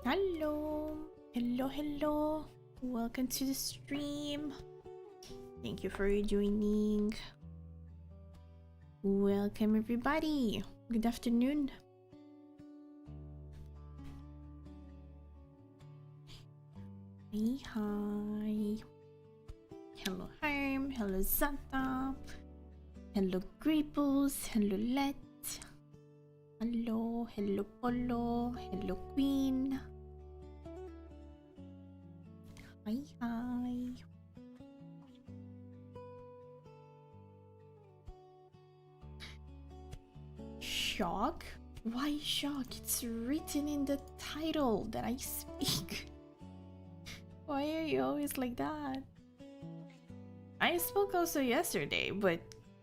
Hello, hello. Welcome to the stream. Thank you for joining. Welcome, everybody. Good afternoon. Hi. Hello, Harm. Hello, Zanta. Hello, Gripples. Hello, Let. Hello, Polo. Hello, Queen. Hi. Shock? Why shock? It's written in the title that I speak. Why are you always like that? I spoke also yesterday, but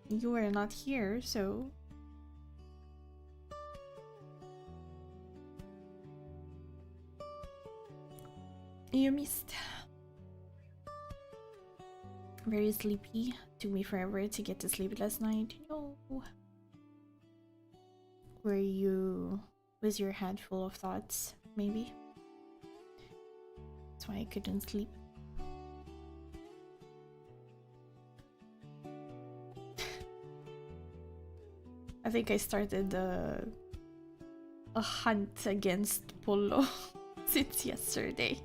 you were not here, so... You missed. Very sleepy. Took me forever to get to sleep last night. No. Were you... Was your head full of thoughts, maybe? That's why I couldn't sleep. I think I started a hunt against Polo since yesterday.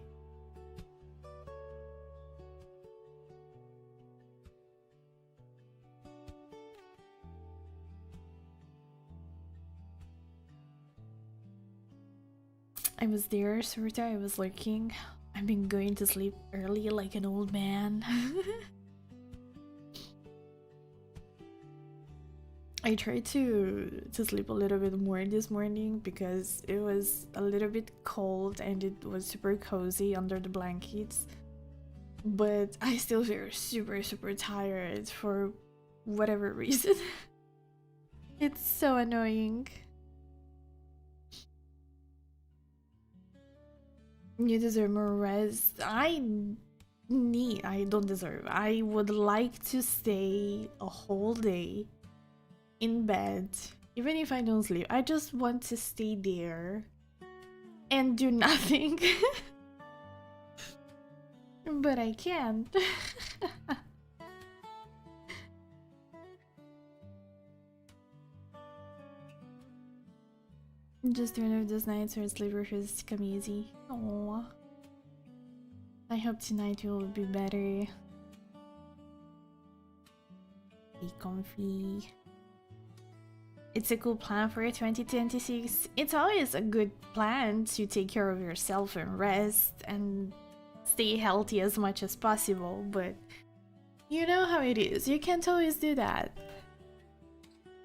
I was there, sorta. I was lurking. I've been going to sleep early like an old man. I tried to sleep a little bit more this morning because it was a little bit cold and it was super cozy under the blankets. But I still feel super tired for whatever reason. It's so annoying. You deserve more rest. I don't deserve. I would like to stay a whole day in bed, even if I don't sleep. I just want to stay there and do nothing. But I can't. Just one of those nights where sleep refuses to come easy. Aww. I hope tonight will be better. Be comfy. It's a cool plan for 2026. It's always a good plan to take care of yourself and rest and stay healthy as much as possible, but you know how it is. You can't always do that.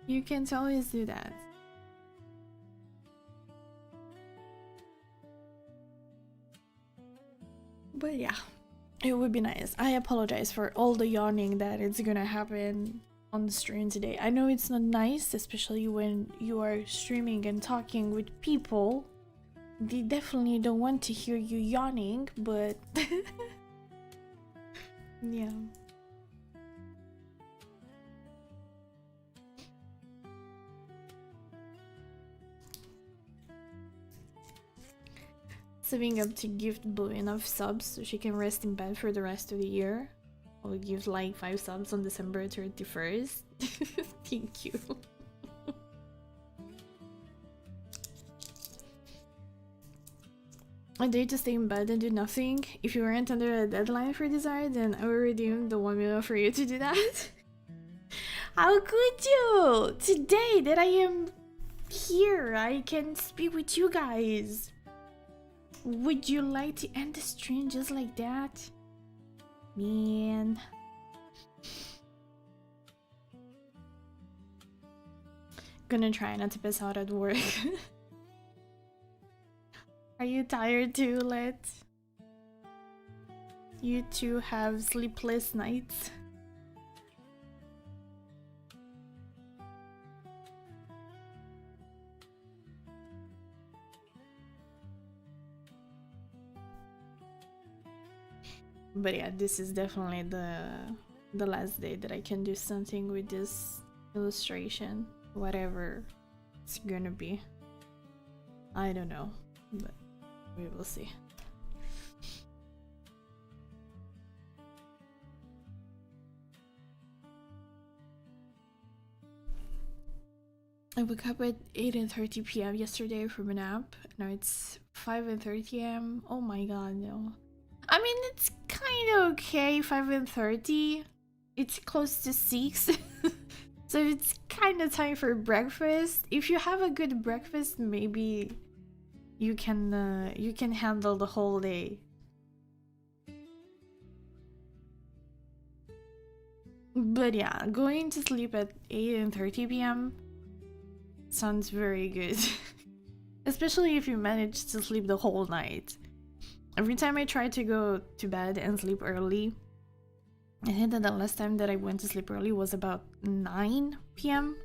You can't always do that. But yeah, it would be nice. I apologize for all the yawning that it's gonna happen on the stream today. I know it's not nice, especially when you are streaming and talking with people. They definitely don't want to hear you yawning, but yeah. Saving up to gift Blue enough subs so she can rest in bed for the rest of the year. I'll give like 5 subs on December 31st. Thank you. I dare to stay in bed and do nothing. If you weren't under a deadline for desire, then I will redeem the 1 million for you to do that. How could you? Today that I am here, I can speak with you guys. Would you like to end the stream just like that? Man. Gonna try not to piss out at work. Are you tired too, Let? You two have sleepless nights? But yeah, this is definitely the last day that I can do something with this illustration. Whatever it's gonna be. I don't know. But We will see. I woke up at 8:30 p.m. yesterday from a nap. Now it's 5:30 a.m. Oh my god, no. I mean, it's kind of okay, 5:30. It's close to 6. So it's kind of time for breakfast. If you have a good breakfast, maybe you can handle the whole day. But yeah, going to sleep at 8:30 p.m. sounds very good. Especially if you manage to sleep the whole night. Every time I try to go to bed and sleep early, I think that the last time that I went to sleep early was about 9 p.m.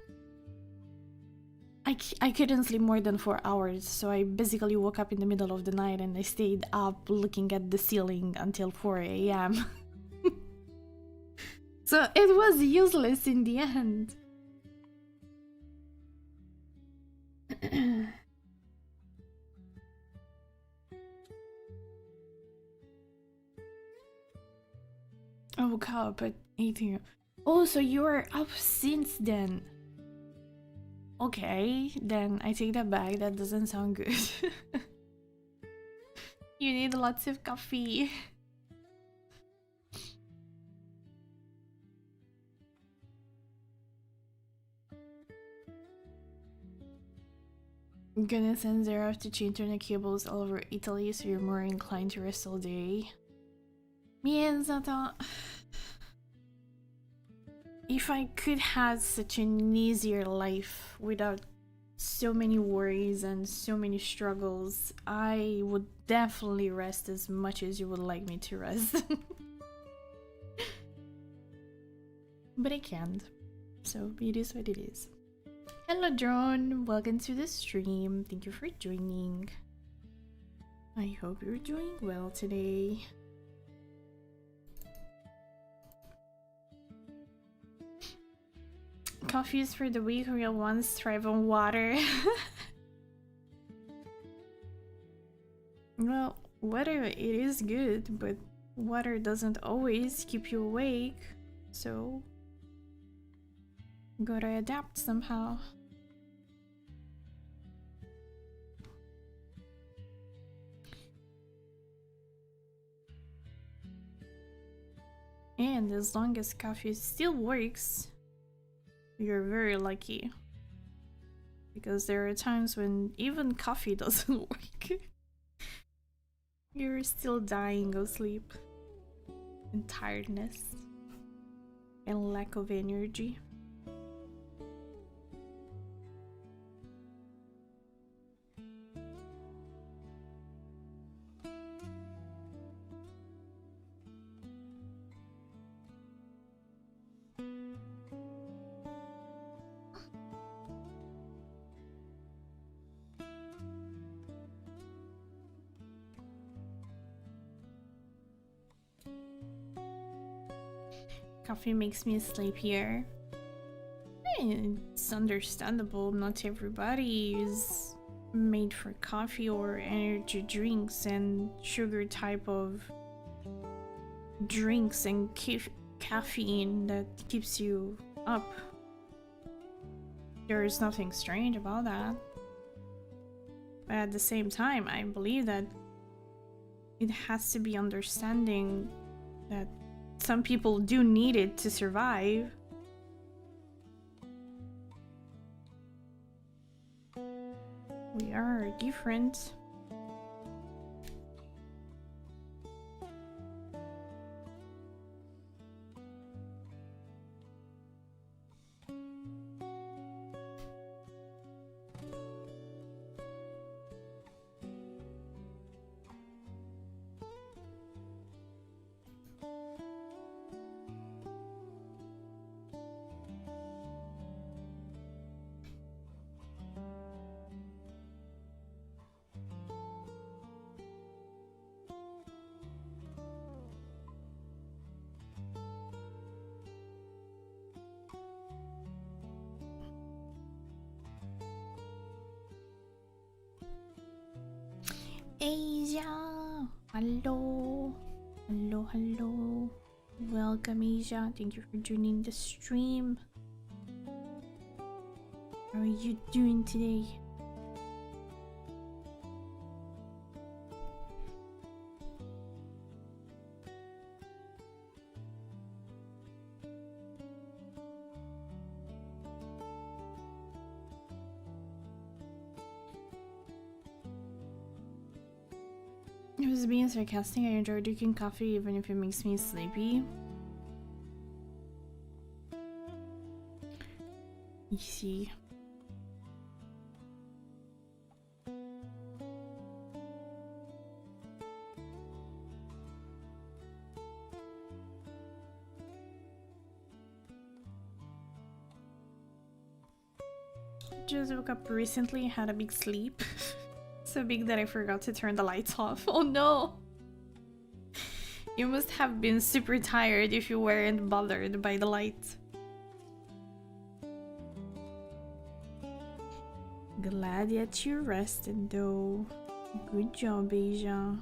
I couldn't sleep more than 4 hours, so I basically woke up in the middle of the night and I stayed up looking at the ceiling until 4 a.m. So it was useless in the end. I woke up at 8 a.m. Oh, so you were up since then. Okay, then I take that back. That doesn't sound good. You need lots of coffee. I'm gonna send Zara to change internet cables all over Italy so you're more inclined to rest all day. If I could have such an easier life without so many worries and so many struggles, I would definitely rest as much as you would like me to rest. But I can't, so it is what it is. Hello Drone, welcome to the stream. Thank you for joining. I hope you're doing well today. Coffees for the weak, real ones thrive on water. Well, water it is good, but water doesn't always keep you awake, so gotta adapt somehow. And as long as coffee still works, you're very lucky. Because there are times when even coffee doesn't work. You're still dying of sleep and tiredness and lack of energy. Coffee makes me sleepier. It's understandable, not everybody is made for coffee or energy drinks and sugar type of drinks and caffeine that keeps you up. There is nothing strange about that. But at the same time, I believe that it has to be understanding that some people do need it to survive. We are different. hello. Hello, hello. Welcome, Asia. Thank you for joining the stream. How are you doing today? I was being sarcastic. I enjoy drinking coffee even if it makes me sleepy. You see. Just woke up recently, had a big sleep. So big that I forgot to turn the lights off. Oh no! You must have been super tired if you weren't bothered by the light. Glad that you rested though. Good job, Asia.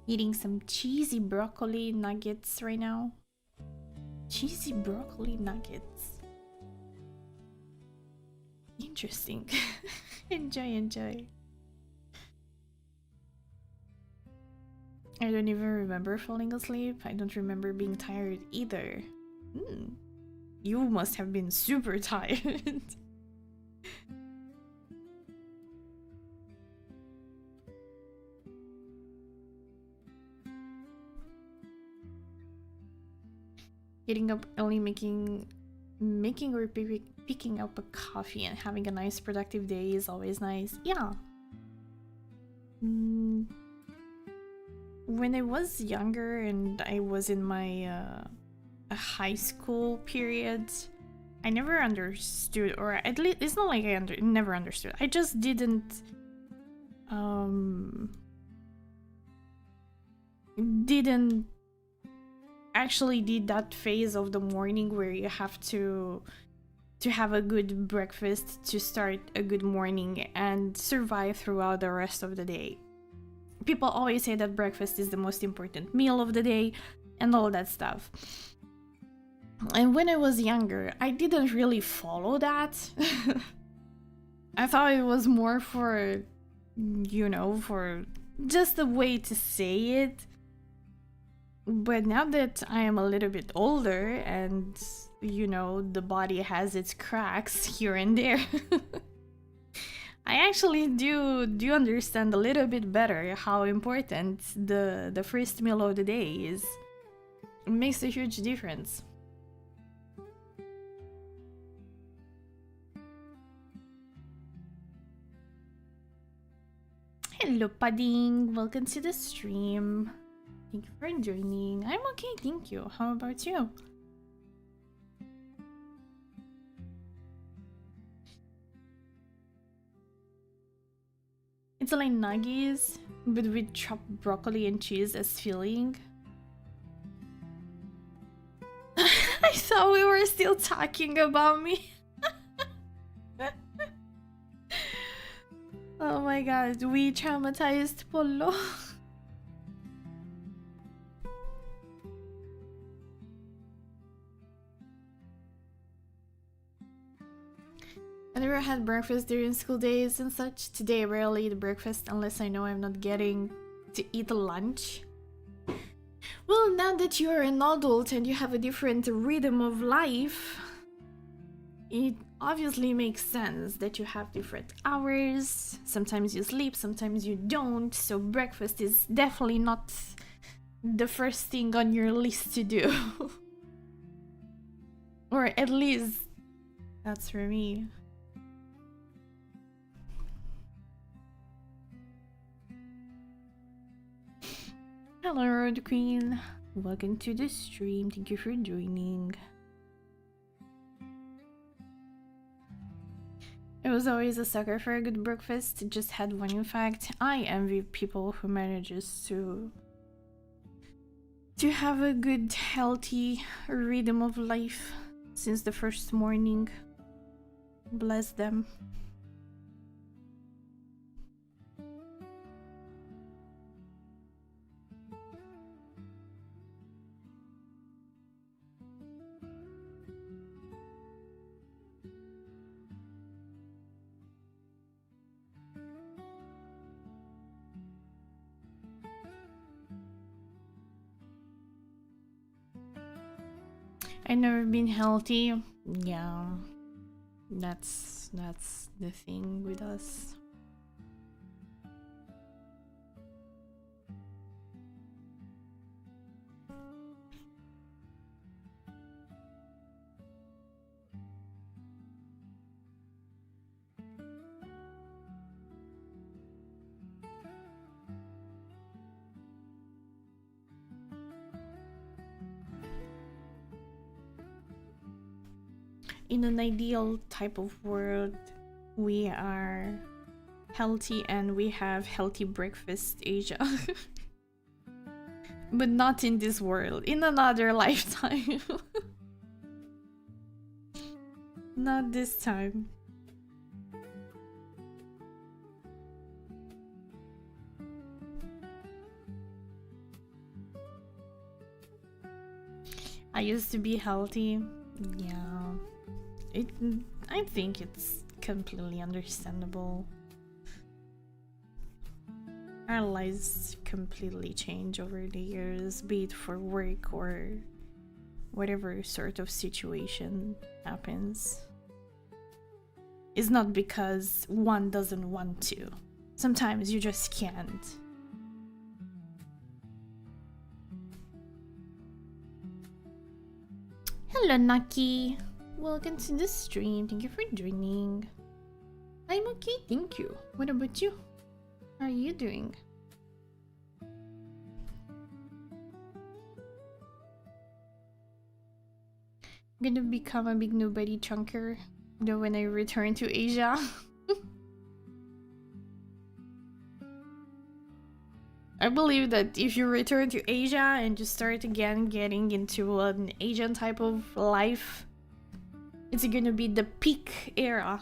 Eating some cheesy broccoli nuggets right now. Cheesy broccoli nuggets. Interesting. Enjoy, enjoy. I don't even remember falling asleep. I don't remember being tired either. You must have been super tired. Getting up early, making or picking up a coffee and having a nice productive day is always nice. Yeah. When I was younger and I was in my high school period, I never understood, or at least it's not like I never understood. I just didn't actually did that phase of the morning where you have to have a good breakfast to start a good morning and survive throughout the rest of the day. People always say that breakfast is the most important meal of the day and all that stuff. And when I was younger, I didn't really follow that. I thought it was more for, you know, for just a way to say it. But now that I am a little bit older and, you know, the body has its cracks here and there, I actually do understand a little bit better how important the first meal of the day is. It makes a huge difference. Hello, Pudding. Welcome to the stream. Thank you for joining. I'm okay, thank you. How about you? It's like nuggies, but with chopped broccoli and cheese as filling. I thought we were still talking about me. Oh my god, we traumatized Polo. I never had breakfast during school days and such. Today I rarely eat breakfast unless I know I'm not getting to eat lunch. Well, now that you're an adult and you have a different rhythm of life, it obviously makes sense that you have different hours. Sometimes you sleep, sometimes you don't, so breakfast is definitely not the first thing on your list to do. Or at least that's for me. Hello, Road Queen. Welcome to the stream. Thank you for joining. I was always a sucker for a good breakfast. Just had one, in fact. I envy people who manages to have a good, healthy rhythm of life since the first morning. Bless them. I've never been healthy. Yeah, that's the thing with us. In an ideal type of world, we are healthy and we have healthy breakfast, Asia. But not in this world, in another lifetime. Not this time. I used to be healthy. Yeah. I think it's completely understandable. Our lives completely change over the years, be it for work or whatever sort of situation happens. It's not because one doesn't want to. Sometimes you just can't. Hello, Naki. Welcome to the stream. Thank you for joining. I'm okay, thank you. What about you? How are you doing? I'm gonna become a big nobody chunker though when I return to Asia. I believe that if you return to Asia and just start again getting into an Asian type of life, it's gonna be the peak era.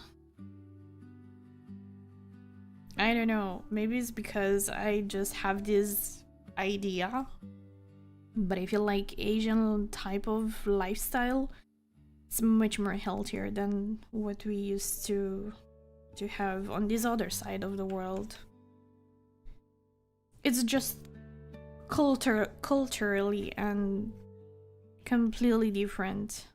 I don't know, maybe it's because I just have this idea, but I feel like Asian type of lifestyle is much more healthier than what we used to have on this other side of the world. It's just culturally and completely different.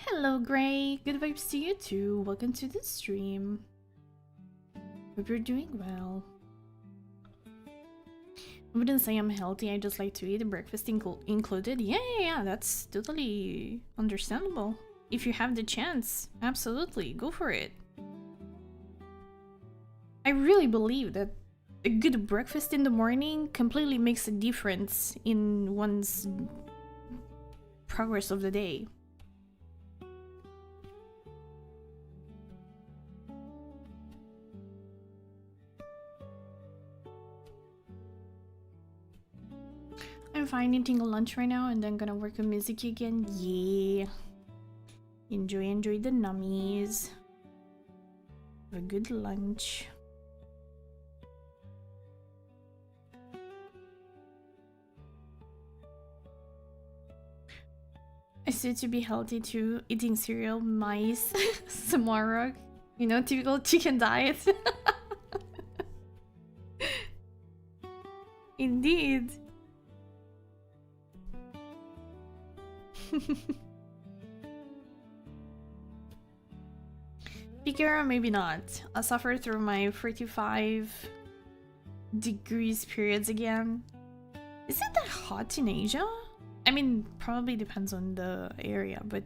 Hello, Gray. Good vibes to you too. Welcome to the stream. Hope you're doing well. I wouldn't say I'm healthy. I just like to eat breakfast included. Yeah, that's totally understandable. If you have the chance, absolutely, go for it. I really believe that a good breakfast in the morning completely makes a difference in one's progress of the day. I'm fine eating lunch right now and then gonna work on music again. Yeah. Enjoy the nummies. Have a good lunch. I said to be healthy too, eating cereal, mice, samorok, you know, typical chicken diet. Indeed. Figure maybe not. I'll suffer through my 45 degrees periods again. Is it that hot in Asia? I mean, probably depends on the area, but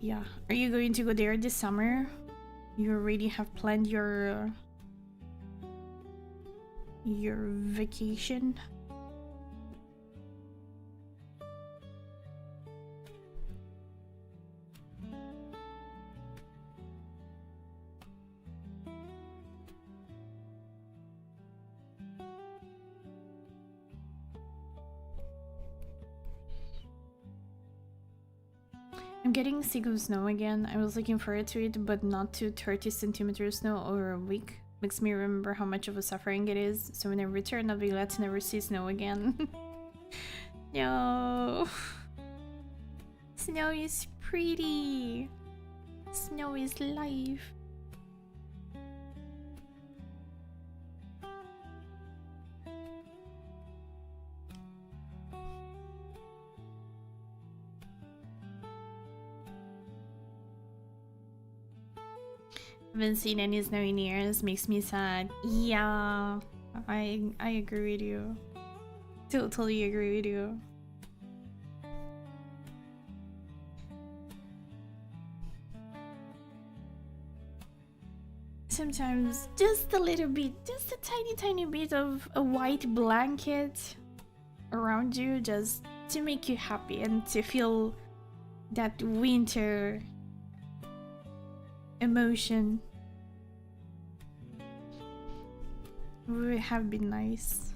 yeah. Are you going to go there this summer? You already have planned your vacation? I'm getting sick of snow again. I was looking forward to it, but not to 30 centimeters snow over a week. Makes me remember how much of a suffering it is. So when I return, I'll be glad to never see snow again. No. Snow is pretty. Snow is life. Haven't seen any snow in years. Makes me sad. Yeah, I agree with you. Totally agree with you. Sometimes just a little bit, just a tiny bit of a white blanket around you just to make you happy and to feel that winter emotion would have been nice.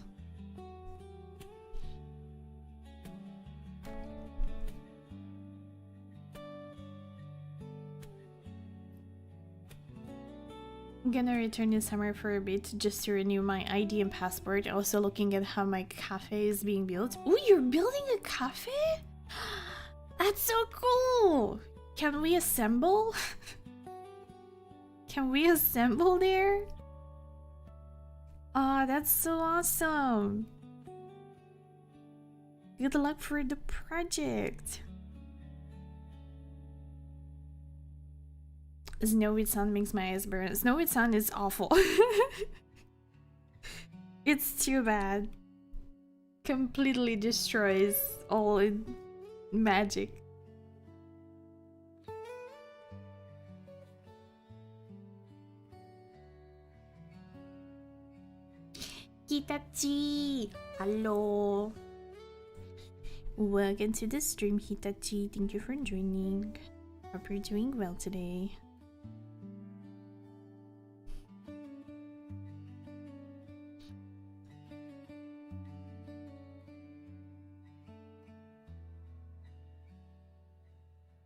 I'm gonna return this summer for a bit just to renew my ID and passport. Also looking at how my cafe is being built. Oh, you're building a cafe? That's so cool! Can we assemble? Can we assemble there? Ah, that's so awesome! Good luck for the project! Snowy sun makes my eyes burn. Snowy sun is awful. It's too bad. Completely destroys all magic. Hitachi! Hello! Welcome to the stream, Hitachi. Thank you for joining. Hope you're doing well today.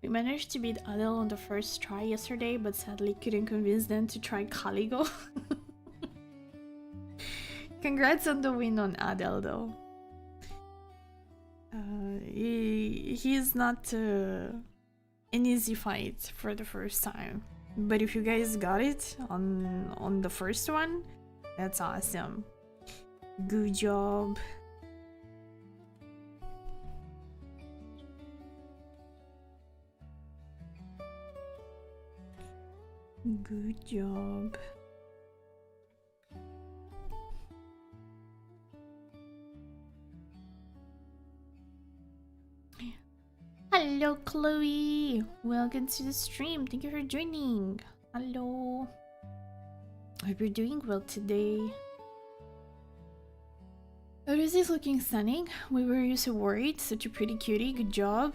We managed to beat Adele on the first try yesterday, but sadly couldn't convince them to try Caligo. Congrats on the win on Adele, though. He's not an easy fight for the first time, but if you guys got it on the first one, that's awesome. Good job. Good job. Hello, Chloe. Welcome to the stream. Thank you for joining. Hello. Hope you're doing well today. Rosie is looking stunning. We were so worried. Such a pretty cutie. Good job.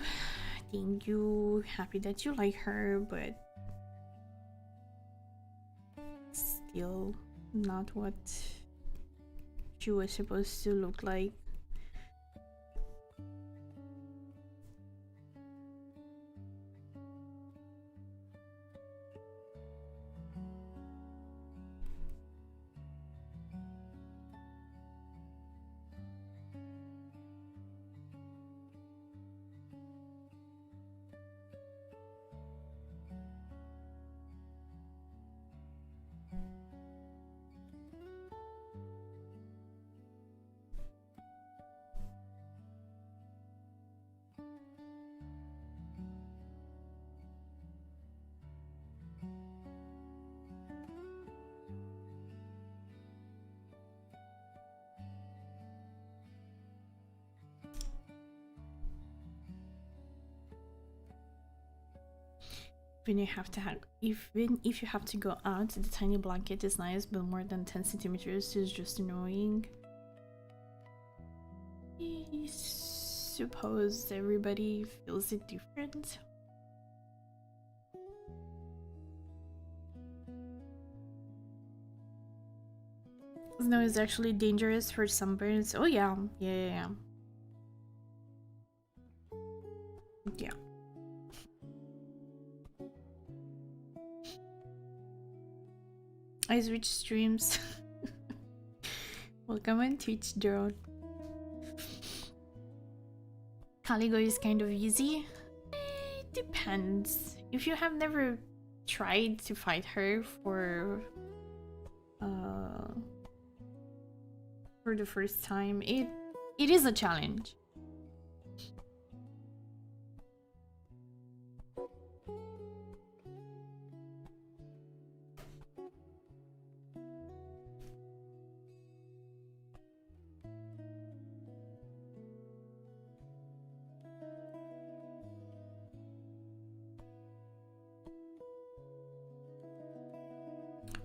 Thank you. Happy that you like her, but still not what she was supposed to look like. Even if you have to go out, the tiny blanket is nice, but more than 10 centimeters is just annoying. I suppose everybody feels it different. Snow is actually dangerous for sunburns. Oh yeah, yeah. I switch streams. Welcome on Twitch, Gerald. Caligo is kind of easy. It depends. If you have never tried to fight her for the first time, it is a challenge.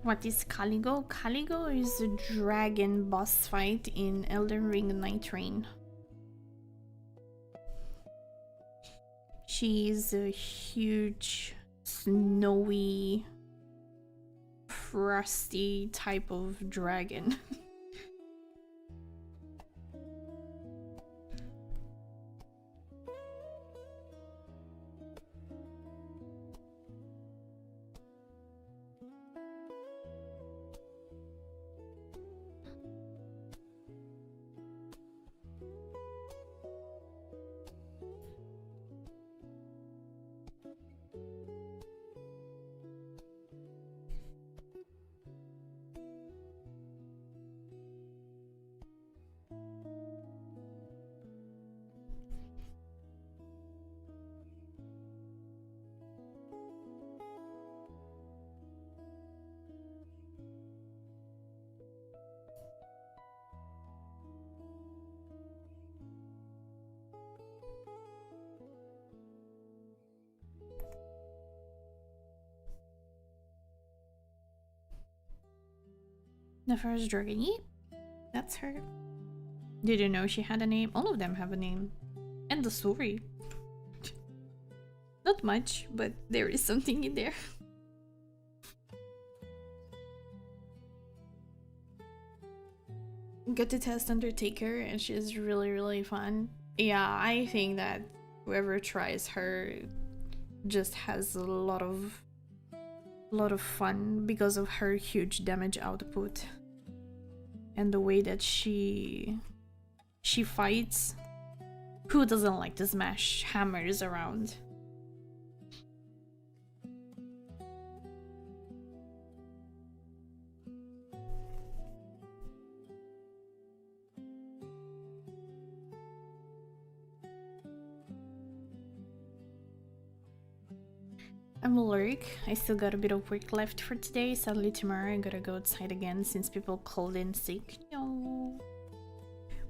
What is Caligo? Caligo is a dragon boss fight in Elden Ring Night Rain. She's a huge, snowy, frosty type of dragon. The first dragon, yep, that's her. Didn't know she had a name. All of them have a name. And the story. Not much, but there is something in there. Got to test Undertaker and she's really fun. Yeah, I think that whoever tries her just has a lot of fun because of her huge damage output and the way that she fights. Who doesn't like to smash hammers around? I'm a lurk. I still got a bit of work left for today. Sadly tomorrow I gotta go outside again since people called in sick. No.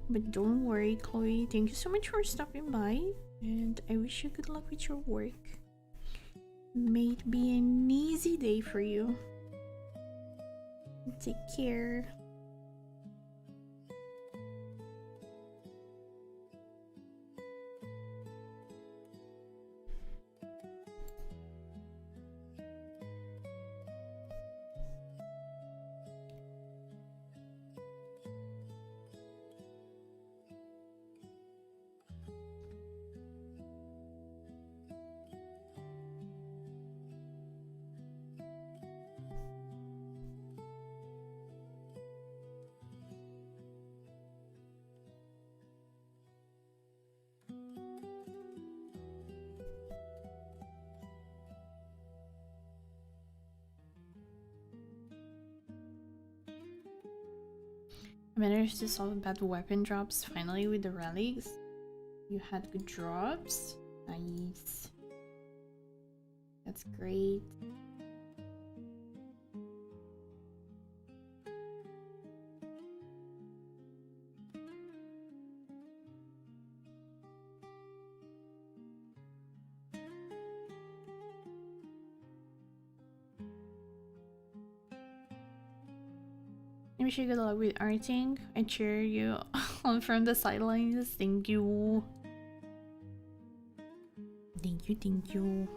But don't worry, Chloe. Thank you so much for stopping by. And I wish you good luck with your work. May it be an easy day for you. Take care. I managed to solve bad weapon drops finally with the relics. You had good drops. Nice. That's great. I wish you good luck with arting. I cheer you on from the sidelines. Thank you. Thank you, thank you.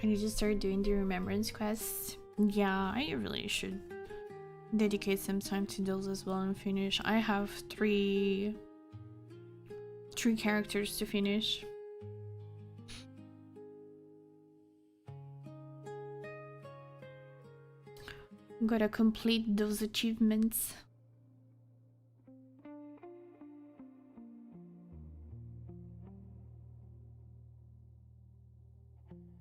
I need to start doing the remembrance quests. Yeah, I really should dedicate some time to those as well and finish. I have three characters to finish. Gotta complete those achievements.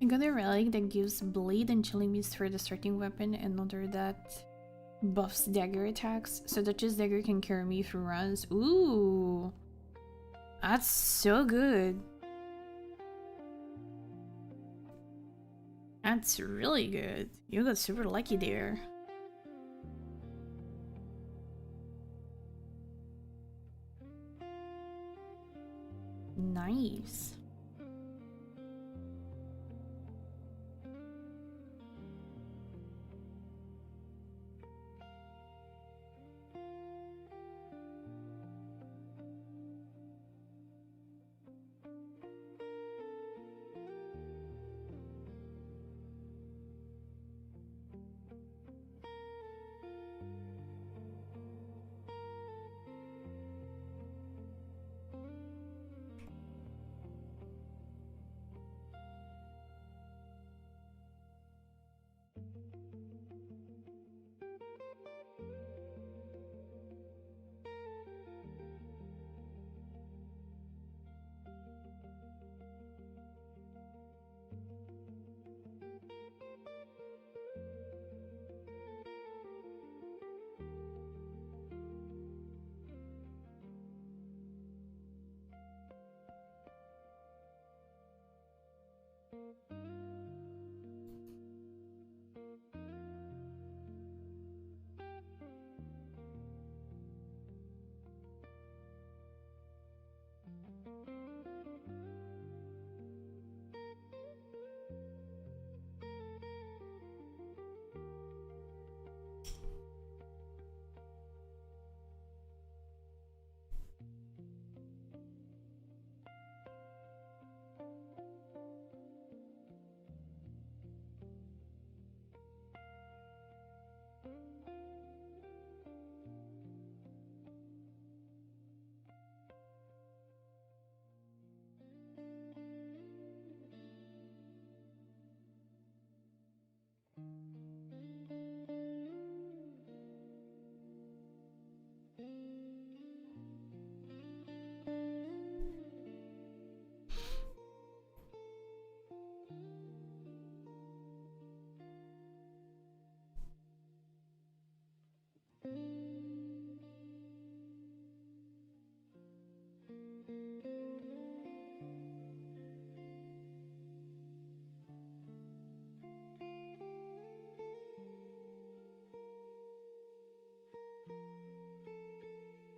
I got a relic that gives bleed and chilling mist for the starting weapon, and another that buffs dagger attacks, so Duchess dagger can carry me through runs. Ooh, that's so good. That's really good. You got super lucky there. Nice.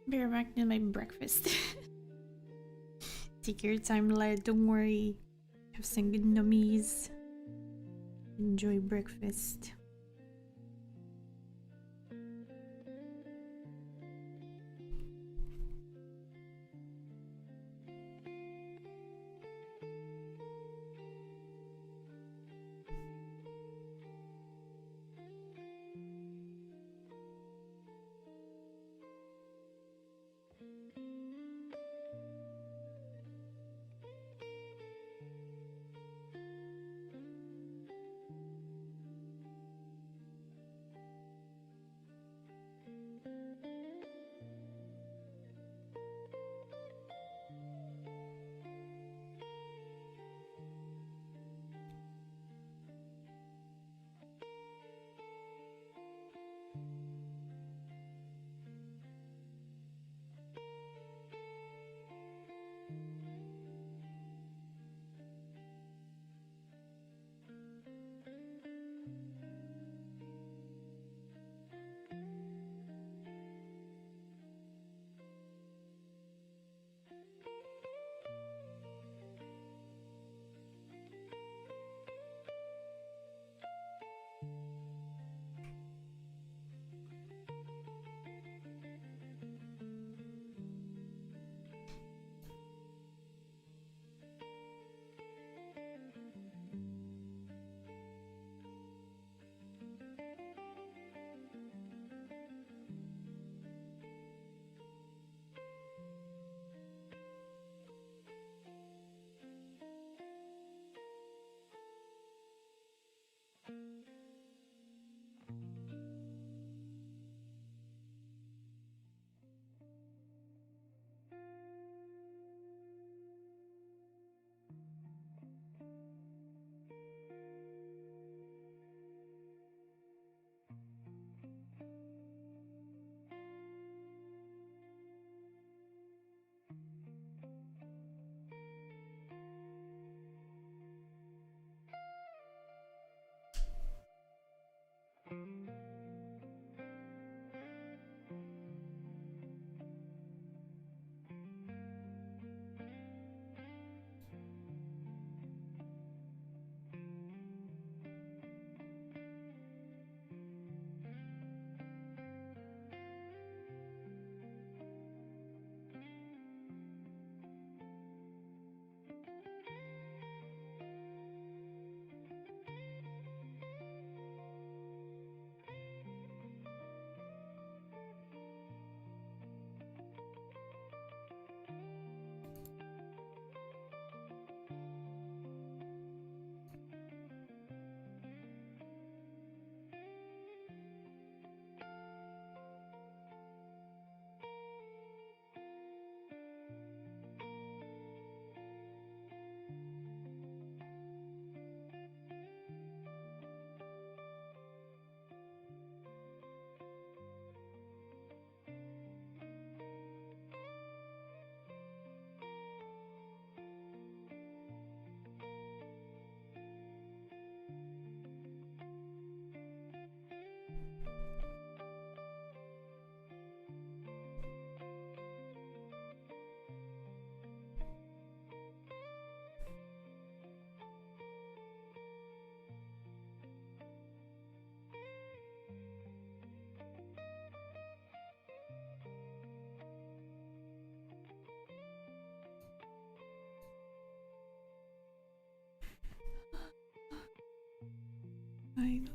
Be right back to my breakfast. Take your time, lad. Don't worry. Have some good nummies. Enjoy breakfast.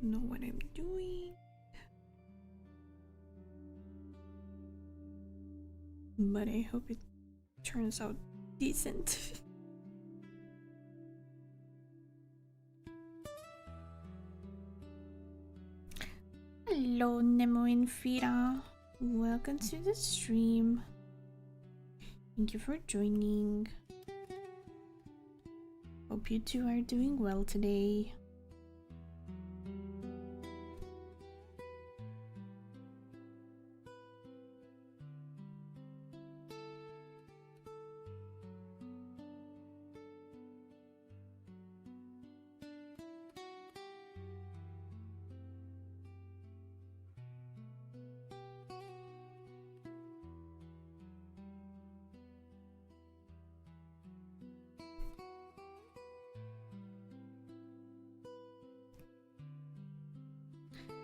know what I'm doing. But I hope it turns out decent. Hello, Nemo and Fira. Welcome to the stream. Thank you for joining. Hope you two are doing well today.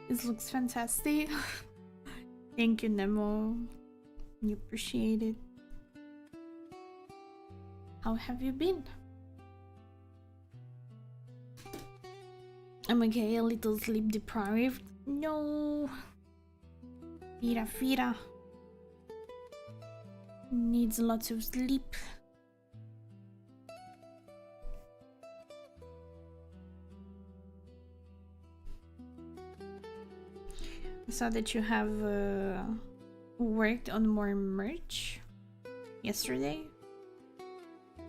This looks fantastic. Thank you, Nemo. You appreciate it. How have you been? I'm okay, a little sleep deprived. No. Fira. Needs lots of sleep. I saw that you have worked on more merch yesterday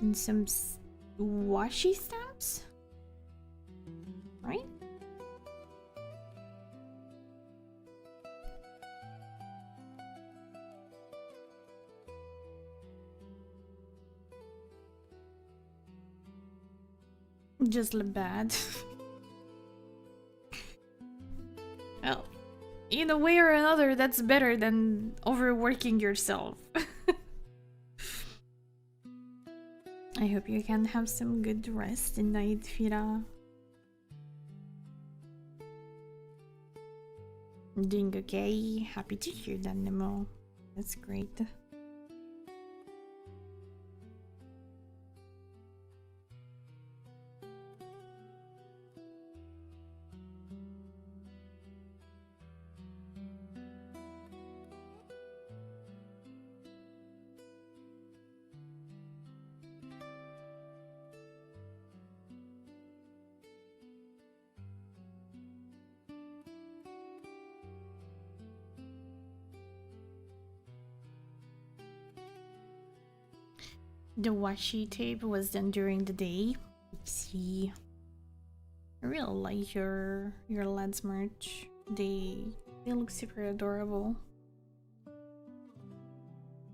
and some washi stamps, right? Just look bad. Well, in a way or another, that's better than overworking yourself. I hope you can have some good rest tonight, Fira. I'm doing okay. Happy to hear that, Nemo. That's great. The washi tape was done during the day. Oopsie. I really like your lads merch. They look super adorable.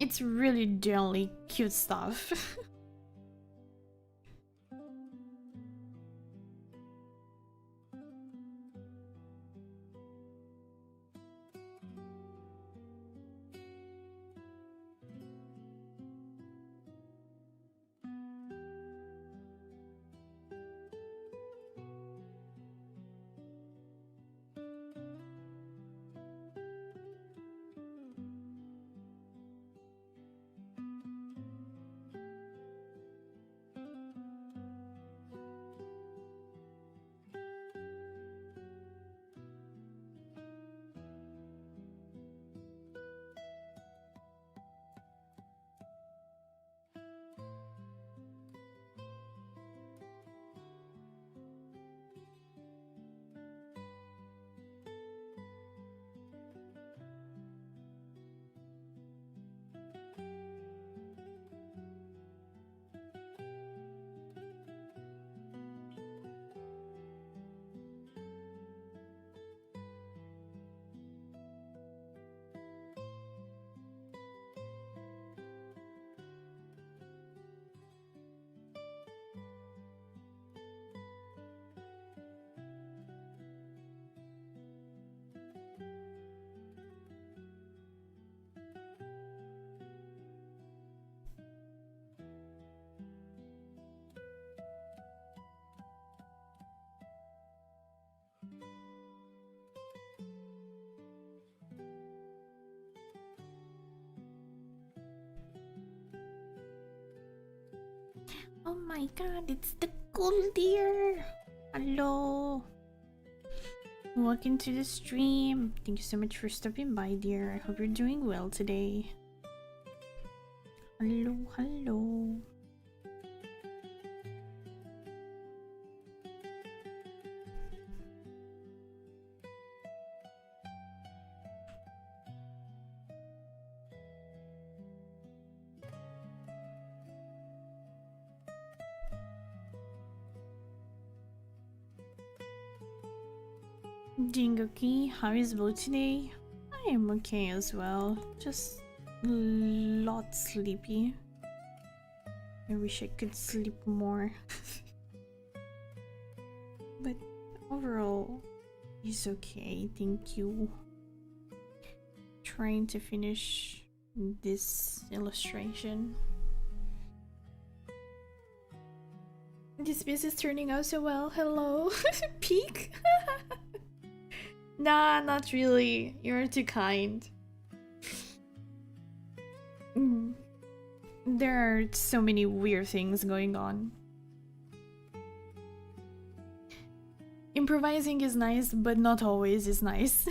It's really generally cute stuff. Oh my god, it's the cool deer! Hello! Welcome to the stream. Thank you so much for stopping by, dear. I hope you're doing well today. Hello, hello. Doing okay. How is Bo today? I am okay as well. Just a lot sleepy. I wish I could sleep more. But overall, it's okay. Thank you. Trying to finish this illustration. This piece is turning out so well. Hello. Peek? Nah, not really. You're too kind. There are so many weird things going on. Improvising is nice, but not always is nice.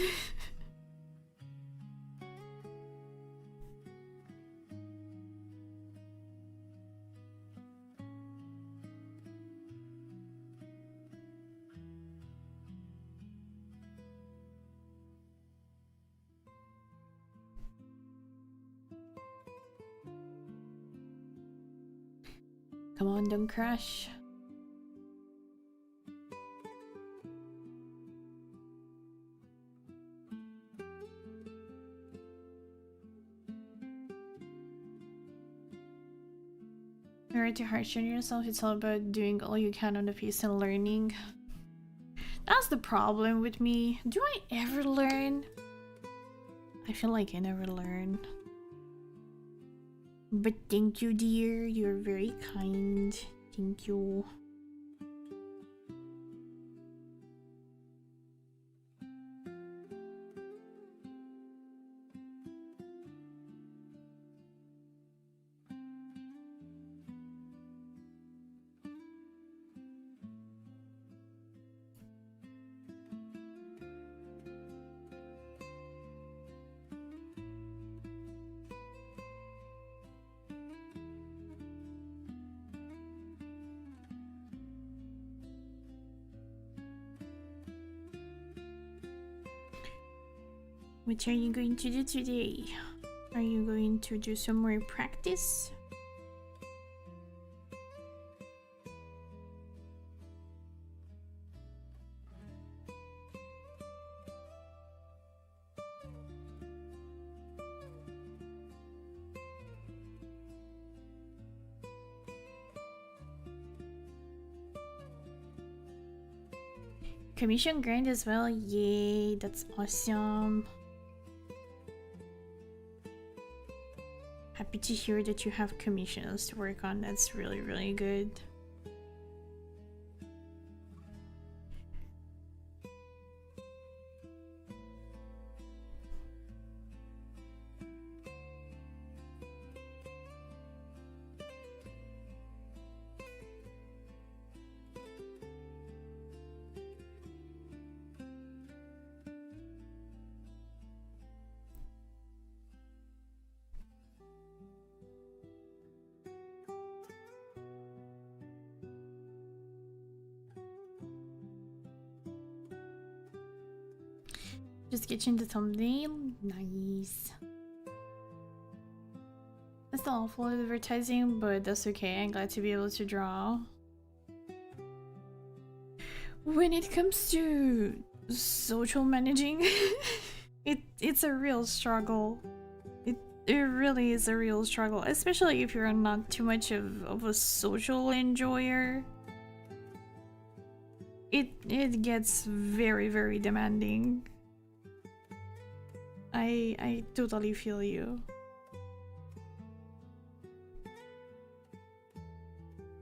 Come on, don't crash. You're too harsh on yourself. It's all about doing all you can on the piece and learning. That's the problem with me. Do I ever learn? I feel like I never learn. But thank you, dear. You're very kind. Thank you. What are you going to do today? Are you going to do some more practice? Commission grind as well? Yay, that's awesome. Happy to hear that you have commissions to work on. That's really, really good. Just getting the thumbnail. Nice. That's not awful advertising, but that's okay. I'm glad to be able to draw. When it comes to social managing, it's a real struggle. It really is a real struggle, especially if you're not too much of a social enjoyer. It gets very, very demanding. I totally feel you.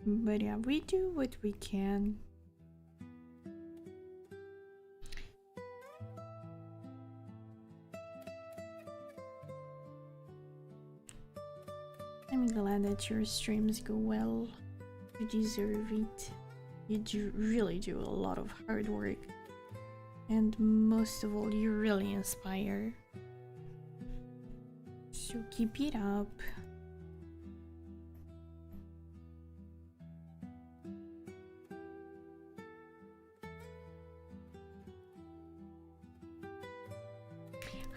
But yeah, we do what we can. I'm glad that your streams go well. You deserve it. You really do a lot of hard work. And most of all, you really inspire. So keep it up.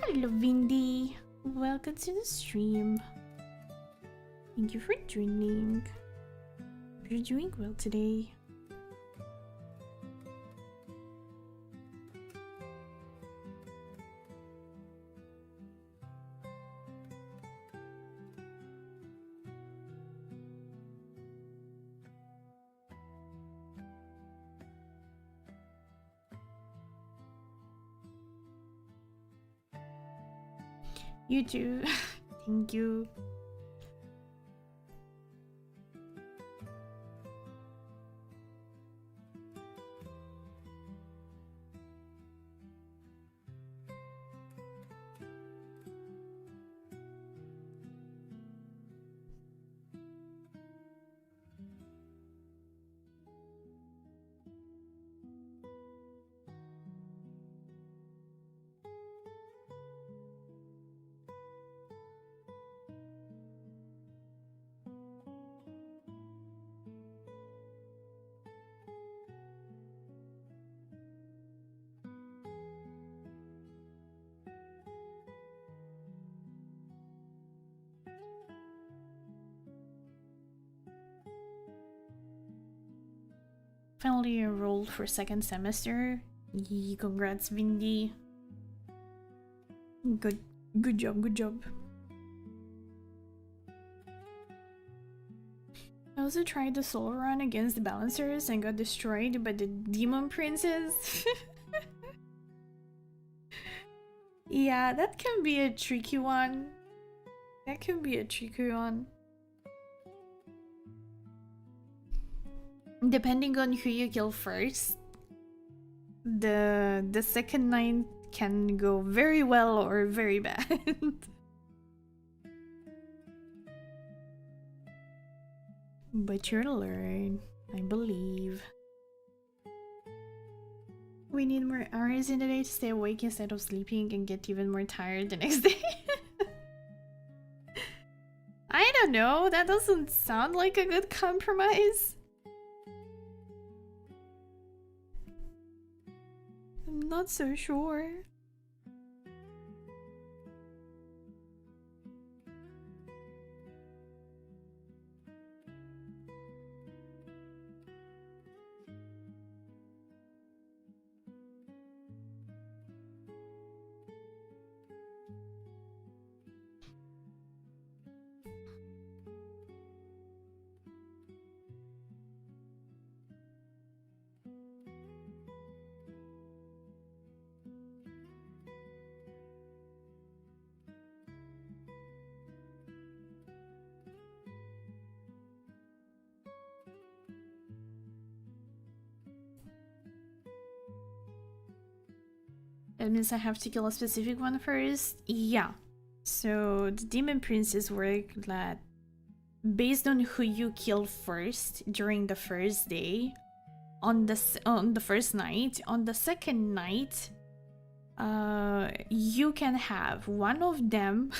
Hello, Vindy. Welcome to the stream. Thank you for joining. Hope you're doing well today. You too. Thank you. Finally enrolled for second semester. Yee, congrats, Vindy. Good job, good job. I also tried the solo run against the balancers and got destroyed by the demon princes. Yeah, that can be a tricky one. That can be a tricky one. Depending on who you kill first, the second night can go very well or very bad. But you'll learn, I believe. We need more hours in the day to stay awake instead of sleeping and get even more tired the next day. I don't know, that doesn't sound like a good compromise. I'm not so sure. That means I have to kill a specific one first? Yeah. So the demon princes work that based on who you kill first during the first day, on the first night, on the second night, you can have one of them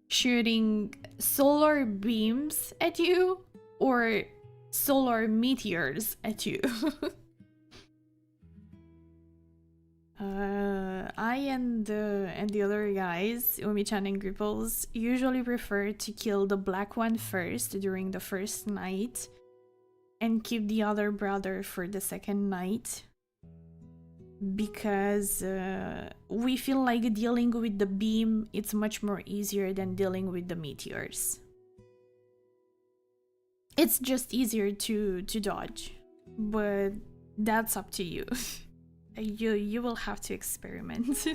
shooting solar beams at you or solar meteors at you. I and the other guys, Umi-chan and Gripples, usually prefer to kill the black one first during the first night and keep the other brother for the second night, because we feel like dealing with the beam, it's much more easier than dealing with the meteors. It's just easier to dodge, but that's up to you. You will have to experiment.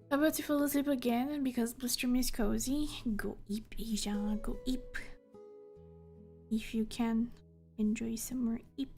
About to fall asleep again because the stream is cozy. Go eep, Asia. Go eep. If you can, enjoy some more eep.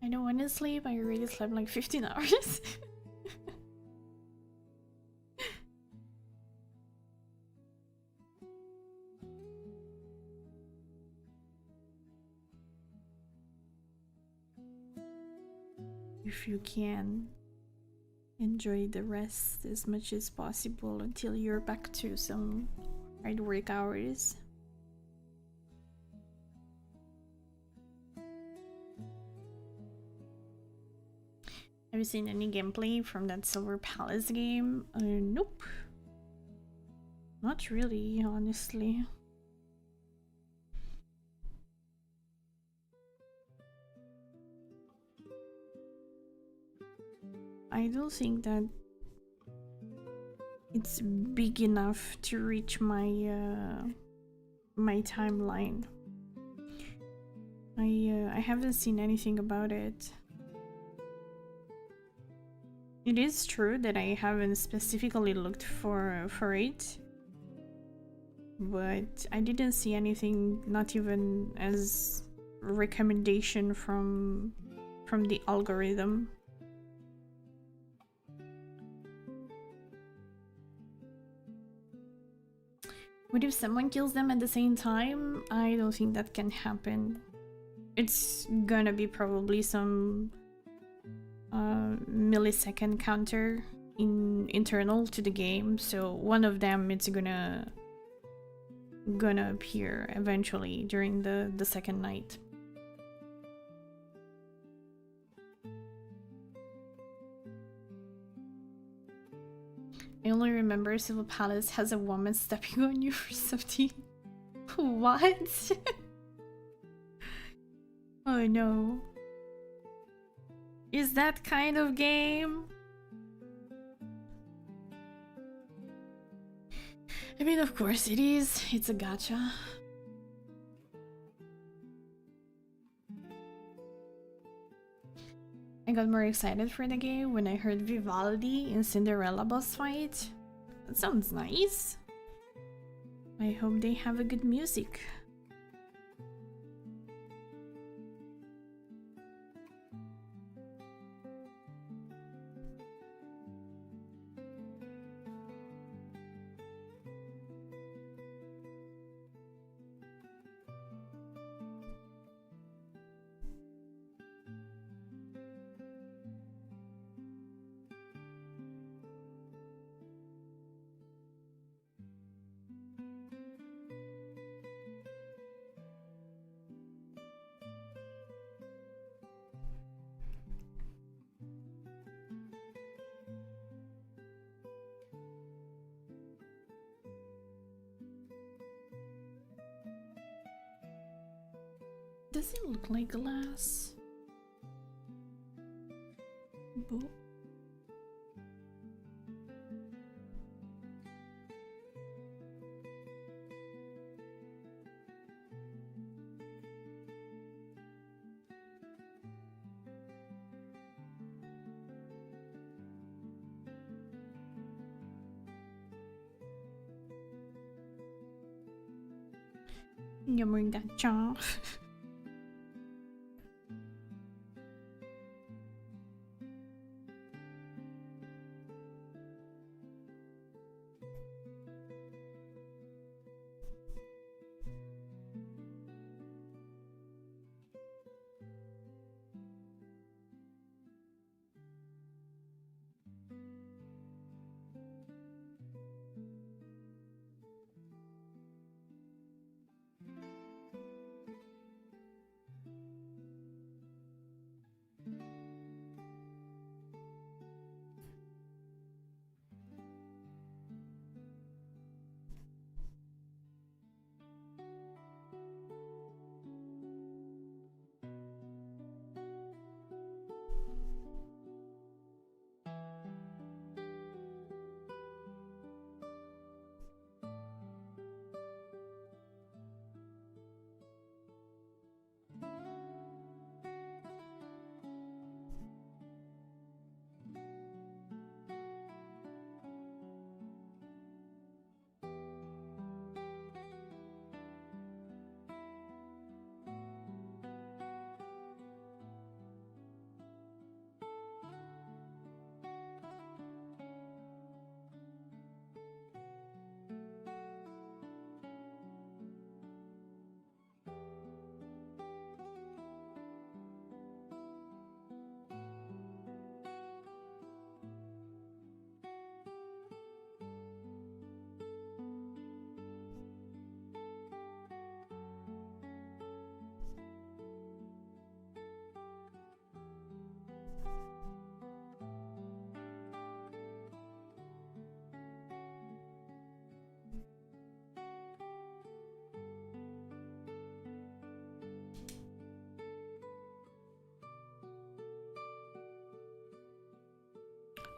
I don't want to sleep. I already slept like 15 hours. If you can, enjoy the rest as much as possible until you're back to some hard work hours. Have you seen any gameplay from that Silver Palace game? Nope. Not really, honestly. I don't think that it's big enough to reach my my timeline. I haven't seen anything about it. It is true that I haven't specifically looked for it, but I didn't see anything, not even as recommendation from the algorithm. What if someone kills them at the same time? I don't think that can happen. It's gonna be probably some millisecond counter internal to the game, so one of them it's gonna appear eventually during the second night. I only remember Silver Palace has a woman stepping on you for something. What? Oh no. Is that kind of game? I mean, of course it is. It's a gacha. I got more excited for the game when I heard Vivaldi in Cinderella boss fight. That sounds nice. I hope they have a good music. Does it look like glass? Bo Nhầm đặt cho.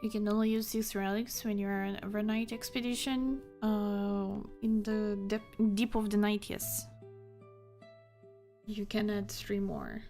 You can only use 6 relics when you're on an overnight expedition. In the deep of the night, yes. You can add 3 more.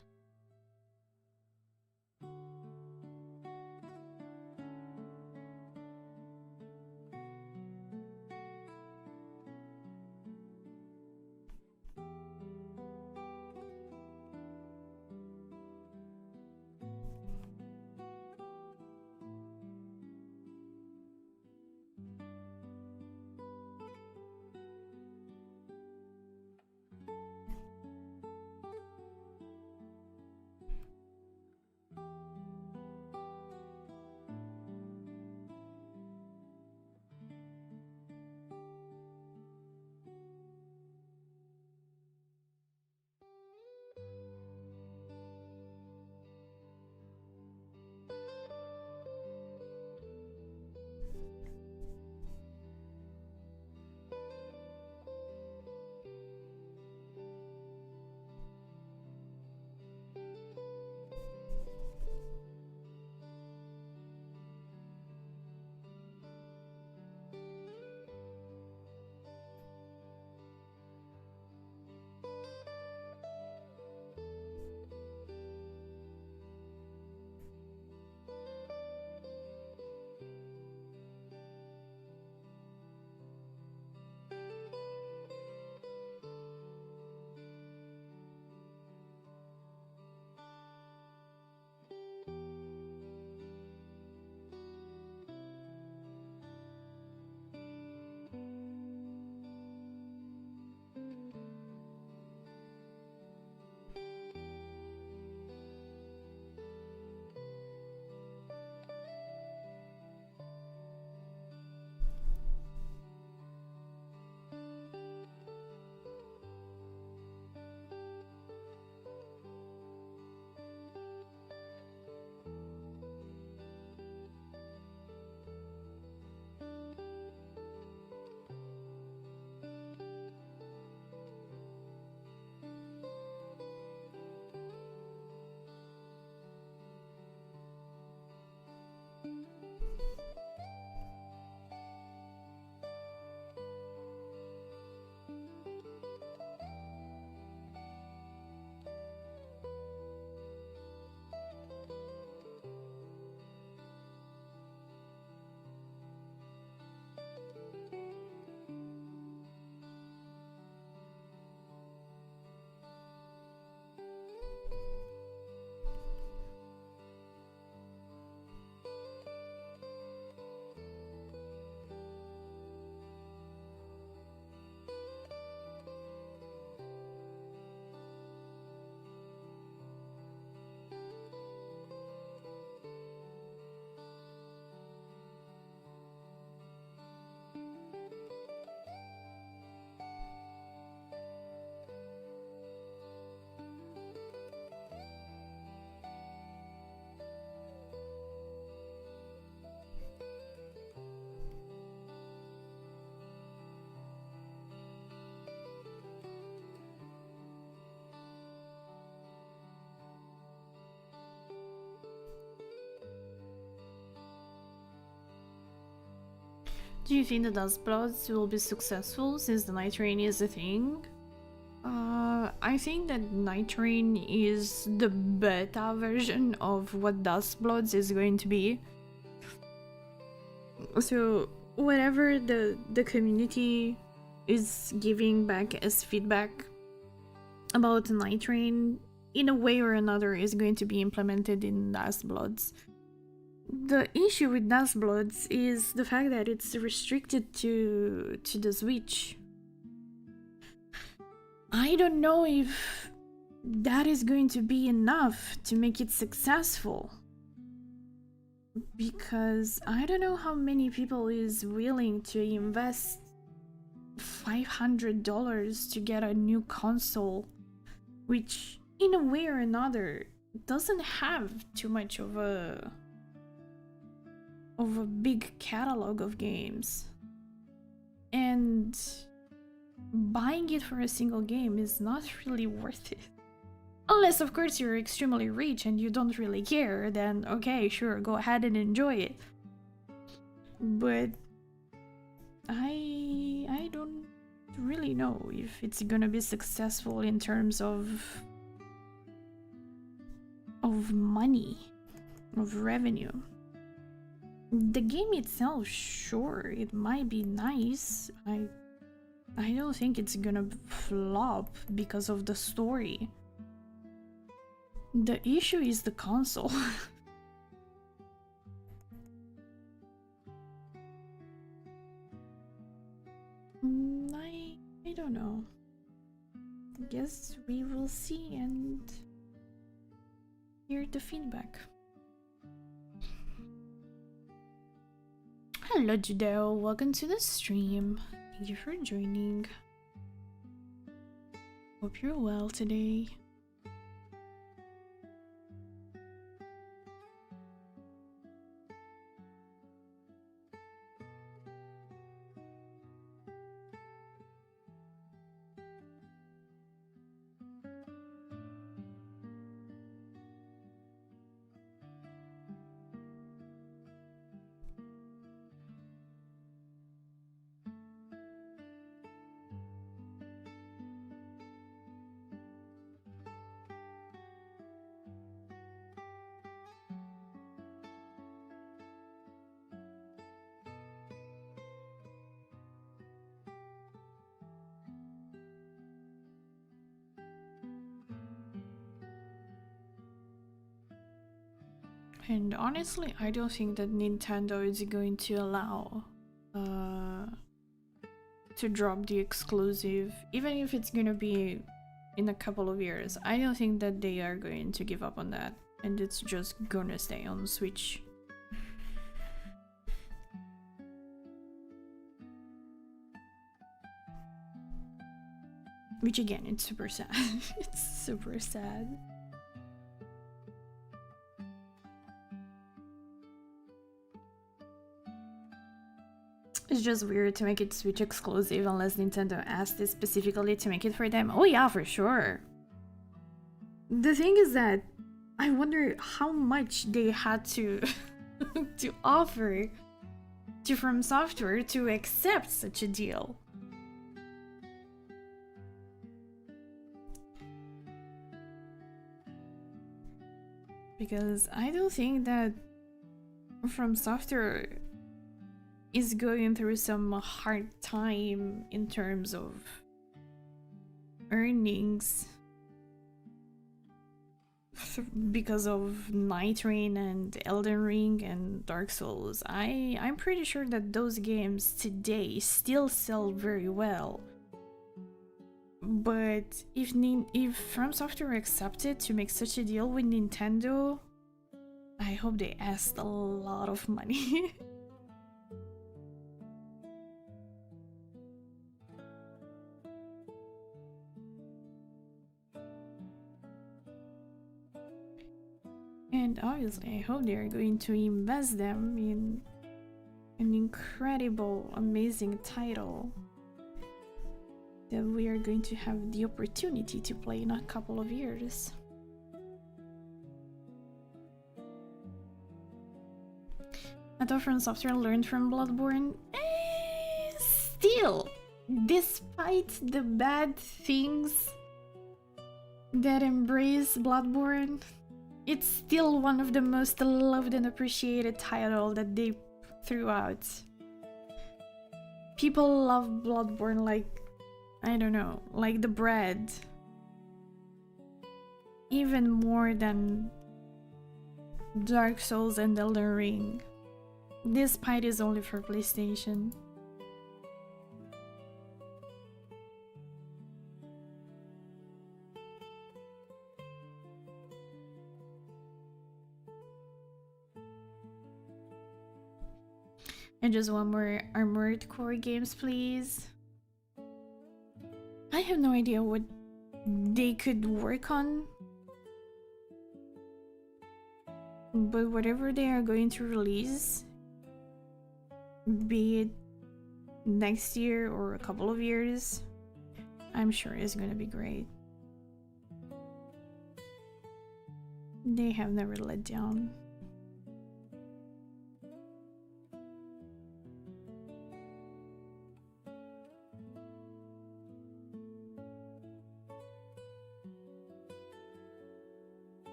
Do you think the Dustbloods will be successful since the Night Rain is a thing? I think that Night Rain is the beta version of what Dustbloods is going to be. So whatever the community is giving back as feedback about Night Rain, in a way or another, is going to be implemented in Dustbloods. The issue with Dustbloods is the fact that it's restricted to the Switch. I don't know if that is going to be enough to make it successful. Because I don't know how many people is willing to invest $500 to get a new console, which in a way or another doesn't have too much of a big catalog of games. And buying it for a single game is not really worth it. Unless, of course, you're extremely rich and you don't really care, then okay, sure, go ahead and enjoy it. but I don't really know if it's gonna be successful in terms of money, of revenue. The game itself, sure, it might be nice. I don't think it's gonna flop because of the story. The issue is the console. I don't know. Guess we will see and hear the feedback. Hello Judeo, welcome to the stream. Thank you for joining. Hope you're well today. And honestly, I don't think that Nintendo is going to allow to drop the exclusive, even if it's gonna be in a couple of years. I don't think that they are going to give up on that, and it's just gonna stay on Switch. Which again, it's super sad. It's super sad. It's just weird to make it Switch exclusive unless Nintendo asked it specifically to make it for them. Oh yeah, for sure. The thing is that I wonder how much they had to to offer to From Software to accept such a deal. Because I don't think that From Software is going through some hard time in terms of earnings because of Night Rain and Elden Ring and Dark Souls. I'm pretty sure that those games today still sell very well. But if From Software accepted to make such a deal with Nintendo, I hope they asked a lot of money. And obviously, I hope they are going to invest them in an incredible, amazing title that we are going to have the opportunity to play in a couple of years. I thought From Software learned from Bloodborne. Still, despite the bad things that embrace Bloodborne, it's still one of the most loved and appreciated titles that they threw out. People love Bloodborne like, I don't know, like the bread. Even more than Dark Souls and Elden Ring. Despite it's only for PlayStation. And just one more Armored Core games, please. I have no idea what they could work on. But whatever they are going to release, be it next year or a couple of years, I'm sure it's gonna be great. They have never let down.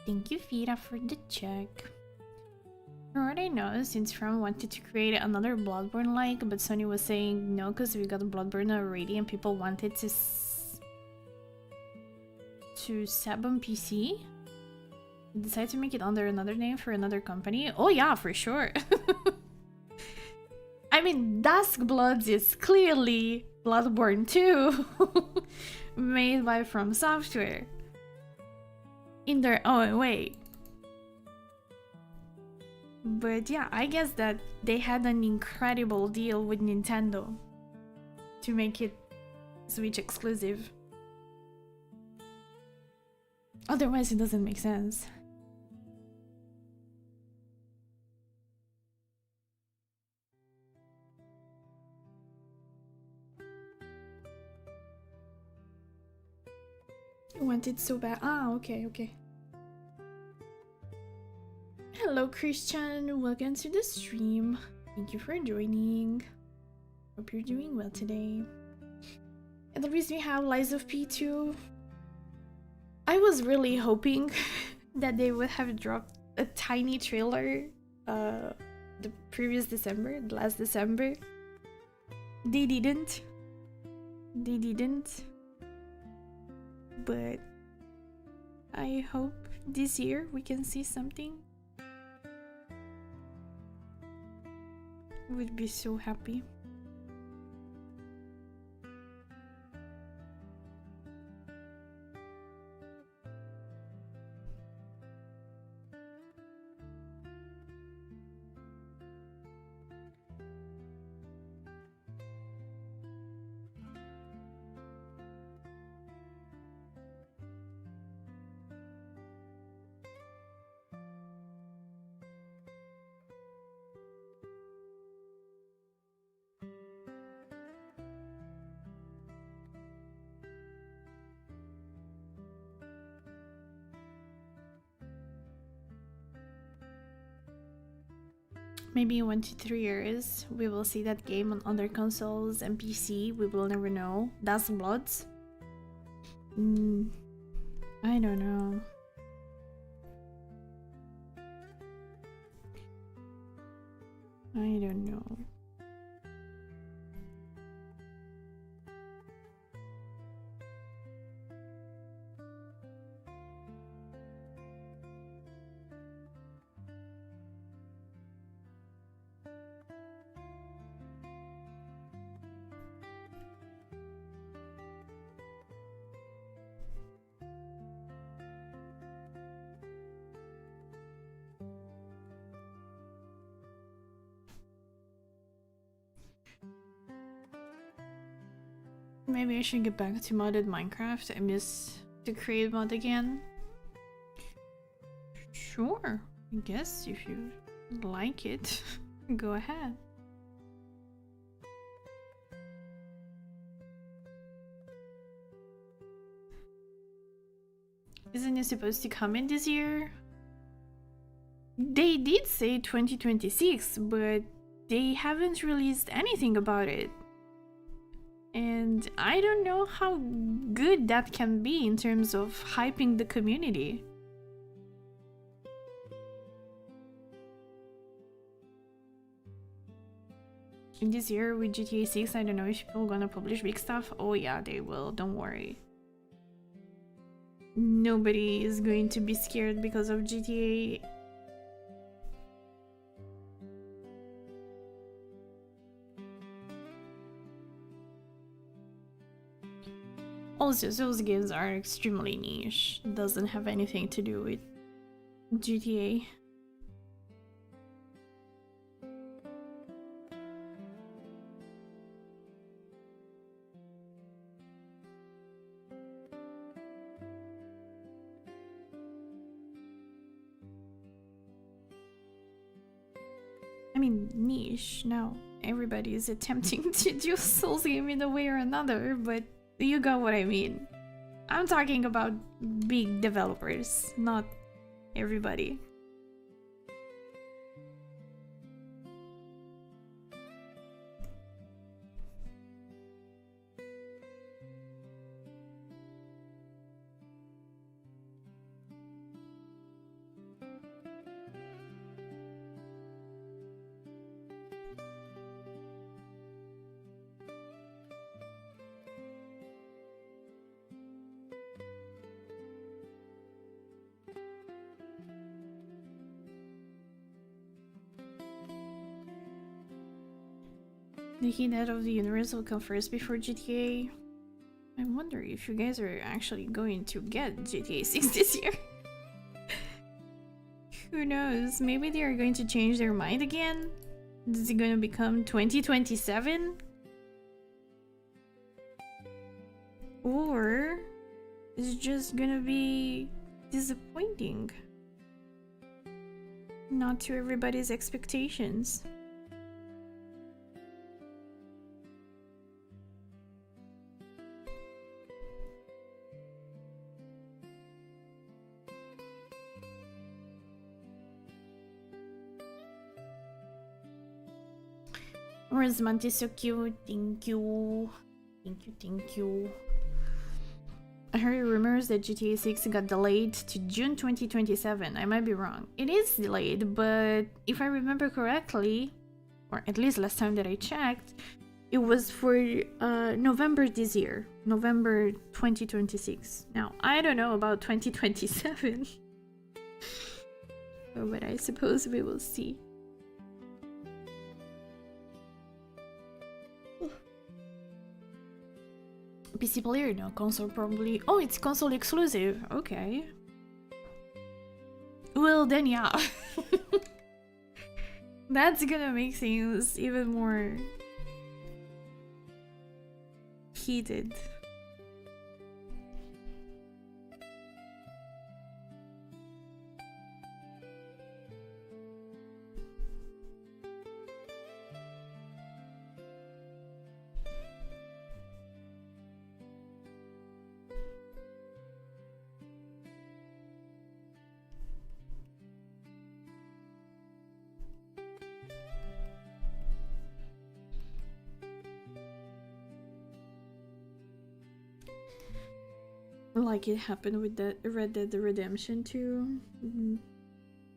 Thank you, Fira, for the check. From what I know, since From wanted to create another Bloodborne-like, but Sony was saying no because we got Bloodborne already and people wanted to sub on PC, decide to make it under another name for another company. Oh yeah, for sure. I mean, Duskbloods is clearly Bloodborne 2, made by From Software in their own way. But yeah, I guess that they had an incredible deal with Nintendo to make it Switch exclusive. Otherwise, it doesn't make sense. I want it so bad. Ah, okay, okay. Hello, Christian. Welcome to the stream. Thank you for joining. Hope you're doing well today. At least we have Lies of P2. I was really hoping that they would have dropped a tiny trailer the previous December, last December. They didn't. They didn't. But I hope this year we can see something. Would be so happy. Maybe in 1 to 3 years, we will see that game on other consoles and PC. We will never know. Duskbloods? I don't know. I don't know. Maybe I should get back to modded Minecraft. I miss to create mod again. Sure, I guess if you like it, go ahead. Isn't it supposed to come in this year? They did say 2026, but they haven't released anything about it. And I don't know how good that can be in terms of hyping the community. In this year with GTA 6, I don't know if people are gonna publish big stuff. Oh yeah, they will, don't worry. Nobody is going to be scared because of GTA. Also, those games are extremely niche. It doesn't have anything to do with GTA. I mean, niche. Now, everybody is attempting to do Souls game in a way or another, but you got what I mean. I'm talking about big developers, not everybody. The heat out of the universe will come first before GTA. I wonder if you guys are actually going to get GTA 6 this year. Who knows? Maybe they are going to change their mind again? Is it going to become 2027? Or is it just gonna be disappointing? Not to everybody's expectations. Rosmontis so cute. Thank you. Thank you, thank you. I heard rumors that GTA 6 got delayed to June 2027. I might be wrong. It is delayed, but if I remember correctly, or at least last time that I checked, it was for November this year. November 2026. Now, I don't know about 2027. But I suppose we will see. PC player, no. Console probably. Oh, it's console exclusive. Okay. Well, then yeah. That's gonna make things even more heated. Like it happened with that Red Dead Redemption 2.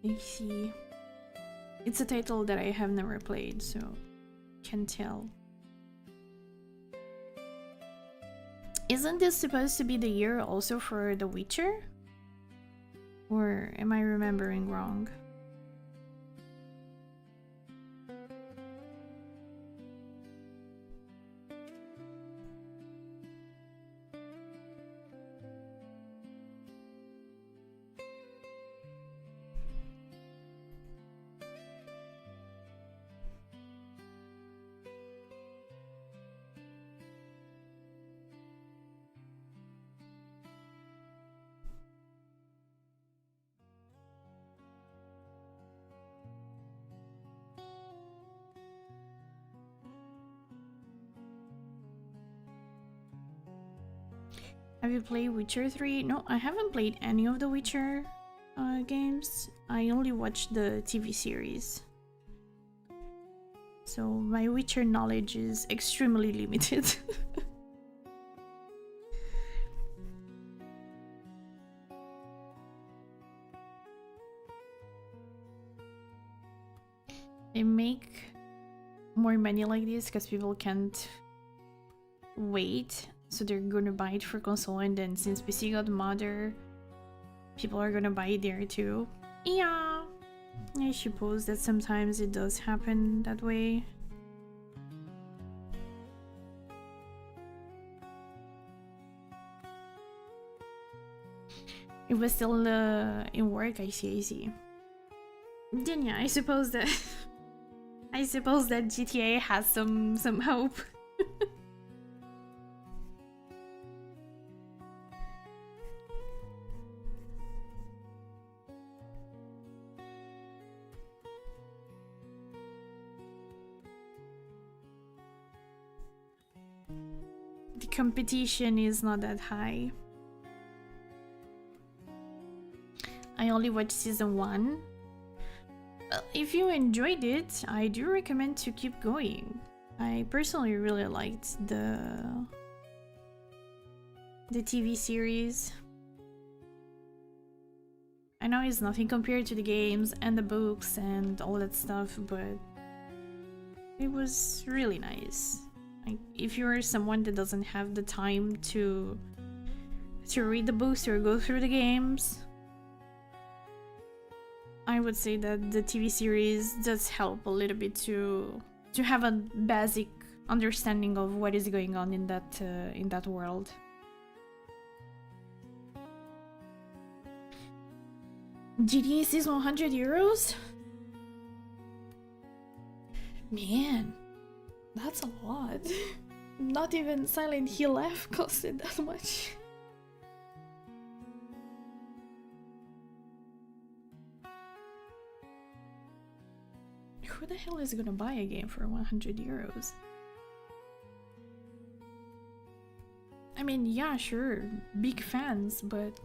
I see. It's a title that I have never played, so can't tell. Isn't this supposed to be the year also for The Witcher? Or am I remembering wrong? Have you played Witcher 3? No, I haven't played any of the Witcher games. I only watched the TV series. So my Witcher knowledge is extremely limited. They make more money like this because people can't wait. So they're gonna buy it for console, and then since PC got modder, people are gonna buy it there too. Yeah, I suppose that sometimes it does happen that way. It was still in work. I see. Then yeah, I suppose that GTA has some hope. The competition is not that high. I only watched season 1. If you enjoyed it, I do recommend to keep going. I personally really liked the TV series. I know it's nothing compared to the games and the books and all that stuff, but it was really nice. Like, if you're someone that doesn't have the time to read the books or go through the games, I would say that the TV series does help a little bit to have a basic understanding of what is going on in that world. GTA 6 €100? Man, that's a lot. Not even Silent Hill F costed that much. Who the hell is gonna buy a game for €100? I mean, yeah, sure, big fans, but...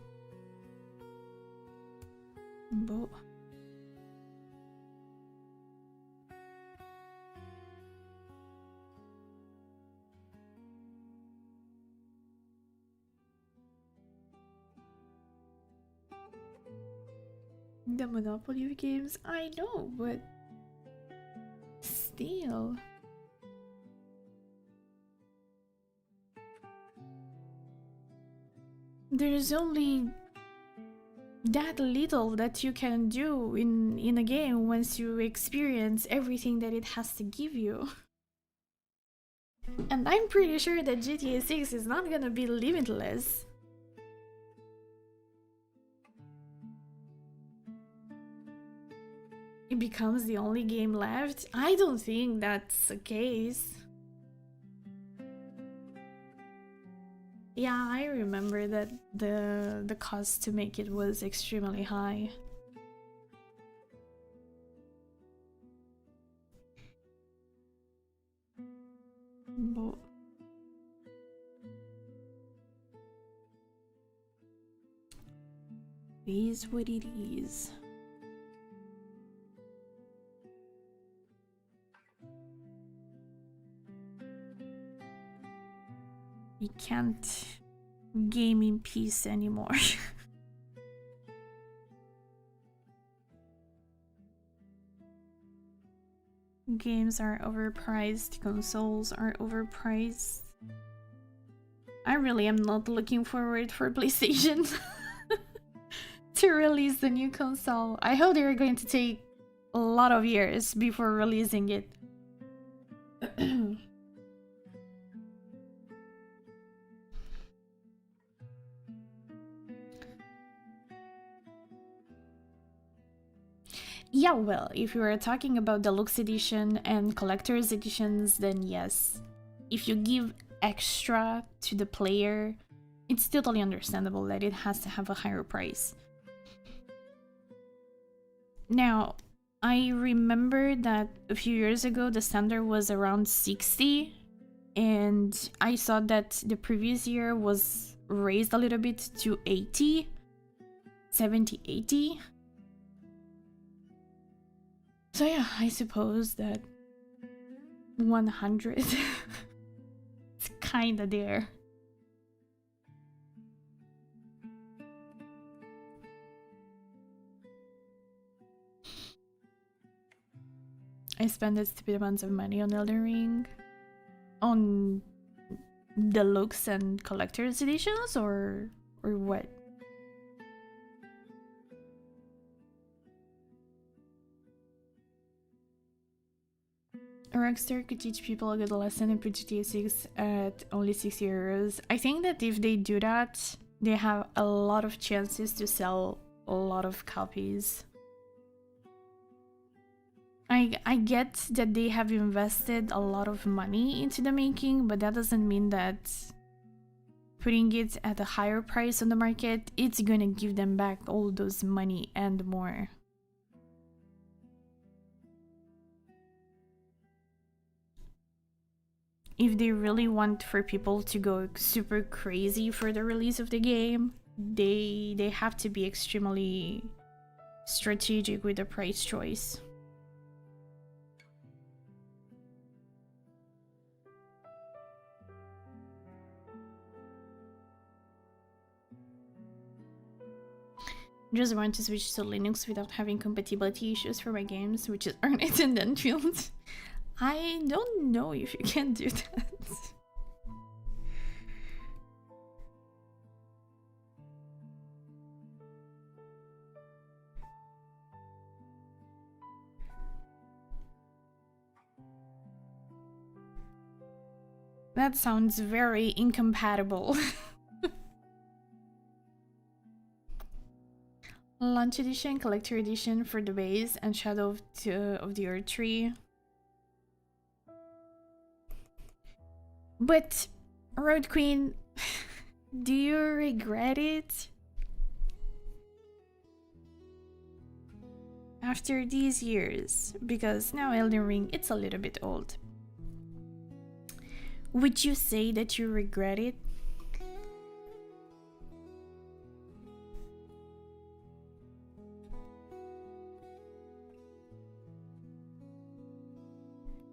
The monopoly of games, I know, but still. There's only that little that you can do in a game once you experience everything that it has to give you. And I'm pretty sure that GTA 6 is not gonna be limitless. It becomes the only game left? I don't think that's the case. Yeah, I remember that the cost to make it was extremely high. But it is what it is. You can't game in peace anymore. Games are overpriced, consoles are overpriced. I really am not looking forward for PlayStation to release the new console. I hope they're going to take a lot of years before releasing it. Yeah, well, if you are talking about deluxe edition and collector's editions, then yes. If you give extra to the player, it's totally understandable that it has to have a higher price. Now, I remember that a few years ago the standard was around 60, and I saw that the previous year was raised a little bit to 80, 70, 80. So yeah, I suppose that 100 it's kinda there. I spent a stupid amounts of money on Elden Ring. On deluxe and collector's editions, or what? Rockstar could teach people a good lesson and put GTA 6 at only €60. I think that if they do that, they have a lot of chances to sell a lot of copies. I get that they have invested a lot of money into the making, but that doesn't mean that putting it at a higher price on the market, it's gonna give them back all those money and more. If they really want for people to go super crazy for the release of the game, they have to be extremely strategic with the price choice. Just want to switch to Linux without having compatibility issues for my games, which is ARKNIGHTS and Enfield. I don't know if you can do that. That sounds very incompatible. Launch edition, collector edition for the base, and shadow of the earth tree. But, Road Queen, do you regret it? After these years, because now Elden Ring, it's a little bit old. Would you say that you regret it?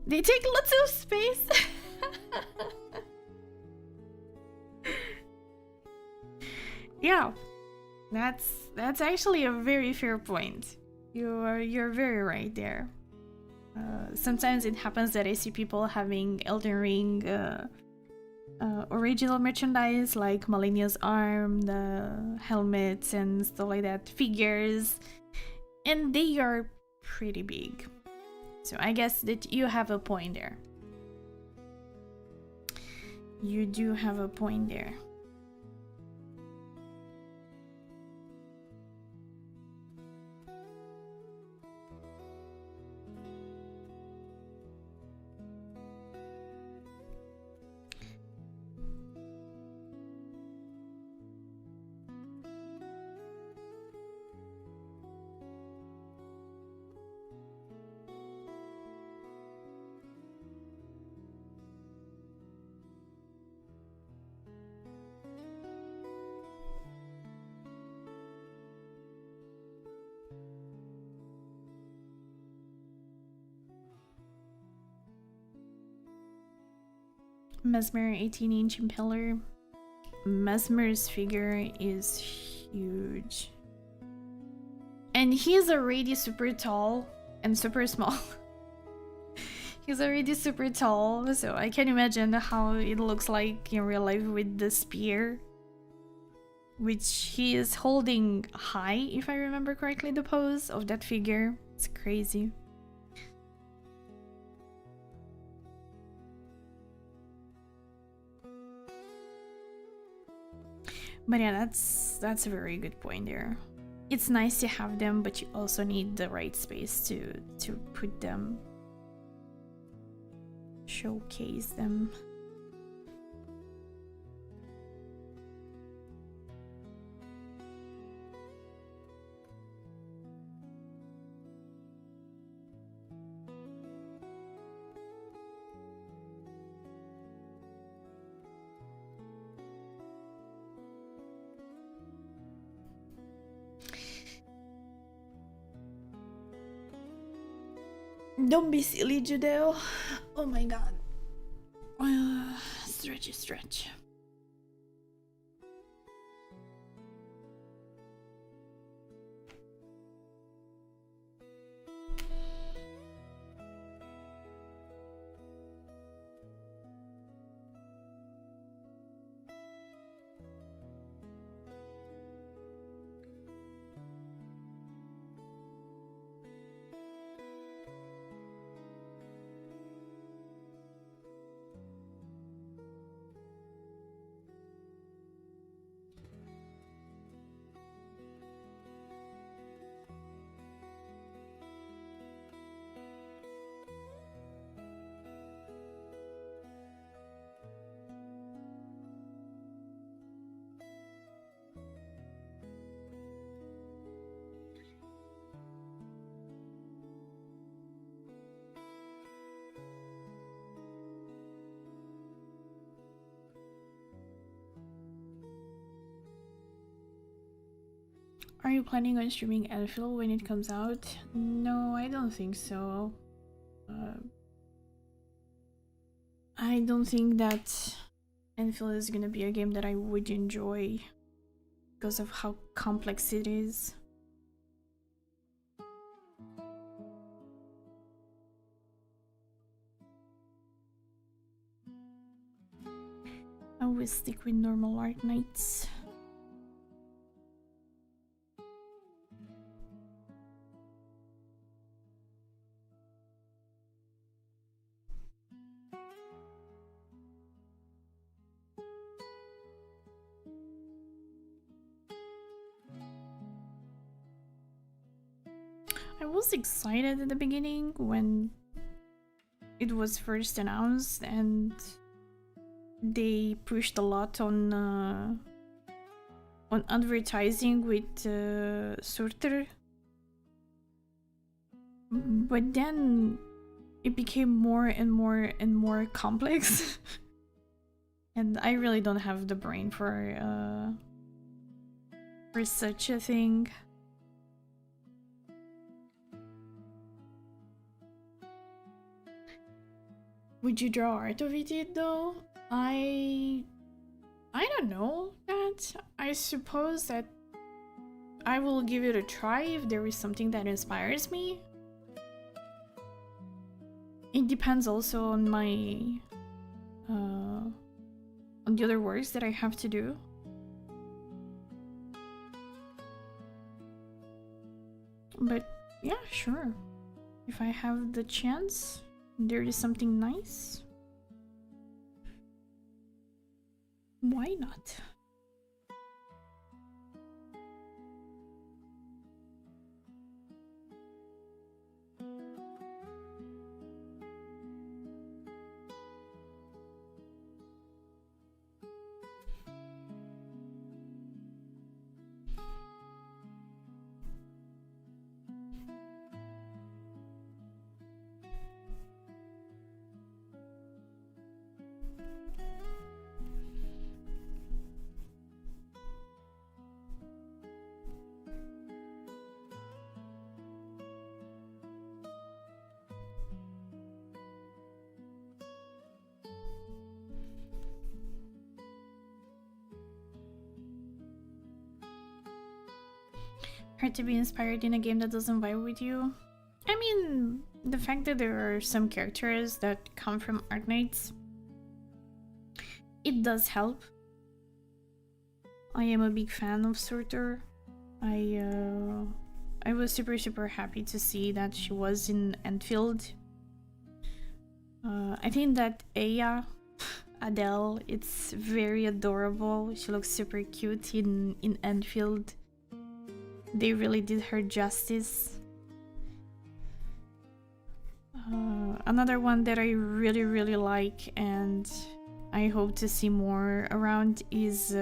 They take lots of space. Yeah, that's actually a very fair point. You're very right there. Sometimes it happens that I see people having Elden Ring original merchandise like Malenia's arm, the helmets and stuff like that, figures, and they are pretty big. So I guess that you have a point there. You do have a point there. Mesmer 18-inch impeller. Mesmer's figure is huge. And he's already super tall and super small. He's already super tall, so I can imagine how it looks like in real life with the spear. Which he is holding high, if I remember correctly, the pose of that figure. It's crazy. But yeah, that's a very good point there. It's nice to have them, but you also need the right space to put them, showcase them. Don't be silly, Judeo. Oh my god. Stretchy stretch. Are you planning on streaming Anfield when it comes out? No, I don't think so. I don't think that Anfield is gonna be a game that I would enjoy because of how complex it is. I will stick with normal ARKNIGHTS. I was excited at the beginning when it was first announced and they pushed a lot on advertising with Sorter, but then it became more and more and more complex. And I really don't have the brain for such a thing. Would you draw art of it though? I don't know that. I suppose that I will give it a try if there is something that inspires me. It depends also on my on the other works that I have to do. But yeah, sure. If I have the chance, there is something nice, why not? Hard to be inspired in a game that doesn't vibe with you. I mean, the fact that there are some characters that come from ARKNIGHTS, it does help. I am a big fan of Sorter. I was super happy to see that she was in Enfield. I think that Aya, Adele, it's very adorable. She looks super cute in Enfield. They really did her justice. Another one that I really like and I hope to see more around is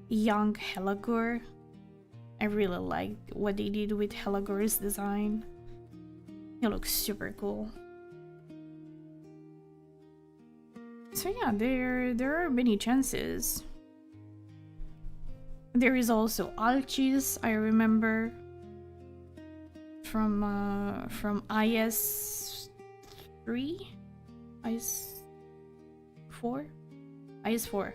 young Helagor. I really like what they did with Helagor's design. He looks super cool. So yeah, there are many chances. There is also Alchis, I remember from IS3, IS4, IS4.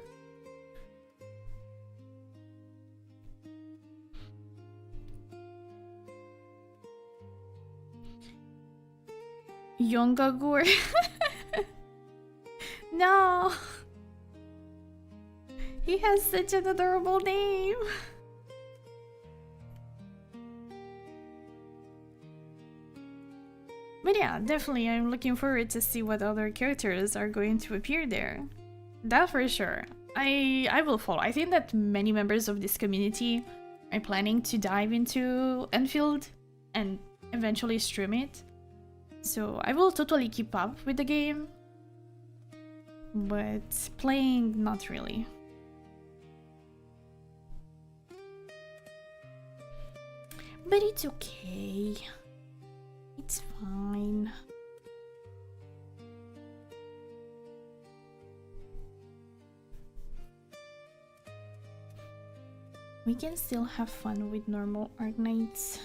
Yongagur. No. He has such an adorable name. But yeah, definitely I'm looking forward to see what other characters are going to appear there. That for sure. I will follow. I think that many members of this community are planning to dive into Enfield and eventually stream it. So I will totally keep up with the game. But playing, not really. But it's okay. It's fine. We can still have fun with normal ARKNIGHTS.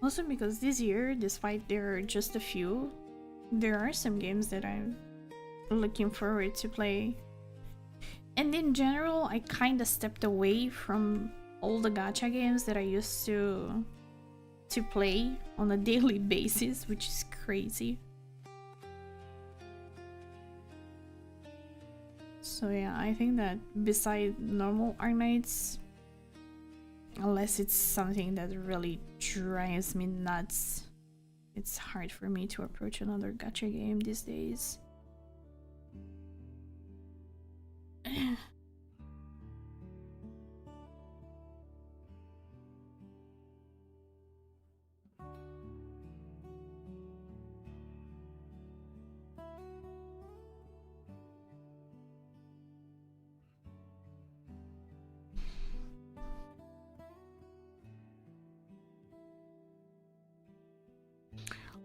Also because this year, despite there are just a few, there are some games that I'm looking forward to play. And in general, I kinda stepped away from all the gacha games that I used to play on a daily basis, which is crazy. So yeah, I think that beside normal ARKNIGHTS, unless it's something that really drives me nuts, it's hard for me to approach another gacha game these days.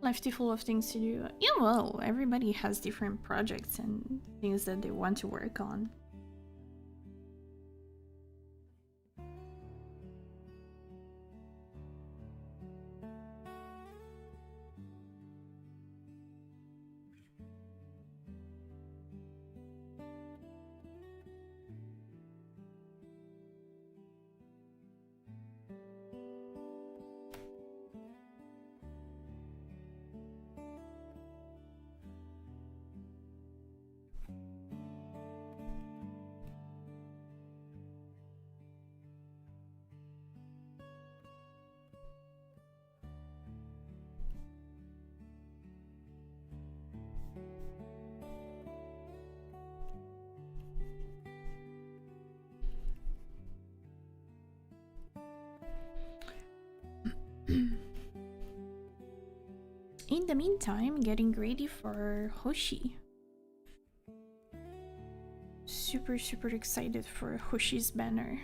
Life too full of things to do. Yeah, well, everybody has different projects and things that they want to work on. In the meantime, getting ready for Hoshi. Super excited for Hoshi's banner.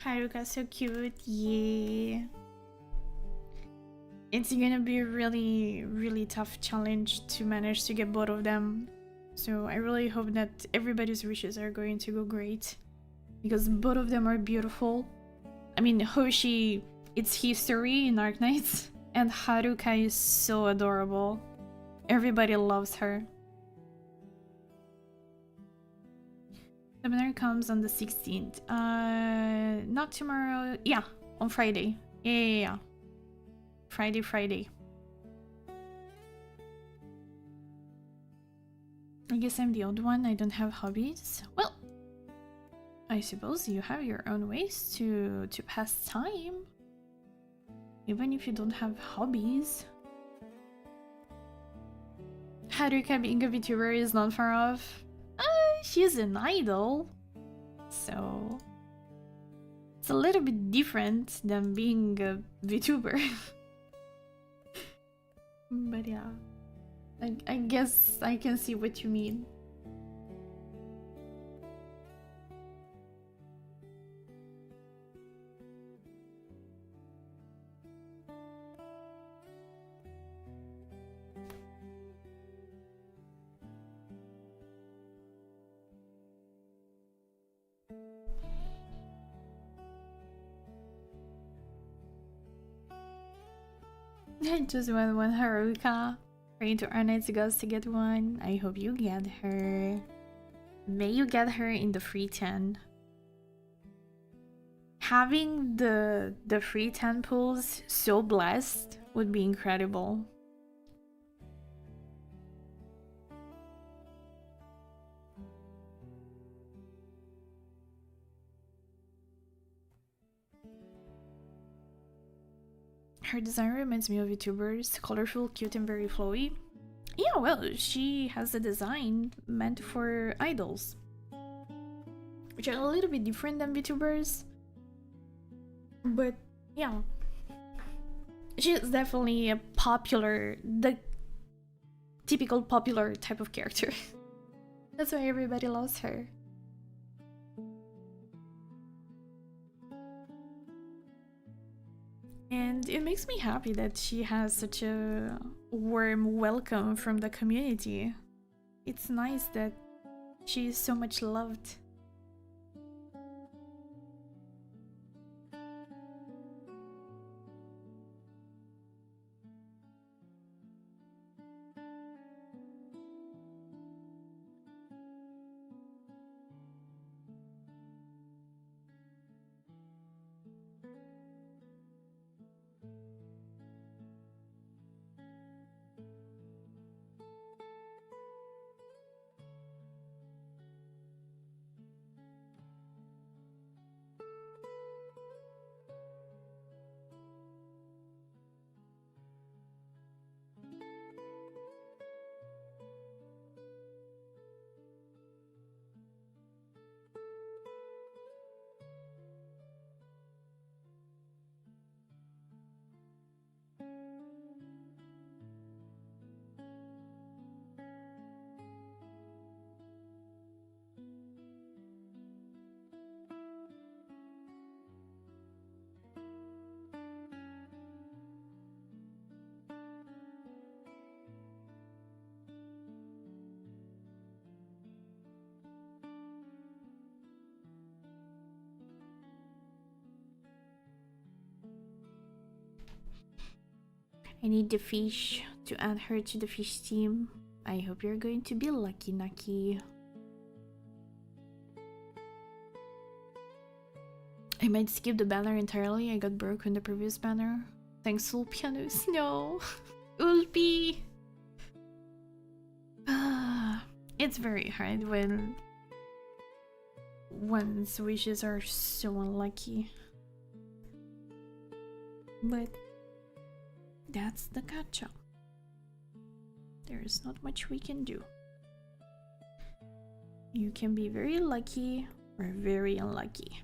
Haruka, so cute. Yeah. It's gonna be a really tough challenge to manage to get both of them. So I really hope that everybody's wishes are going to go great. Because both of them are beautiful. I mean, Hoshi, it's history in ARKNIGHTS. And Haruka is so adorable. Everybody loves her. The banner comes on the 16th. Not tomorrow. Yeah, on Friday. Yeah. Friday. I guess I'm the odd one. I don't have hobbies. Well, I suppose you have your own ways to pass time. Even if you don't have hobbies. Haruka being a VTuber is not far off. She's an idol, so it's a little bit different than being a VTuber. But yeah, I guess I can see what you mean. I just want one Haruka. Praying to ARKNIGHTS gods to get one. I hope you get her. May you get her in the free 10. Having the free 10 pulls so blessed would be incredible. Her design reminds me of YouTubers, colorful, cute, and very flowy. Yeah, well, she has a design meant for idols, which are a little bit different than VTubers. But yeah, she's definitely a popular, the typical popular type of character. That's why everybody loves her. And it makes me happy that she has such a warm welcome from the community. It's nice that she is so much loved. I need the fish to add her to the fish team. I hope you're going to be lucky, Naki. I might skip the banner entirely. I got broke on the previous banner. Thanks, Ulpianus. No. Ulpi! It's very hard when one's wishes are so unlucky. But that's the gacha. There is not much we can do. You can be very lucky or very unlucky.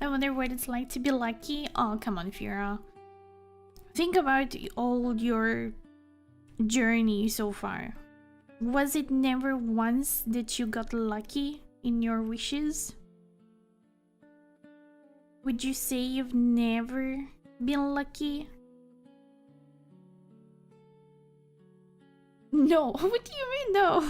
I wonder what it's like to be lucky. Oh, come on, Fira. Think about all your journey so far. Was it never once that you got lucky in your wishes? Would you say you've never been lucky? No, what do you mean no?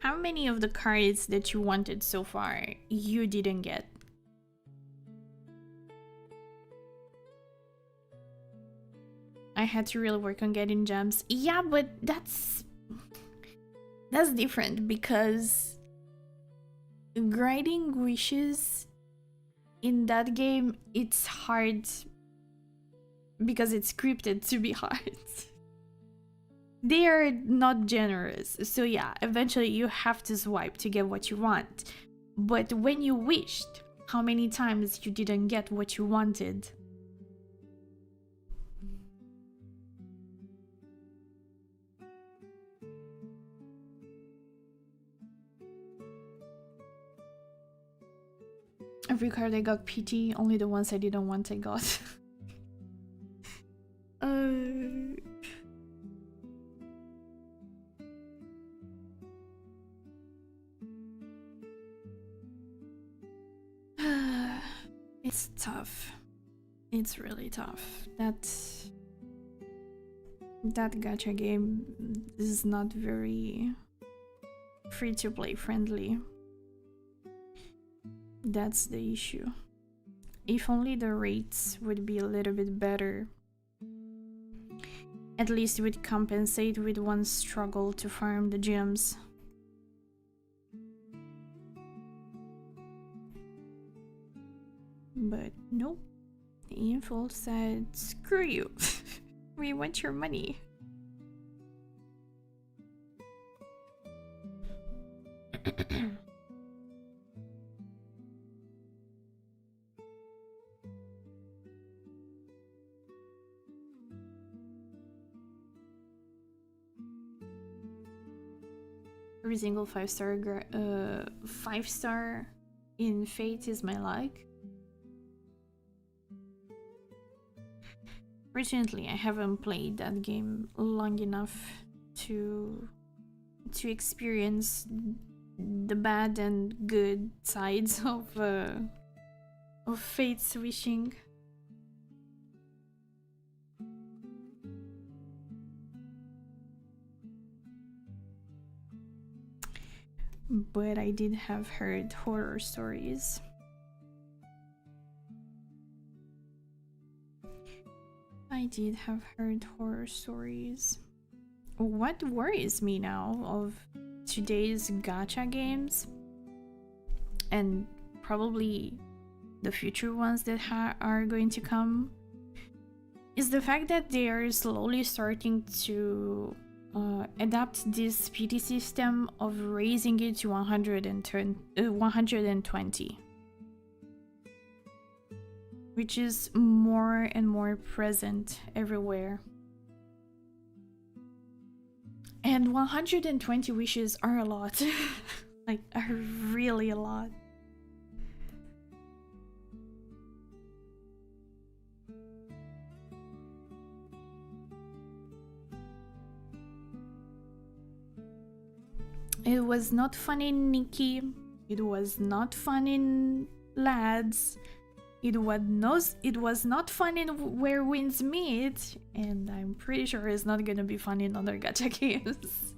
How many of the cards that you wanted so far you didn't get? I had to really work on getting gems. Yeah, but that's different because granting wishes in that game, it's hard because it's scripted to be hard. They are not generous, so yeah, eventually you have to swipe to get what you want. But when you wished, how many times you didn't get what you wanted? Every card I got PT, only the ones I didn't want I got. It's tough. It's really tough. That gacha game is not very free-to-play friendly. That's the issue. If only the rates would be a little bit better. At least it would compensate with one's struggle to farm the gems. But nope, the info said, screw you, we want your money. Every single 5-star in Fate is my like. Fortunately, I haven't played that game long enough to experience the bad and good sides of Fate's wishing. But I did have heard horror stories. I did have heard horror stories. What worries me now of today's gacha games, and probably the future ones that are going to come, is the fact that they are slowly starting to adapt this PT system of raising it to 120. Which is more and more present everywhere. And And 120 wishes are a lot. Like, are really a lot. It was not fun in Nikki. It was not fun in Lads. It was not fun in Where Winds Meet. And I'm pretty sure it's not gonna be fun in other gacha games.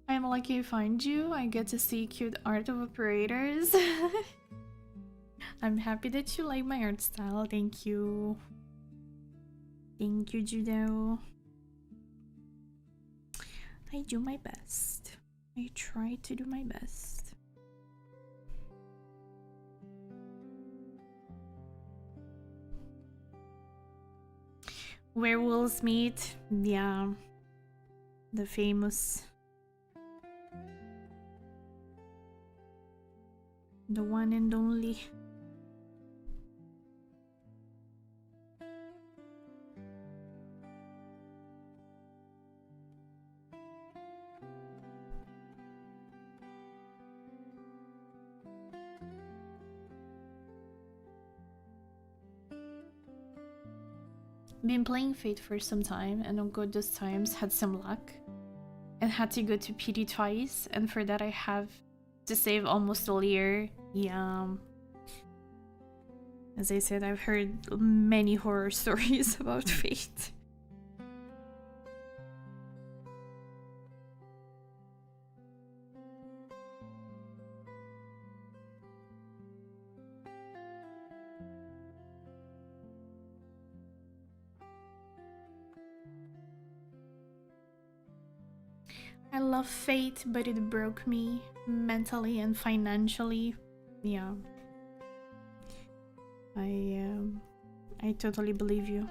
I'm lucky I find you. I get to see cute art of operators. I'm happy that you like my art style. Thank you. Thank you, Judo. I do my best. I try to do my best. Werewolves meet. Yeah. The famous. The one and only. Been playing Fate for some time, and on good those times had some luck and had to go to PD twice, and for that I have to save almost a year. Yeah. As I said, I've heard many horror stories about Fate. I love Fate, but it broke me mentally and financially. Yeah. I totally believe you.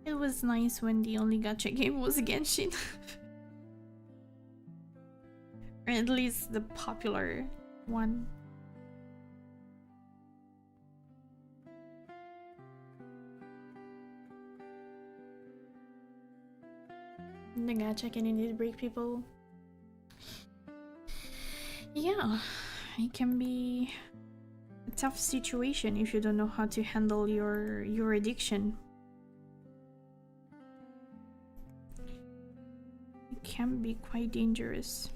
It was nice when the only gacha game was Genshin. Or at least the popular one. The gacha can indeed break people. Yeah, it can be a tough situation if you don't know how to handle your addiction. It can be quite dangerous.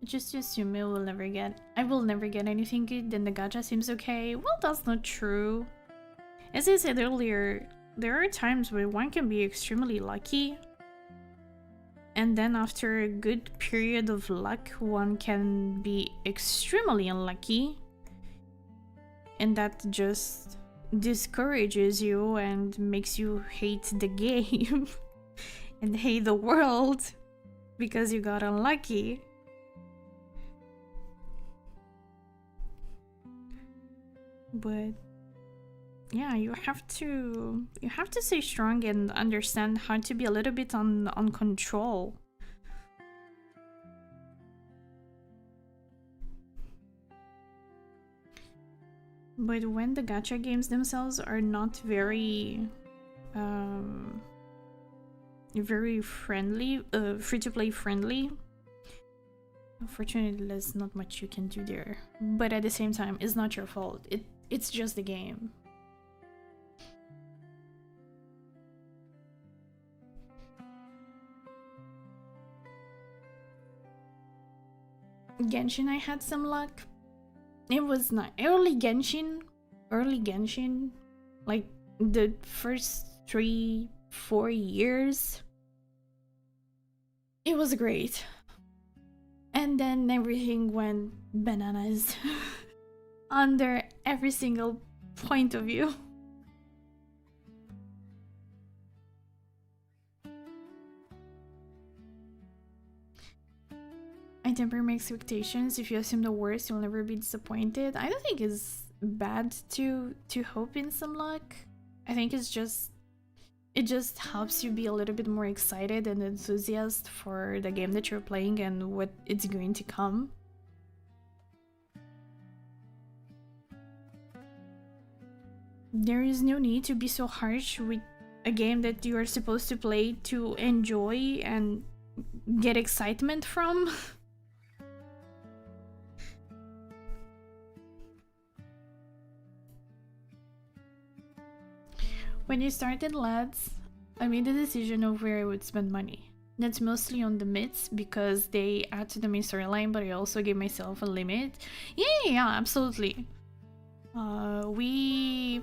Just assume I will never get anything good, then the gacha seems okay. Well, that's not true. As I said earlier, there are times where one can be extremely lucky, and then after a good period of luck, one can be extremely unlucky, and that just discourages you and makes you hate the game and hate the world because you got unlucky. But yeah, you have to stay strong and understand how to be a little bit on control. But when the gacha games themselves are not very very friendly, free to play friendly, Unfortunately, there's not much you can do there. But at the same time, it's not your fault. It's just the game. Genshin, I had some luck. It was not early Genshin, like the first 3-4 years. It was great. And then everything went bananas under every single point of view. I temper my expectations. If you assume the worst, you'll never be disappointed. I don't think it's bad to hope in some luck. I think it just helps you be a little bit more excited and enthusiastic for the game that you're playing and what it's going to come. There is no need to be so harsh with a game that you are supposed to play to enjoy and get excitement from. When you started Lads, I made the decision of where I would spend money. That's mostly on the myths because they add to the main storyline, but I also gave myself a limit. Yeah, absolutely. We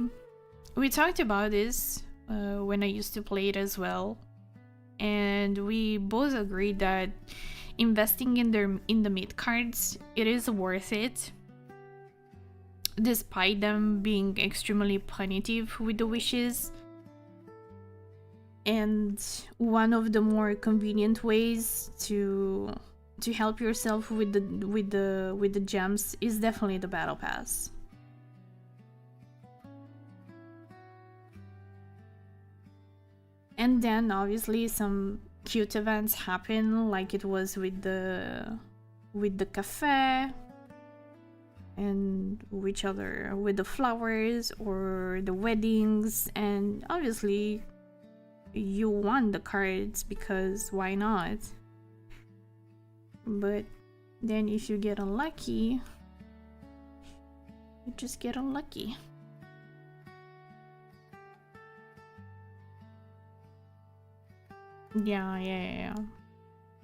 talked about this when I used to play it as well, and we both agreed that investing in the myth cards, it is worth it. Despite them being extremely punitive with the wishes. And one of the more convenient ways to help yourself with the gems is definitely the battle pass. And then obviously some cute events happen, like it was with the cafe. And which other, with the flowers or the weddings, and obviously you want the cards because why not? But then if you get unlucky, you just get unlucky. Yeah.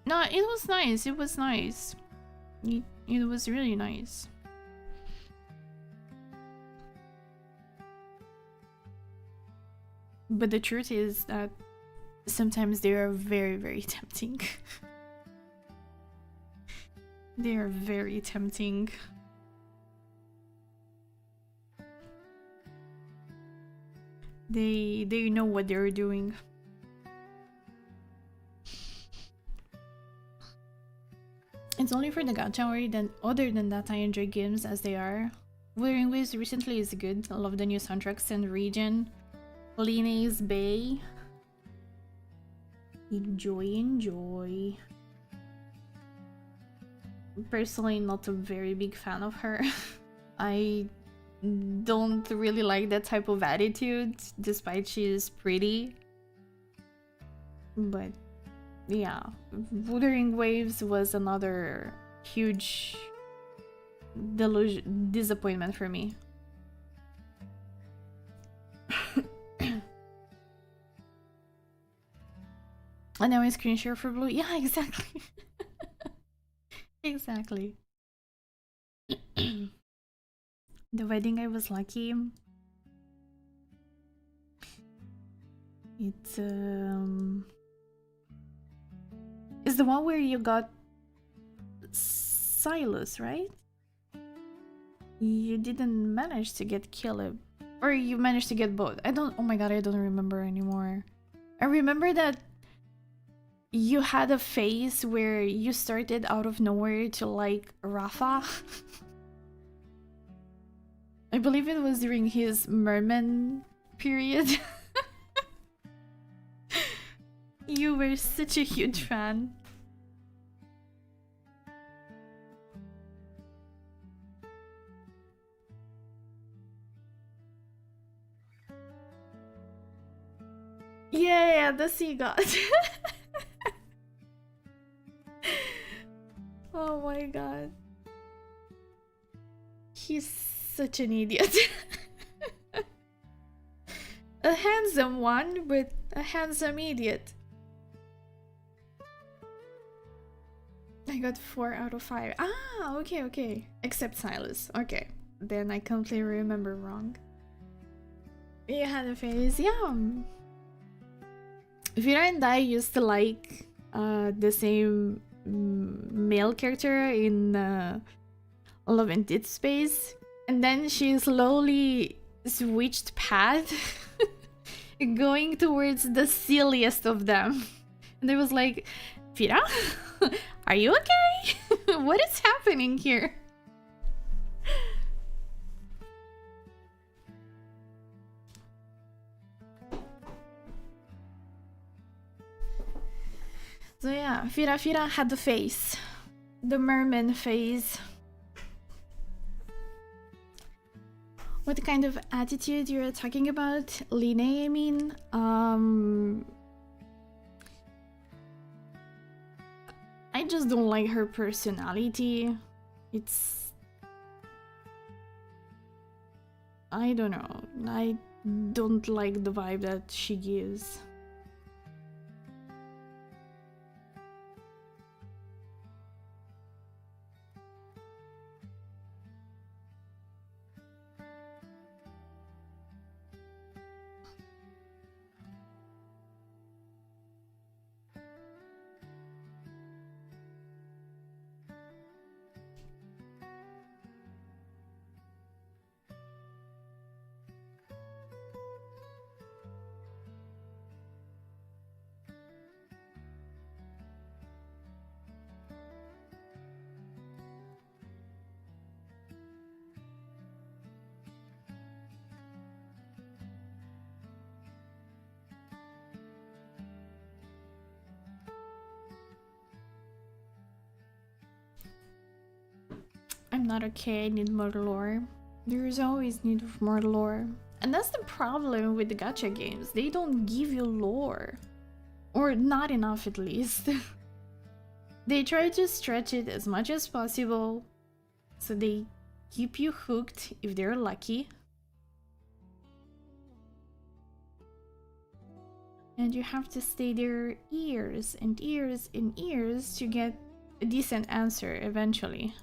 No, it was nice. It was really nice. But the truth is that sometimes they are very, very tempting. They are very tempting. They know what they're doing. It's only for the gacha or then other than that I enjoy games as they are. Wuthering Waves recently is good. I love the new soundtracks and region. Line's Bay. Enjoy. Personally, not a very big fan of her. I don't really like that type of attitude, despite she is pretty. But yeah, Wuthering Waves was another huge disappointment for me. And now I screen share for Blue. Yeah, exactly. Exactly. The wedding, I was lucky. It's the one where you got Silas, right? You didn't manage to get Caleb, or you managed to get both. Oh my god, I don't remember anymore. I remember that you had a phase where you started out of nowhere to like Rafa. I believe it was during his merman period. You were such a huge fan. Yeah, the sea god. Oh my god. He's such an idiot. A handsome one, but a handsome idiot. I got 4 out of 5. Ah, okay, okay. Except Silas. Okay. Then I completely remember wrong. You had a face, yeah. Vera and I used to like the same male character in Love and Dead Space, and then she slowly switched path, going towards the silliest of them. And it was like, Vera, are you okay? What is happening here? So yeah, Fira had the face. The merman face. What kind of attitude you're talking about? Line, I mean? I just don't like her personality. It's... I don't know. I don't like the vibe that she gives. I'm not okay, I need more lore. There's always need of more lore. And that's the problem with the gacha games. They don't give you lore. Or not enough at least. They try to stretch it as much as possible. So they keep you hooked if they're lucky. And you have to stay there years and years and years to get a decent answer eventually.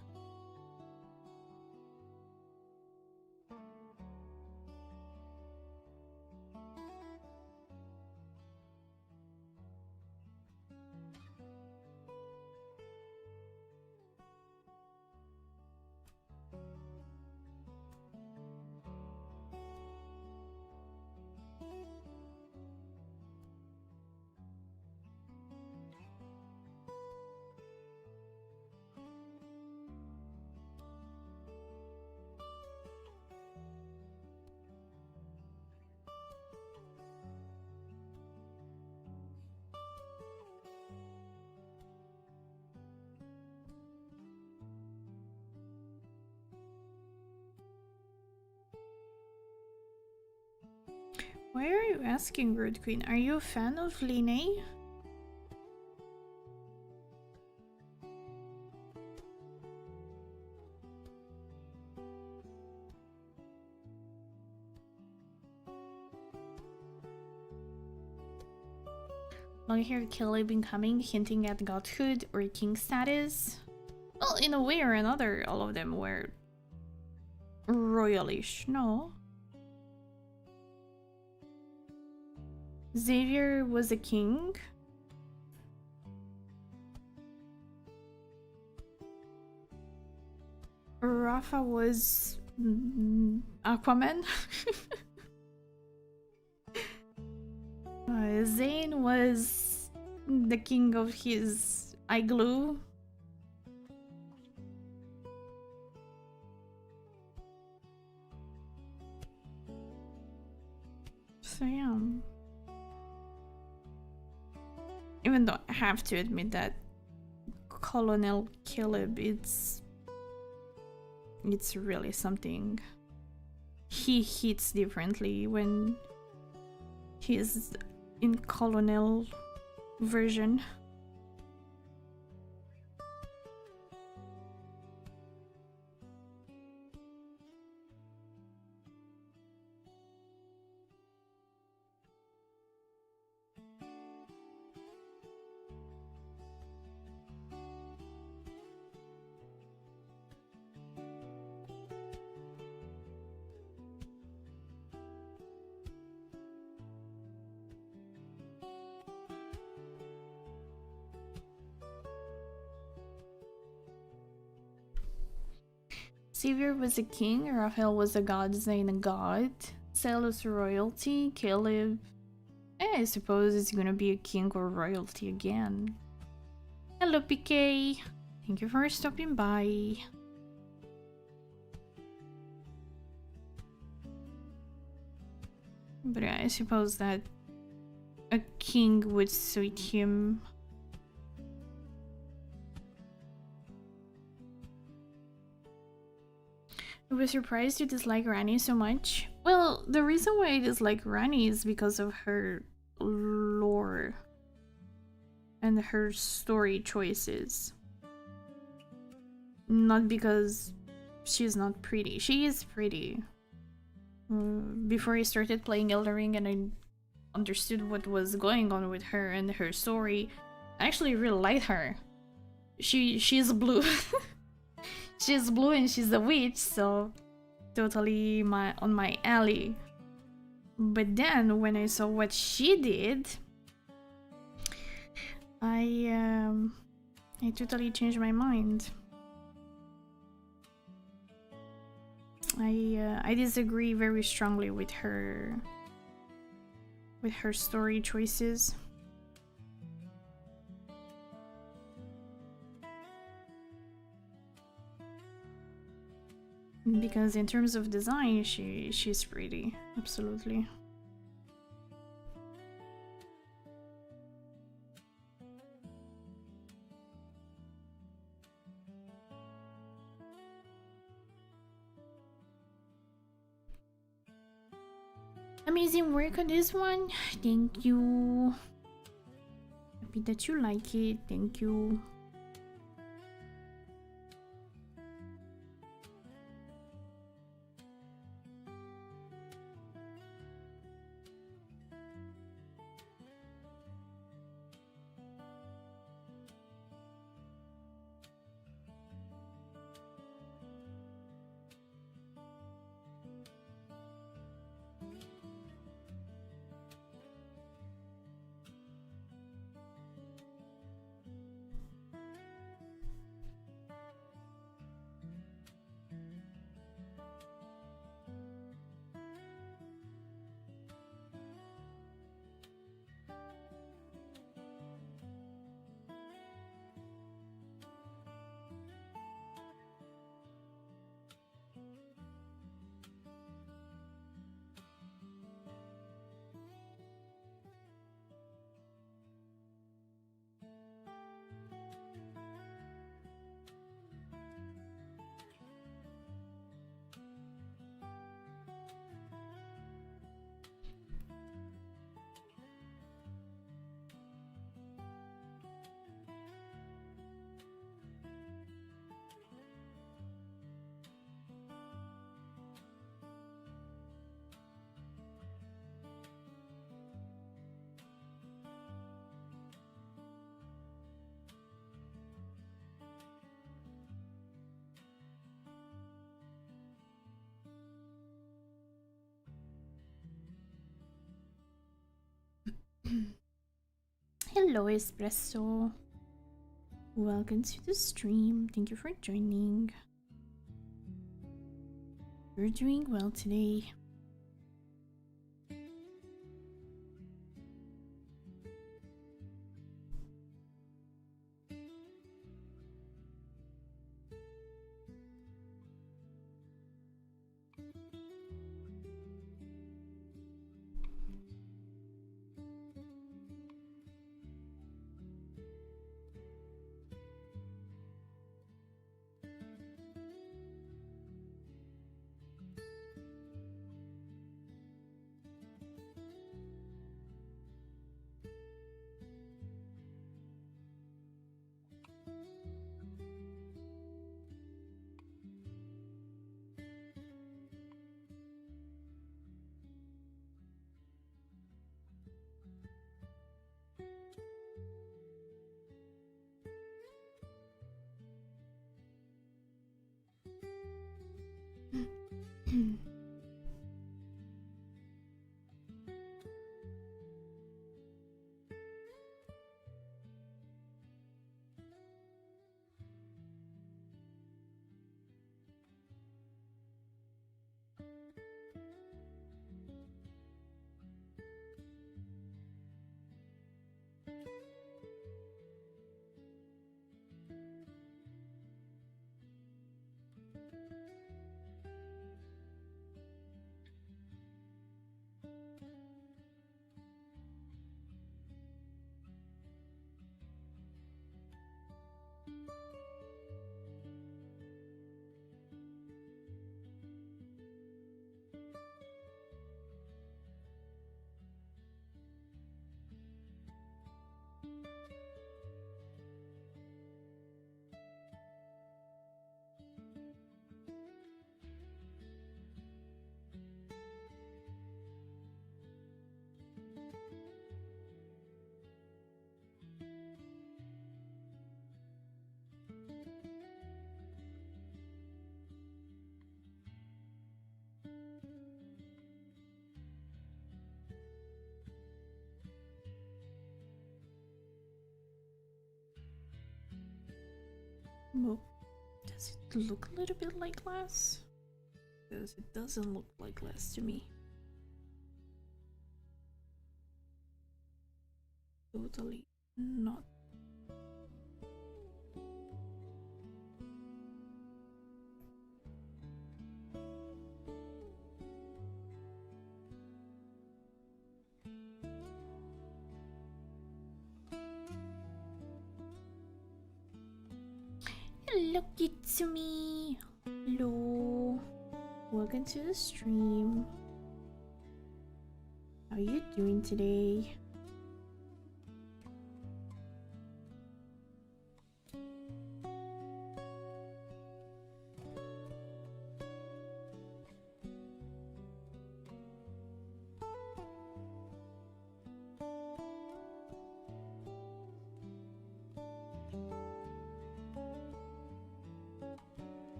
Why are you asking, Road Queen? Are you a fan of Line? Long hair Caleb incoming, hinting at godhood or king status. Well, in a way or another, all of them were royalish, no? Xavier was a king. Rafa was Aquaman. Zane was the king of his igloo. So yeah. Even though I have to admit that Colonel Caleb, it's really something. He hits differently when he's in Colonel version. Xavier was a king, Raphael was a god, Zayn a god, Silas royalty, Caleb... I suppose it's gonna be a king or royalty again. Hello PK! Thank you for stopping by. But I suppose that a king would suit him. I was surprised you dislike Rani so much. Well, the reason why I dislike Rani is because of her lore and her story choices. Not because she's not pretty. She is pretty. Before I started playing Elden Ring and I understood what was going on with her and her story, I actually really liked her. She's blue. She's blue and she's a witch, so totally on my alley. But then when I saw what she did, I totally changed my mind. I disagree very strongly with her story choices. Because in terms of design, she's pretty, absolutely. Amazing work on this one. Thank you. Happy that you like it. Thank you. Hello Espresso, welcome to the stream. Thank you for joining. You're doing well today. Well, does it look a little bit like glass? Because it doesn't look like glass to me. Totally not. Hello, Kitsumi. Hello. Welcome to the stream. How are you doing today?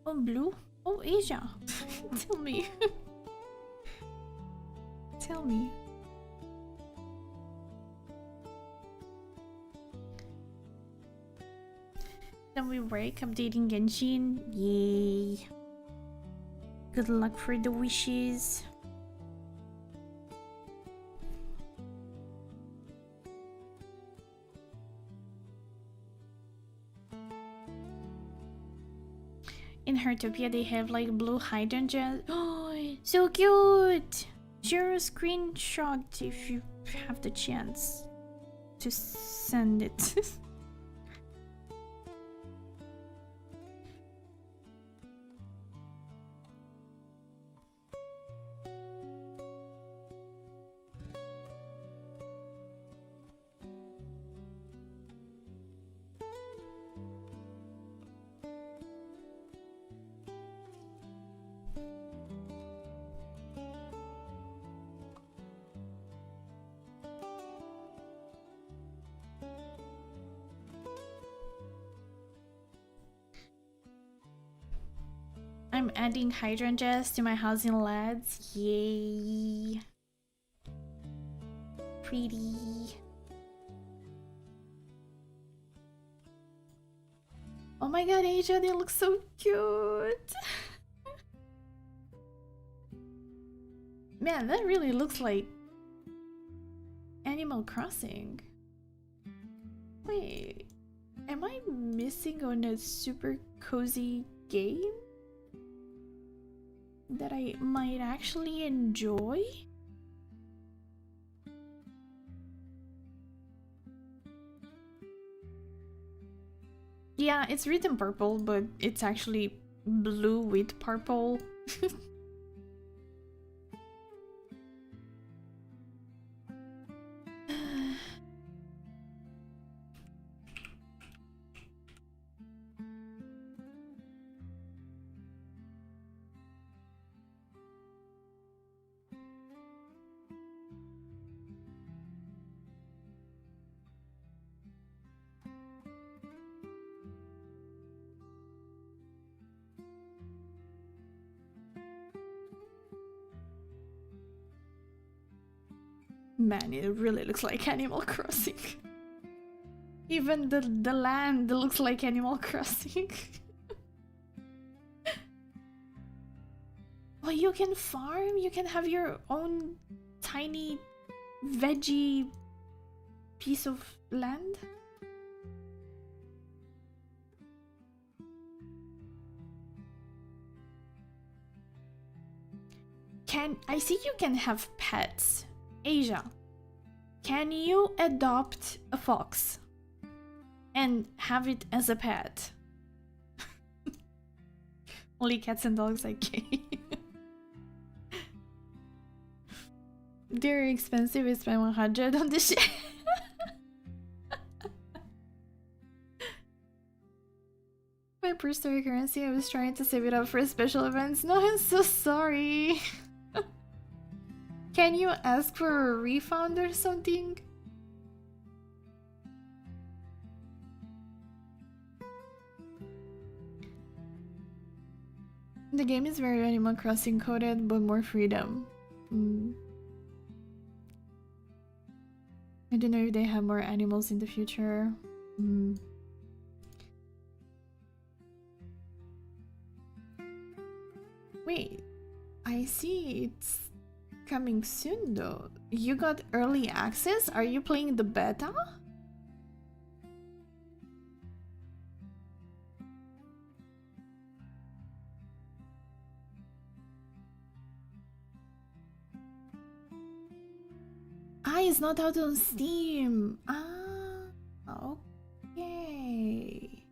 Oh, blue? Oh, Asia. Tell me. Tell me. Then we break updating Genshin. Yay. Good luck for the wishes. In Hertopia, they have like blue hydrangeas. Oh, so cute! Share a screenshot if you have the chance to send it. I'm adding hydrangeas to my housing lads. Yay. Pretty. Oh my god, Asia, they look so cute. Man, that really looks like Animal Crossing. Wait, am I missing on a super cozy game that I might actually enjoy? Yeah, it's written purple, but it's actually blue with purple. Man, it really looks like Animal Crossing. Even the land looks like Animal Crossing. Oh, you can farm? You can have your own tiny veggie piece of land? I see you can have pets. Asia, can you adopt a fox and have it as a pet? Only cats and dogs, okay. They're expensive, we spent 100 on this shit. My prehistoric currency, I was trying to save it up for special events. No, I'm so sorry. Can you ask for a refund or something? The game is very Animal Crossing coded, but more freedom. I don't know if they have more animals in the future. Wait, I see it's coming soon though. You got early access? Are you playing the beta? Ah, it's not out on Steam. Ah, okay.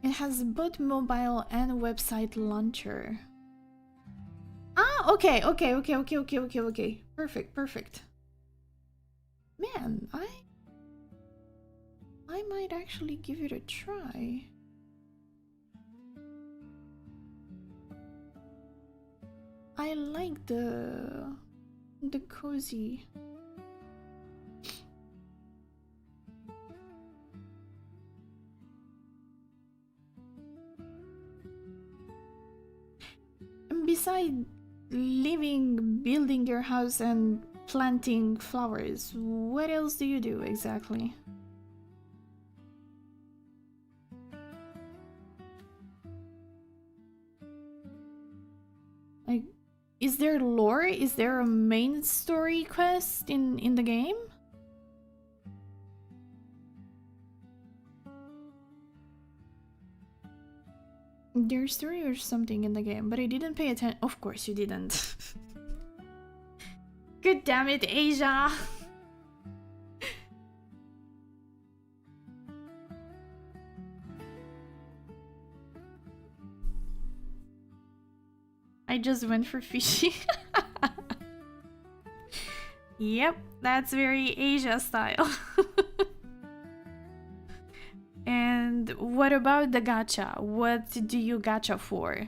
It has both mobile and website launcher. Ah, okay. Perfect. Man, I might actually give it a try. I like the cozy. And besides building your house and planting flowers, what else do you do exactly? Like, is there lore? Is there a main story quest in the game? There's story or something in the game, but I didn't pay attention. Of course you didn't. Good damn it, Asia! I just went for fishing. Yep, that's very Asia style. And what about the gacha? What do you gacha for?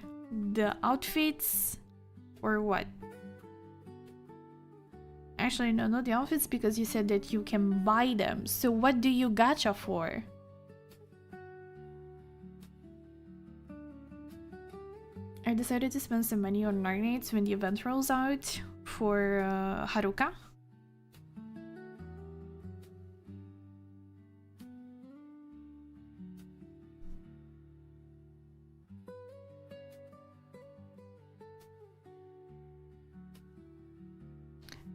The outfits or what? Actually, no, not the outfits because you said that you can buy them. So what do you gacha for? I decided to spend some money on ARKNIGHTS when the event rolls out for Haruka.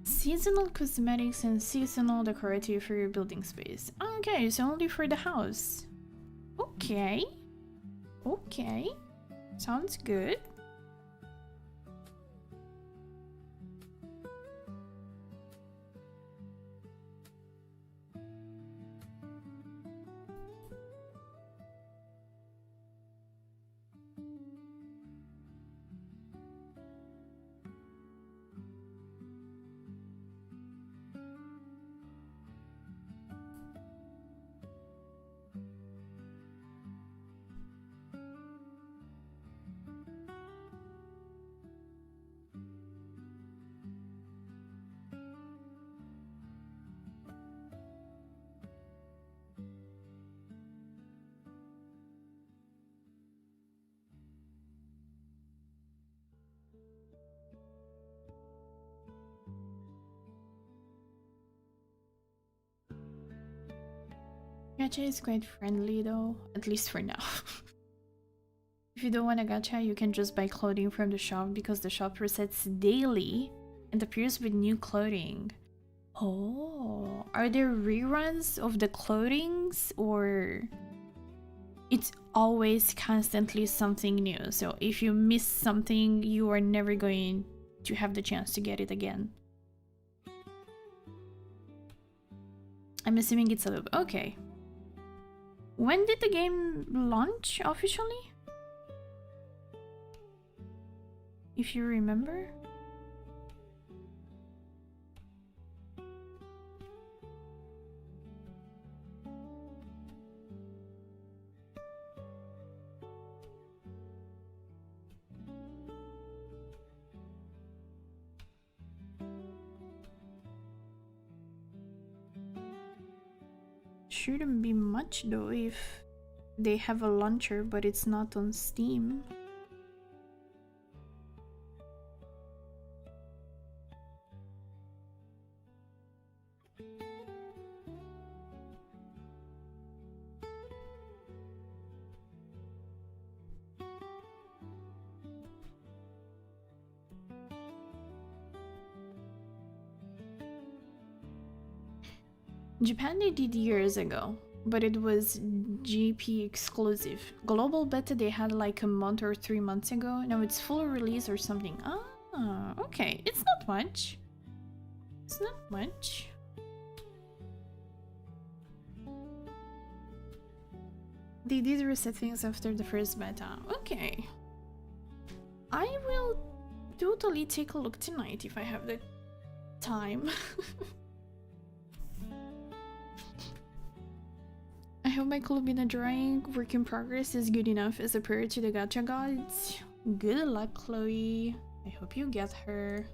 Seasonal cosmetics and seasonal decorative for your building space. Okay, so only for the house. Okay. Sounds good. Gacha is quite friendly though, at least for now. If you don't want a gacha, you can just buy clothing from the shop because the shop resets daily and appears with new clothing. Oh, are there reruns of the clothings or it's always constantly something new? So if you miss something, you are never going to have the chance to get it again. I'm assuming it's a loop. Okay. When did the game launch officially? If you remember? Shouldn't be much though if they have a launcher but it's not on Steam. Japan they did years ago, but it was GP exclusive. Global beta they had like a month or 3 months ago. Now it's full release or something. Ah, okay. It's not much. It's not much. They did reset things after the first beta. Okay. I will totally take a look tonight if I have the time. I hope my Clubina drawing work in progress is good enough as a prayer to the gacha gods. Good luck, Chloe. I hope you get her.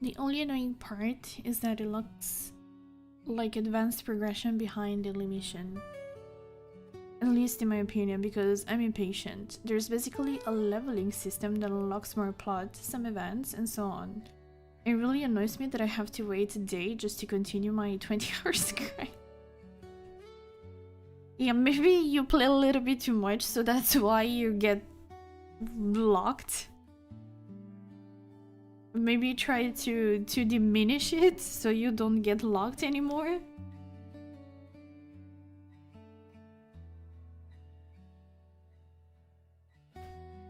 The only annoying part is that it looks like advanced progression behind the mission. At least in my opinion, because I'm impatient. There's basically a leveling system that unlocks more plot, some events, and so on. It really annoys me that I have to wait a day just to continue my 20-hour grind. Yeah, maybe you play a little bit too much, so that's why you get locked. Maybe try to diminish it so you don't get locked anymore.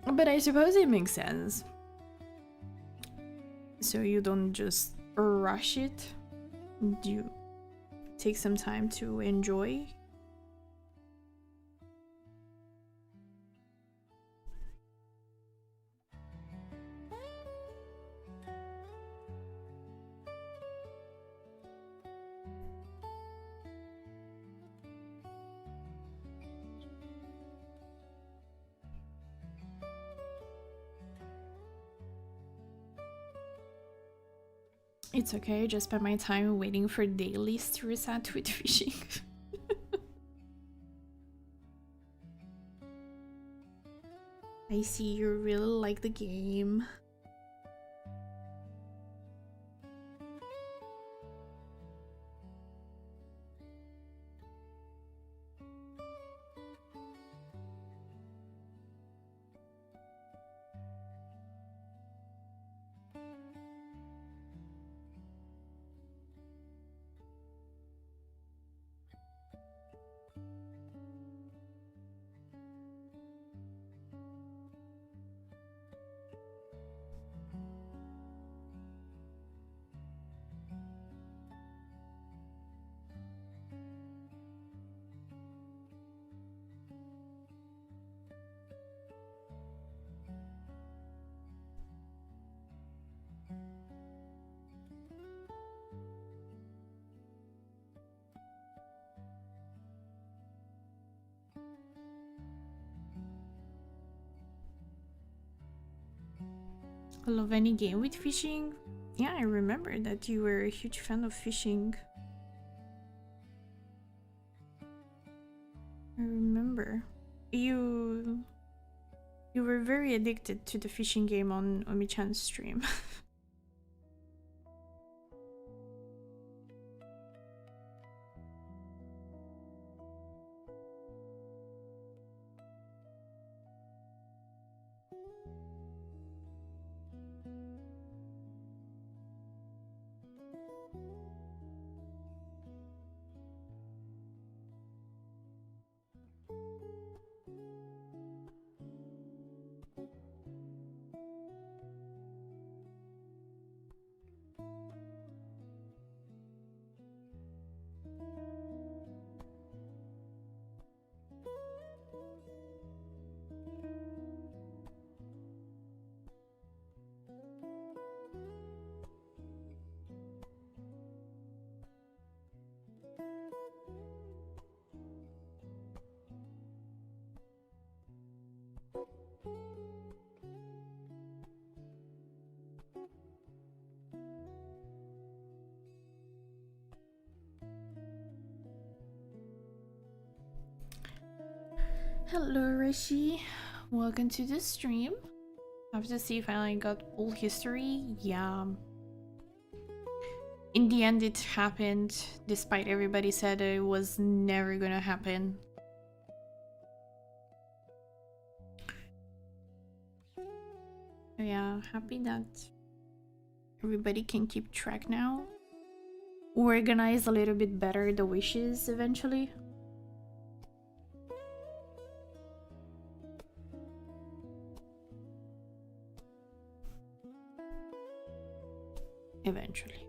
But I suppose it makes sense. So you don't just rush it. You take some time to enjoy. It's okay, I just spent my time waiting for dailies to reset with fishing. I see you really like the game. I love any game with fishing. Yeah, I remember that you were a huge fan of fishing. I remember. You were very addicted to the fishing game on Omi-chan's stream. Hello Rishi, welcome to the stream. I have to see if I got full history. Yeah. In the end it happened, despite everybody said it was never gonna happen. Yeah, happy that everybody can keep track now. Organize a little bit better the wishes eventually. Eventually.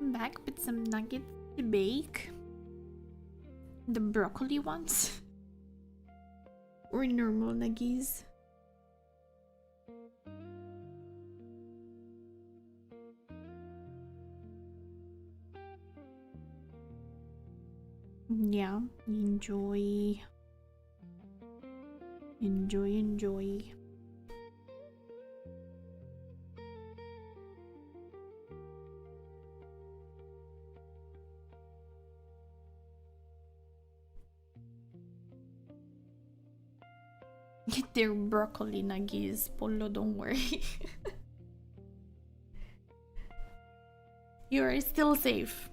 Back with some nuggets to bake. The broccoli ones. Or normal nuggies. Yeah, enjoy. Enjoy. They're broccoli nuggies, Polo, don't worry. You're still safe.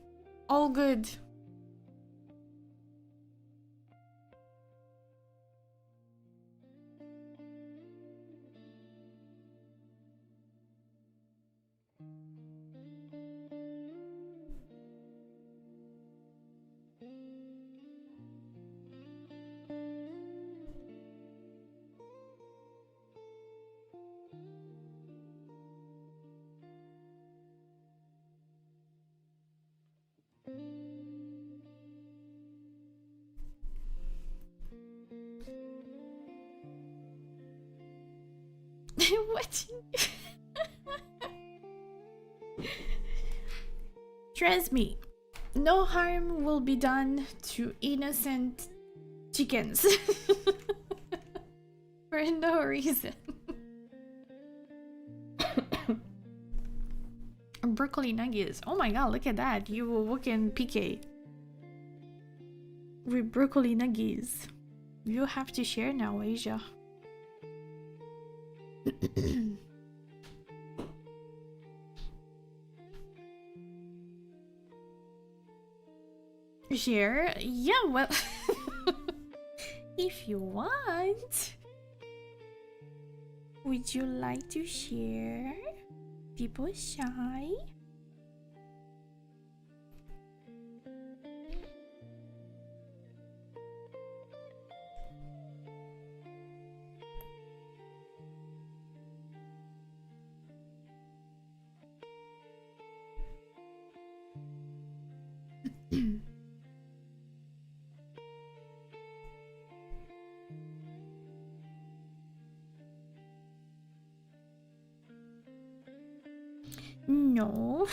All good. What? Trust me, no harm will be done to innocent chickens for no reason. Broccoli nuggets. Oh my god, look at that. You will work in PK with broccoli nuggets. You have to share now, Asia. Share? Yeah, well, if you want. Would you like to share? People shy? No.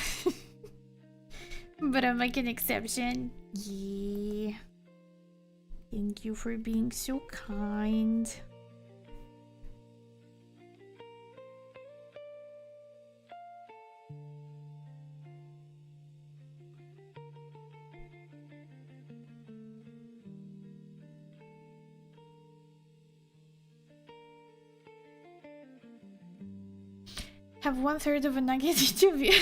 But I make an exception. Yeah. Thank you for being so kind. Have 1/3 of a nugget each of you.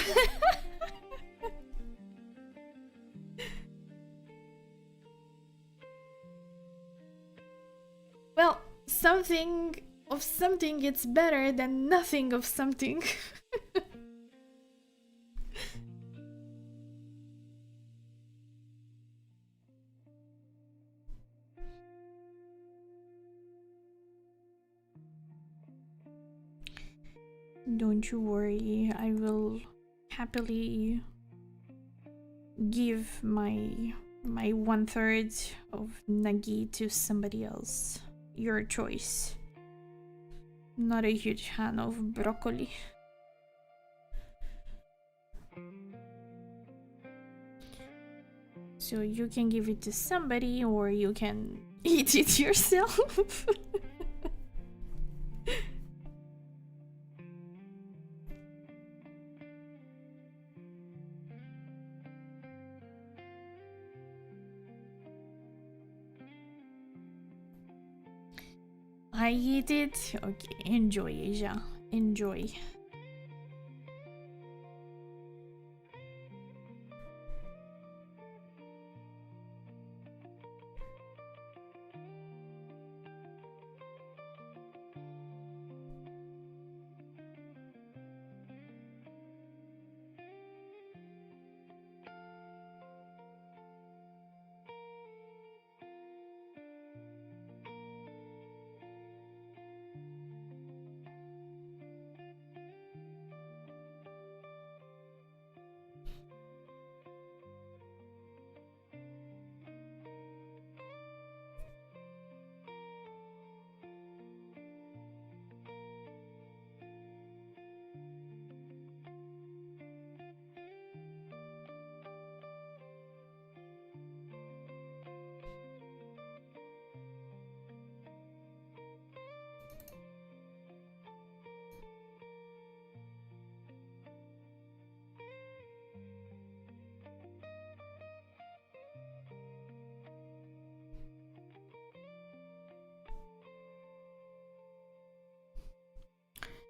Well, something of something is better than nothing of something. Don't you worry, I will happily give my 1/3 of nagi to somebody else. Your choice. Not a huge fan of broccoli. So you can give it to somebody or you can eat it yourself. I eat it. Okay, enjoy, Asia. Enjoy.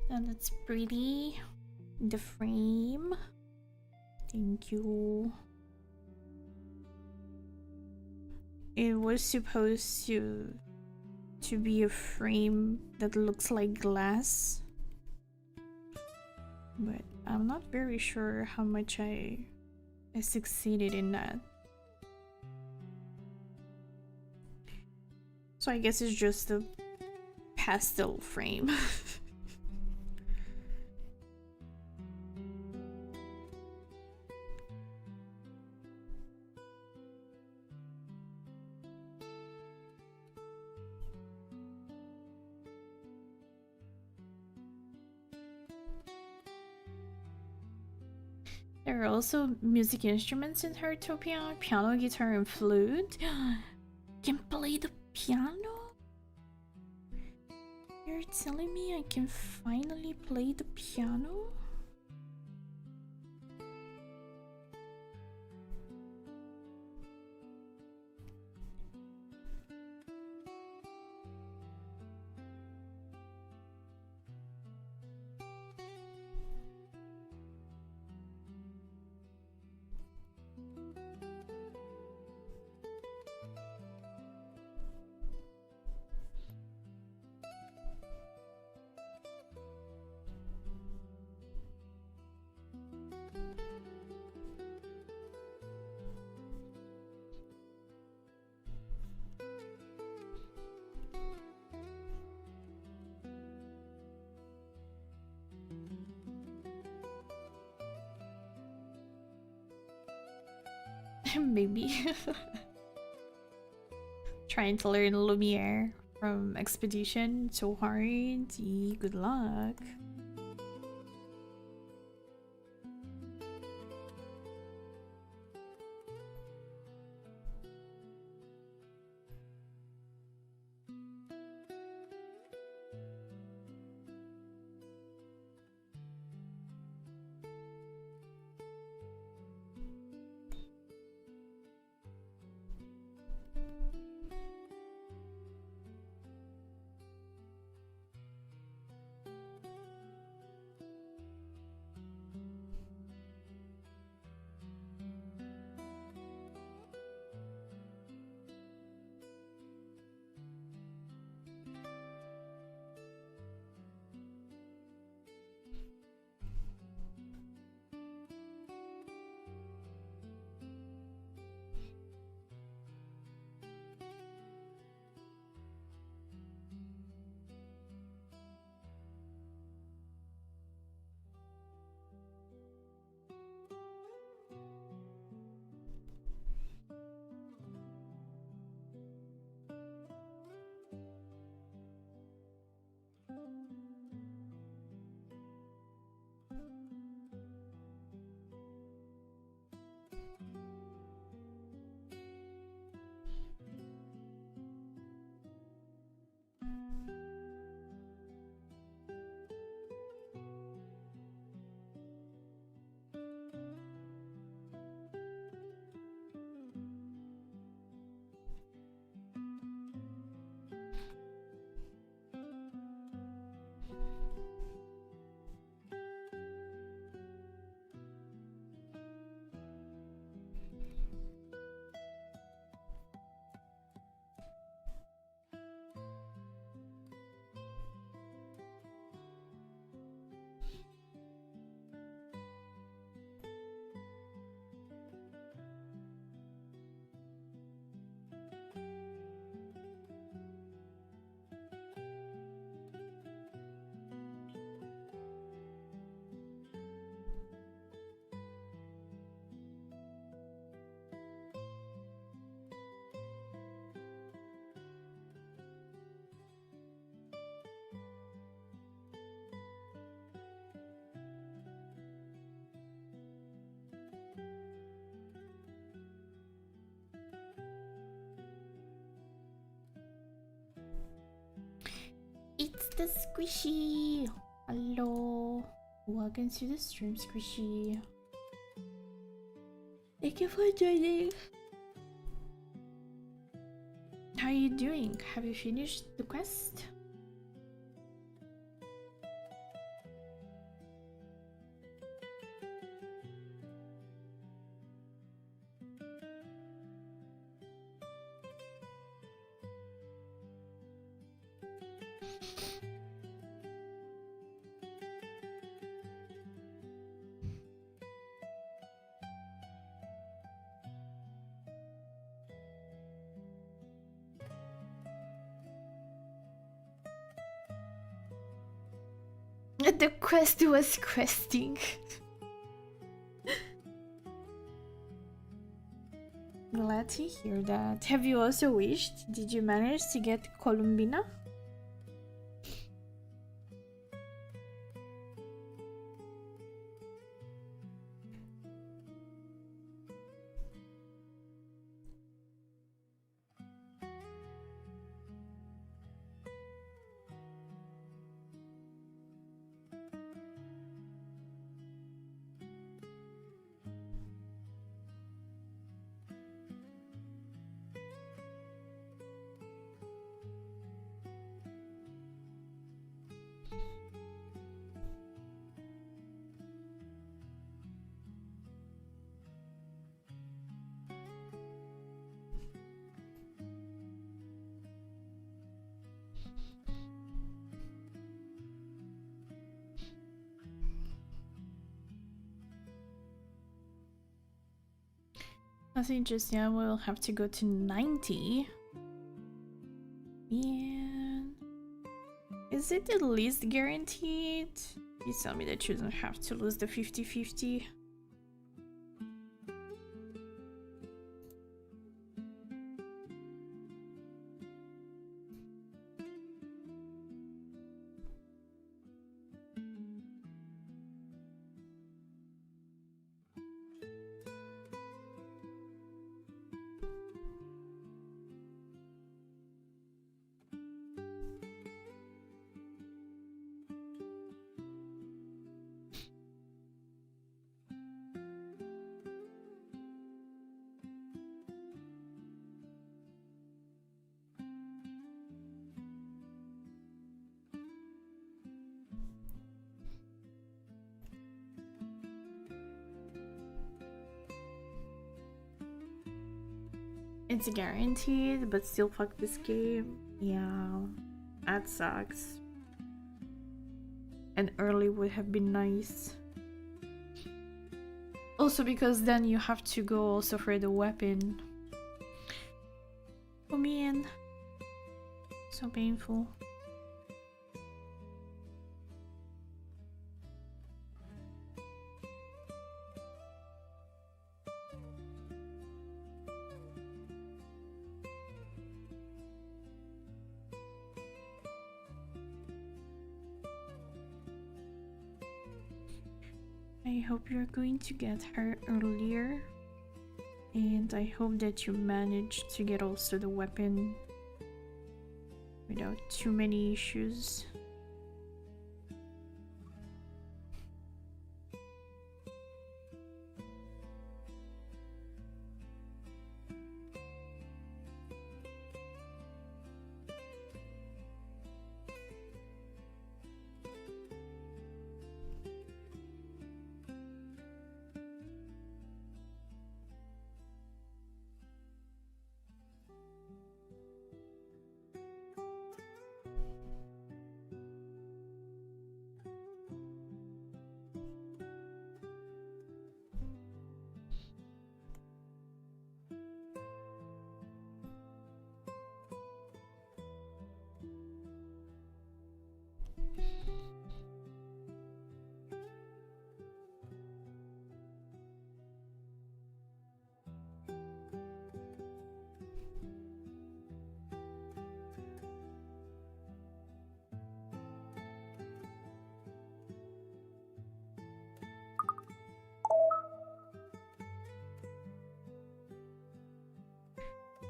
And that's pretty. The frame. Thank you. It was supposed to be a frame that looks like glass, but I'm not very sure how much I succeeded in that. So I guess it's just a pastel frame. There are also music instruments in Heartopia: piano, guitar, and flute. Can play the piano? You're telling me I can finally play the piano? Maybe. Trying to learn Lumiere from Expedition, so hard. Good luck. the Squishy. Hello. Welcome to the stream, Squishy. Thank you for joining. How are you doing? Have you finished the quest? The quest was questing. Glad to hear that. Have you also wished? Did you manage to get Columbina? That's interesting. I will have to go to 90. Man. Is it at least guaranteed? Please tell me that you don't have to lose the 50-50. It's guaranteed, but still fuck this game. Yeah, that sucks. And early would have been nice. Also because then you have to go also for the weapon. Oh man. So painful. I hope you're going to get her earlier, and I hope that you manage to get also the weapon without too many issues.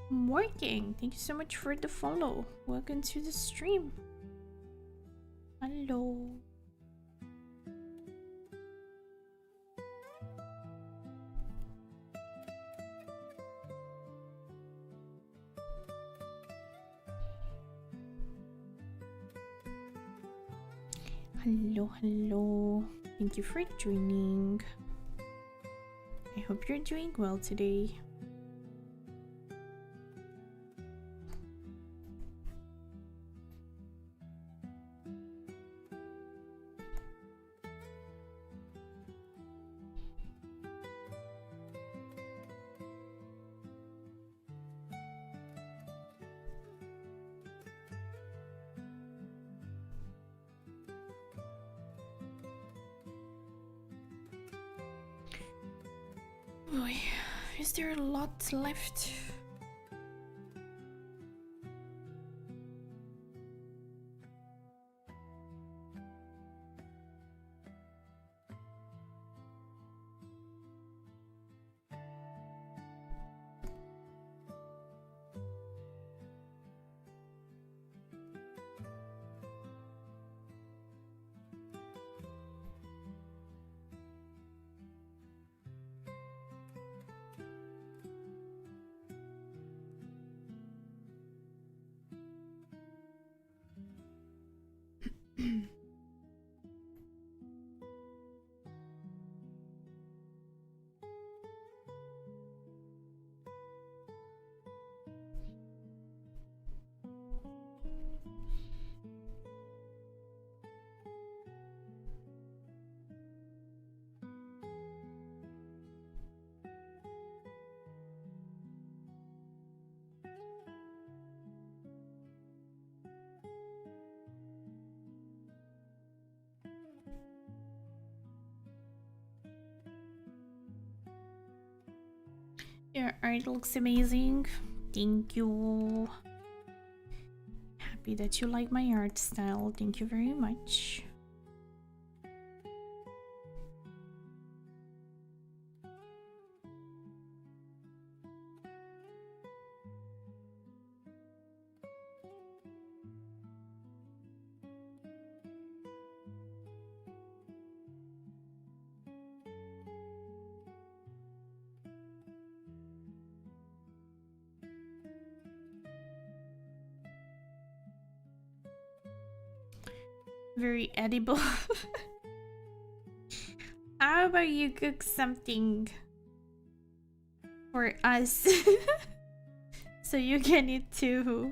I'm working. Thank you so much for the follow. Welcome to the stream. hello, hello. Thank you for joining. I hope you're doing well today. Boy, is there a lot left? Your art looks amazing. Thank you. Happy that you like my art style. Thank you very much. Very edible. How about you cook something for us so you can eat too?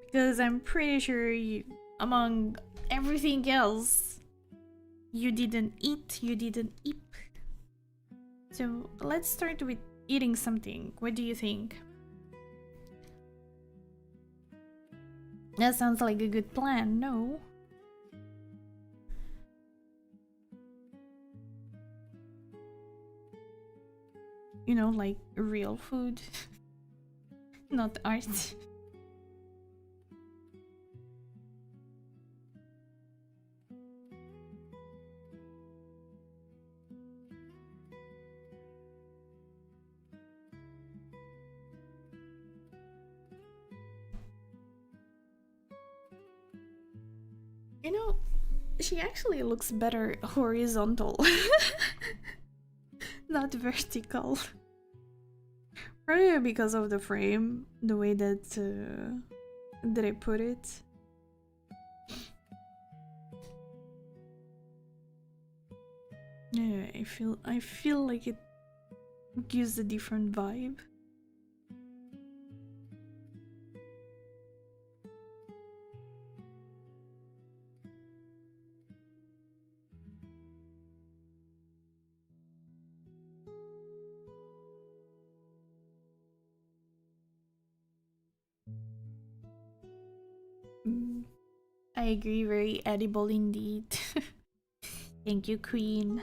Because I'm pretty sure you, among everything else, you didn't eat, you didn't eat. So let's start with eating something. What do you think? That sounds like a good plan, no? You know, like real food, not art. You know, she actually looks better horizontal, not vertical. Probably because of the frame, the way that I put it. Yeah, I feel like it gives a different vibe. I agree, very edible indeed. Thank you, Queen.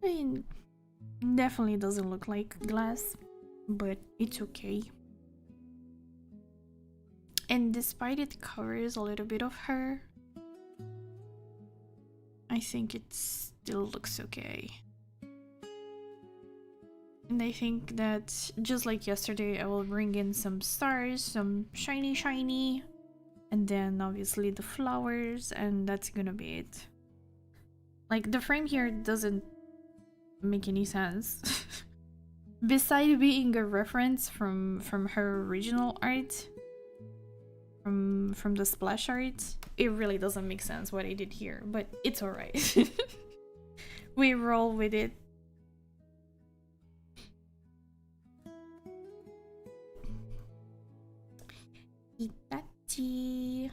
I mean, definitely doesn't look like glass, but it's okay. And despite it covers a little bit of her, I think it still looks okay. And I think that just like yesterday, I will bring in some stars, some shiny, and then obviously the flowers, and that's gonna be it. Like, the frame here doesn't make any sense. Besides being a reference from her original art, from the splash art, it really doesn't make sense what I did here, but it's alright. We roll with it. Itachi.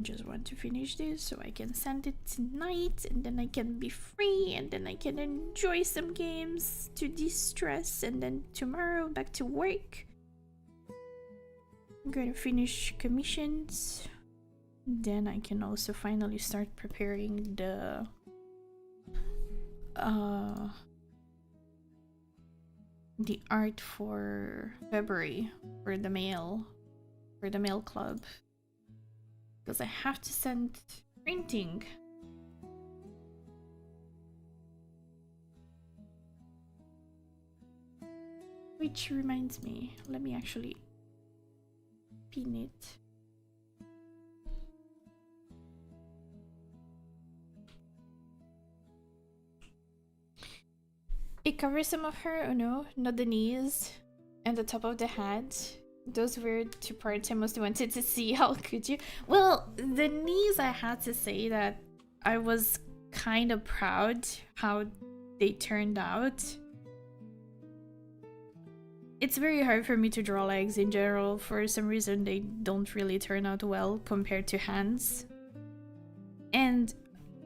Just want to finish this so I can send it tonight, and then I can be free, and then I can enjoy some games to de-stress, and then tomorrow back to work. I'm gonna finish commissions, then I can also finally start preparing the art for February for the mail club, because I have to send printing. Which reminds me, let me actually pin it. It covers some of her, oh no, not the knees and the top of the head. Those were two parts I most wanted to see. How could you? Well, the knees, I had to say that I was kind of proud how they turned out. It's very hard for me to draw legs in general. For some reason, they don't really turn out well compared to hands. And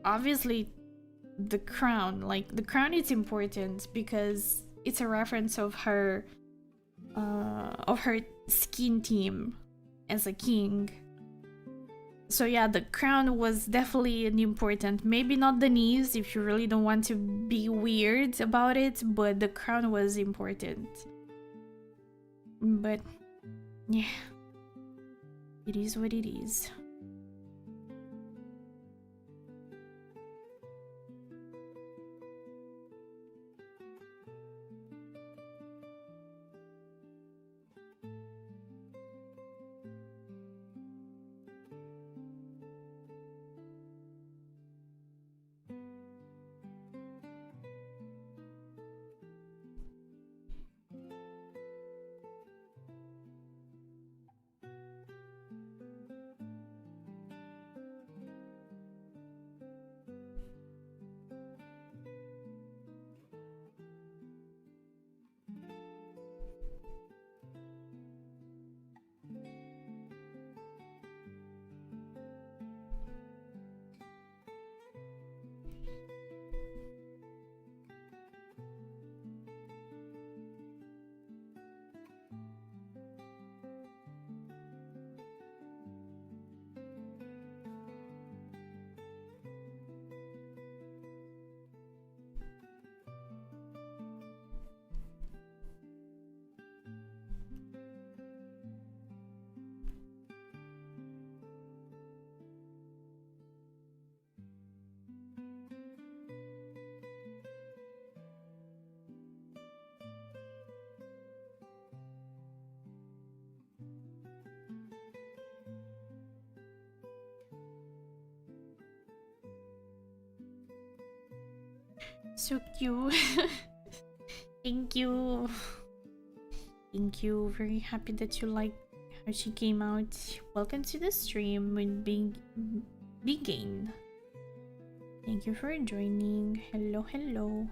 obviously, the crown, like the crown, is important because it's a reference of her skin team as a king. So yeah, the crown was definitely an important, maybe not the knees if you really don't want to be weird about it, but the crown was important. But yeah, it is what it is. So cute. Thank you. Thank you. Very happy that you like how she came out. Welcome to the stream with vgen. Thank you for joining. Hello, hello.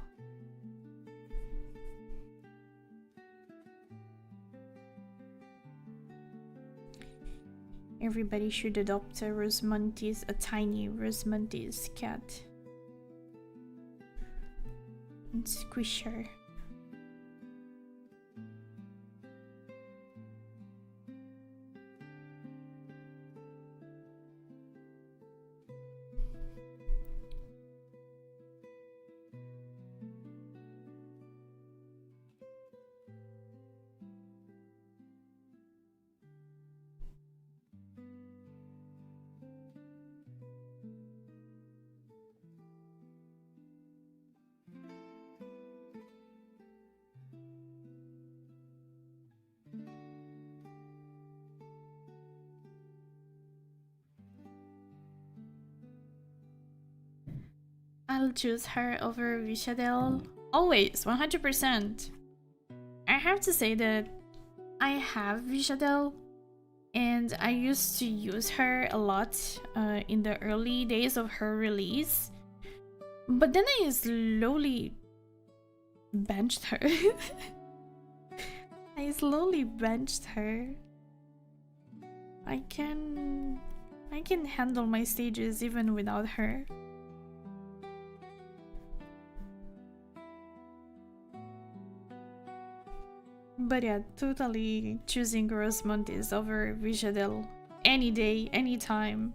Everybody should adopt a Rosmontis, a tiny Rosmontis cat. And squish her. I'll choose her over Vishadel. Always, 100%. I have to say that I have Vishadel, and I used to use her a lot in the early days of her release. But then I slowly benched her. I slowly benched her. I can handle my stages even without her. But yeah, totally choosing Rosmontis over Vishadel any day, any time.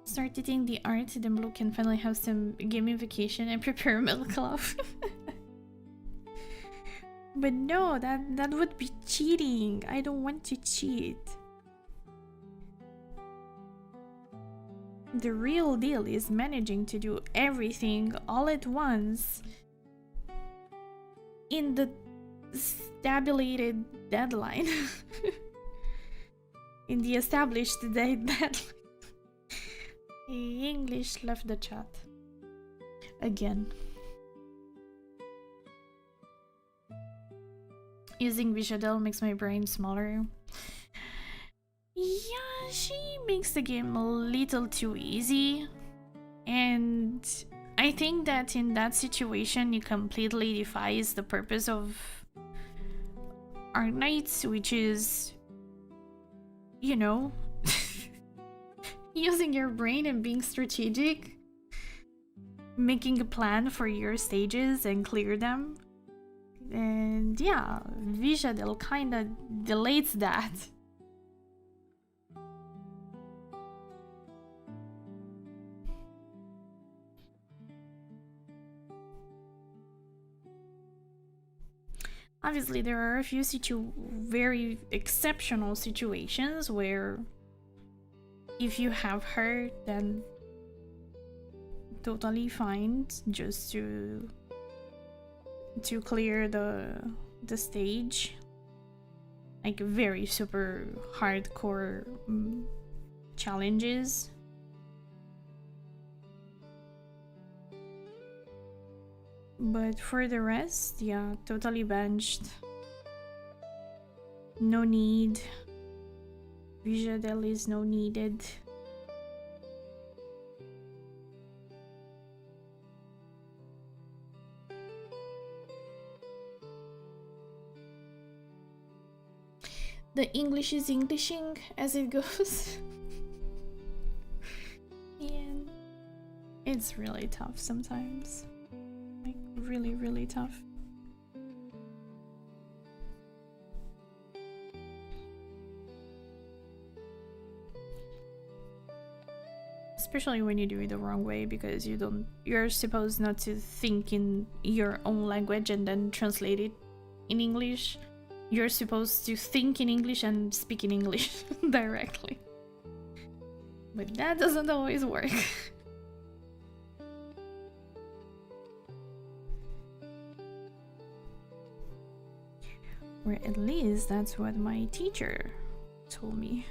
Start eating the art, then Blue can finally have some gamification and prepare milk club. But no, that would be cheating. I don't want to cheat. The real deal is managing to do everything all at once in the stipulated deadline. In the established deadline. English left the chat. Again. Using Vishadel makes my brain smaller. Yeah, she makes the game a little too easy. And I think that in that situation it completely defies the purpose of ARKNIGHTS, which is, you know, using your brain and being strategic, making a plan for your stages and clear them. And yeah, Vishadel kinda delays that. Obviously, there are a few very exceptional situations where if you have her, then totally fine just to clear the stage, like very super hardcore challenges. But for the rest, yeah, totally benched. No need. Vishadel is no needed. The English is Englishing as it goes. Yeah. It's really tough sometimes. Like, really, really tough. Especially when you do it the wrong way, because you're supposed not to think in your own language and then translate it in English. You're supposed to think in English and speak in English directly. But that doesn't always work. Or at least that's what my teacher told me.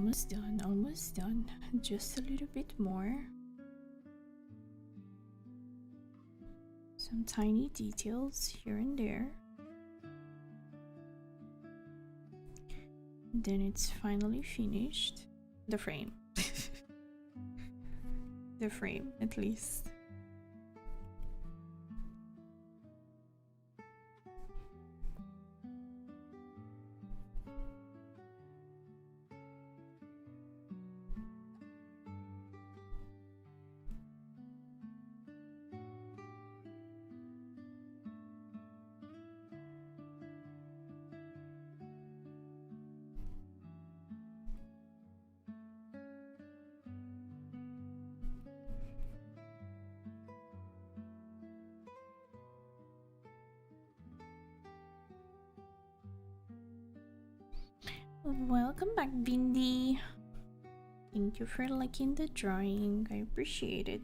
almost done, almost done. Just a little bit more. Some tiny details here and there. Then it's finally finished. The frame. The frame, at least. Welcome back, Bindi. Thank you for liking the drawing. I appreciate it.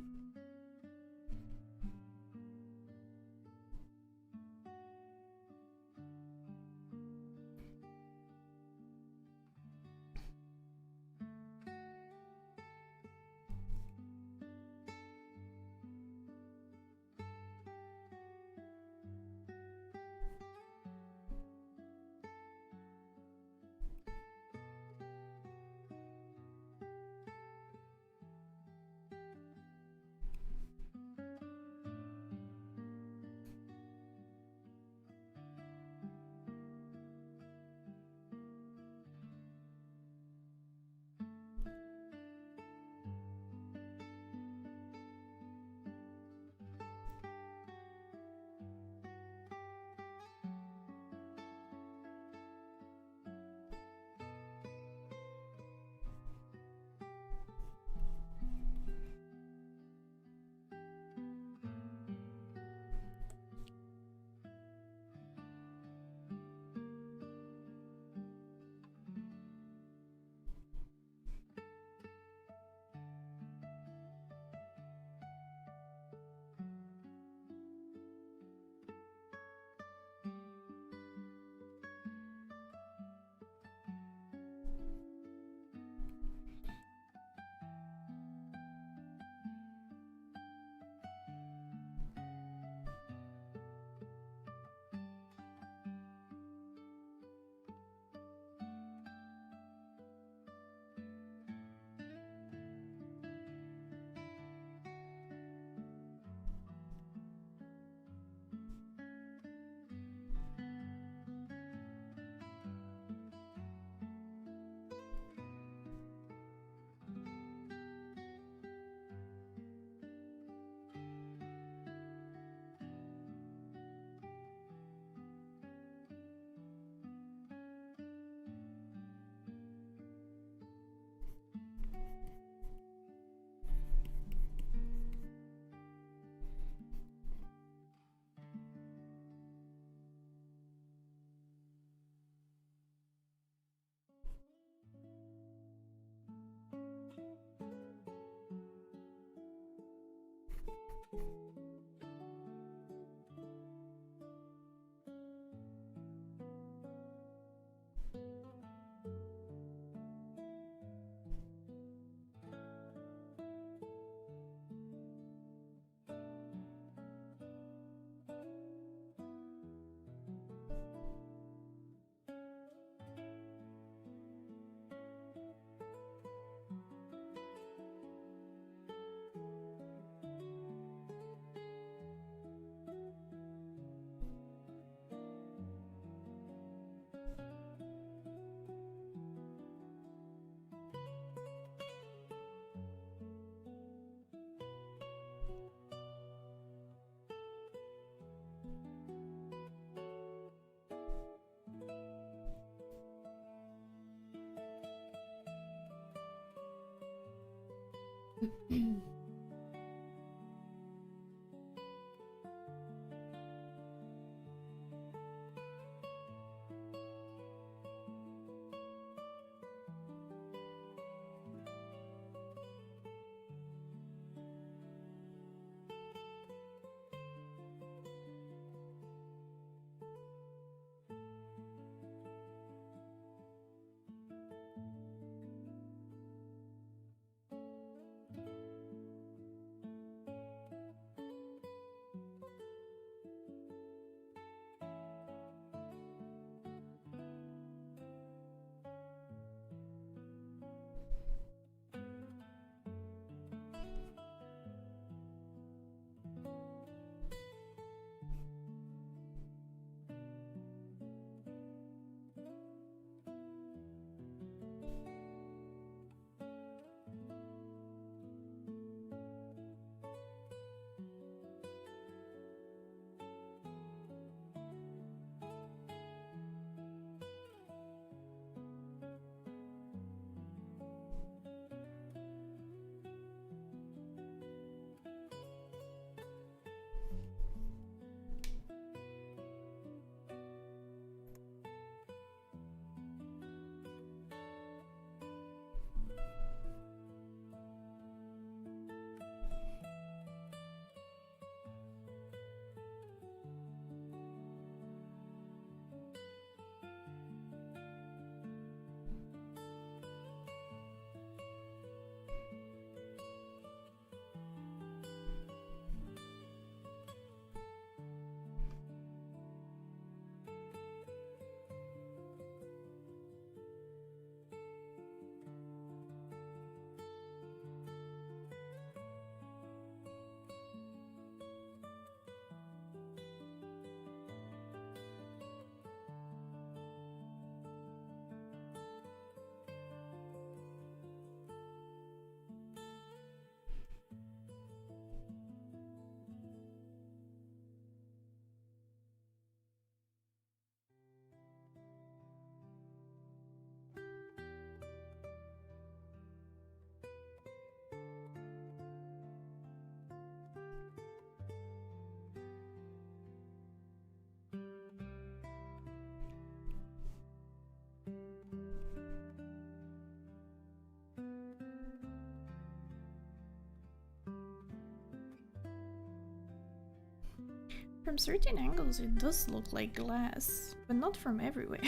From certain angles it does look like glass, but not from everywhere.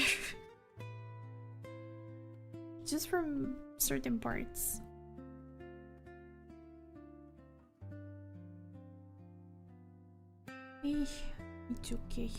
Just from certain parts. It's okay.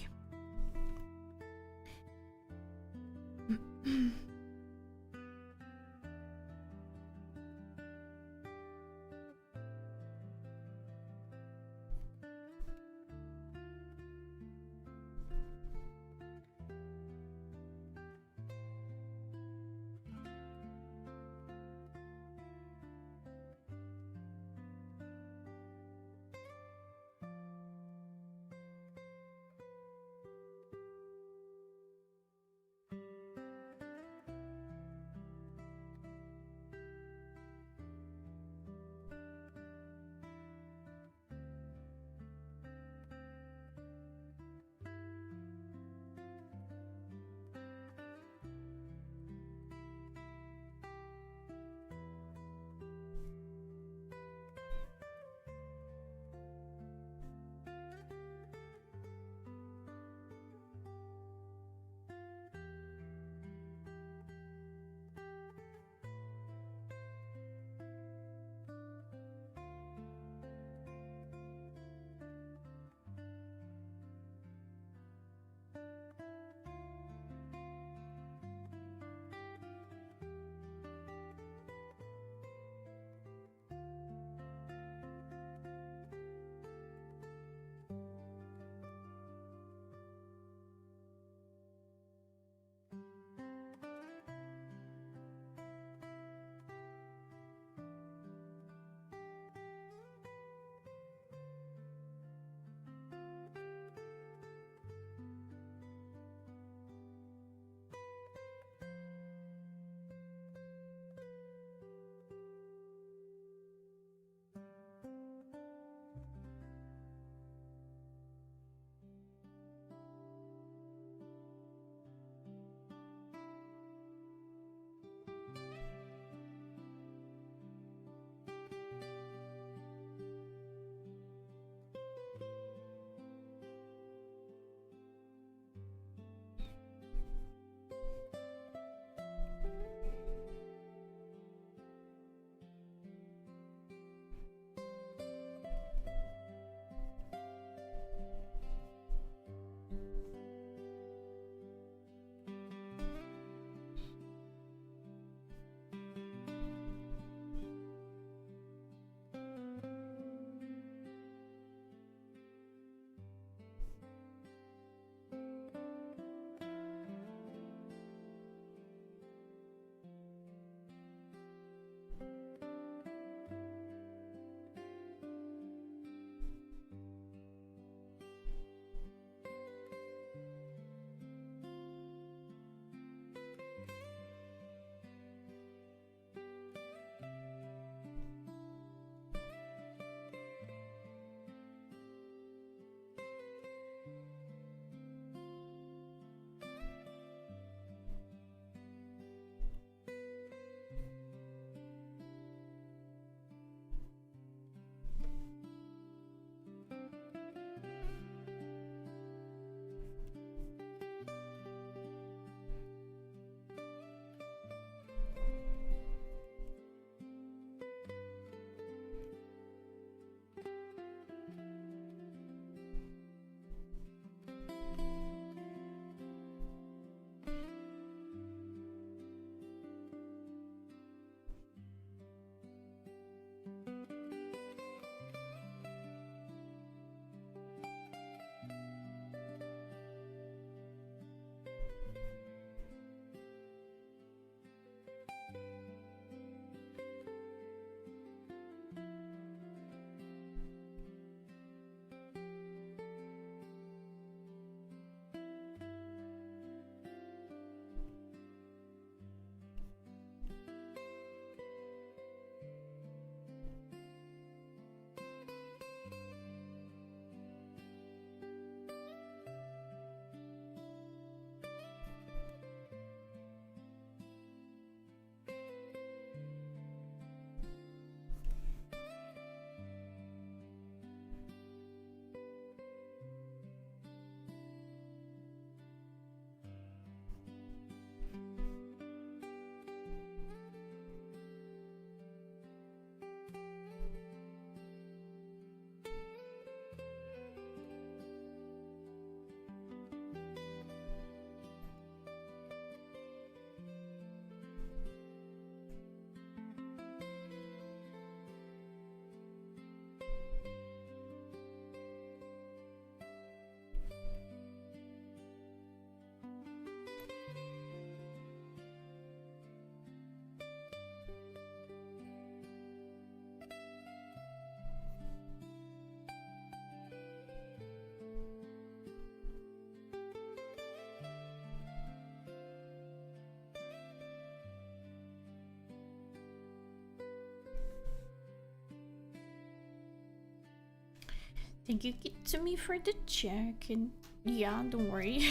Thank you, Kitsumi, for the check. And yeah, don't worry.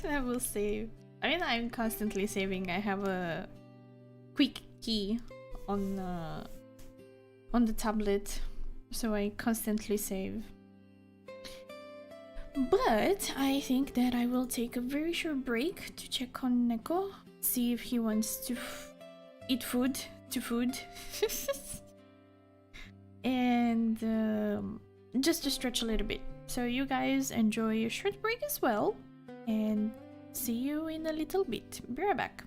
I will save. I mean, I'm constantly saving. I have a quick key on the tablet, so I constantly save. But I think that I will take a very short break to check on Neko, see if he wants to eat food, and just to stretch a little bit. So you guys enjoy a short break as well, and see you in a little bit. Be right back.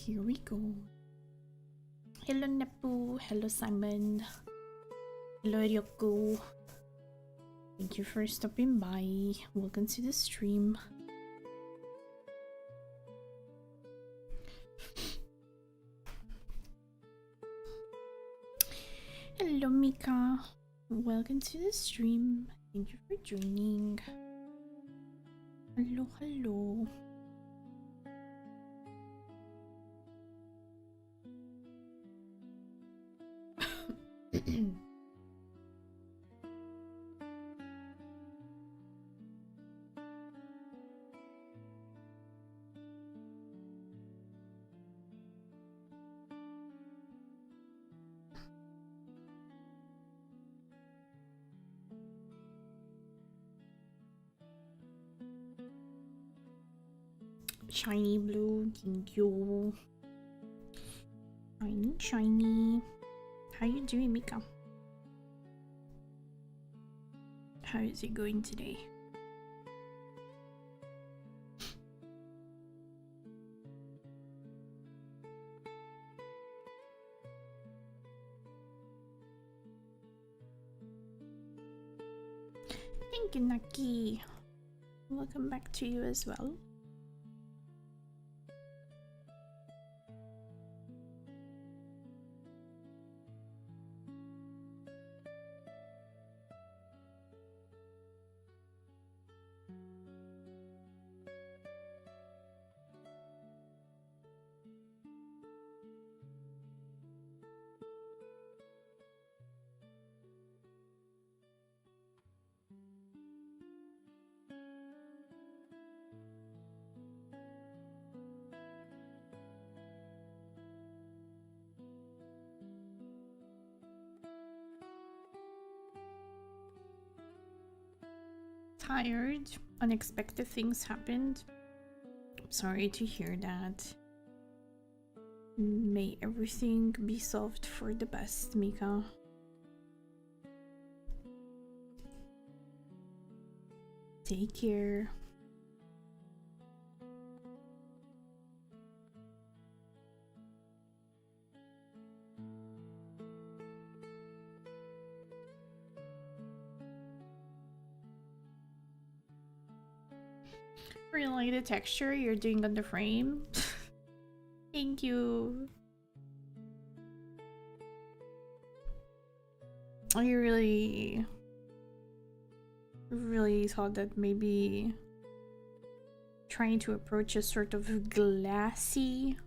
here we go. Hello Nepu, hello Simon, hello Ryoko. Thank you for stopping by. Welcome to the stream. Hello Mika, welcome to the stream. Thank you for joining. Hello, hello. Shiny blue, thank you. Shiny, shiny. How you doing, Mika? How is it going today? Thank you, Naki. Welcome back to you as well. Tired. Unexpected things happened. I'm sorry to hear that. May everything be solved for the best, Mika. Take care. Really like the texture you're doing on the frame. Thank you. I really thought that maybe trying to approach a sort of glassy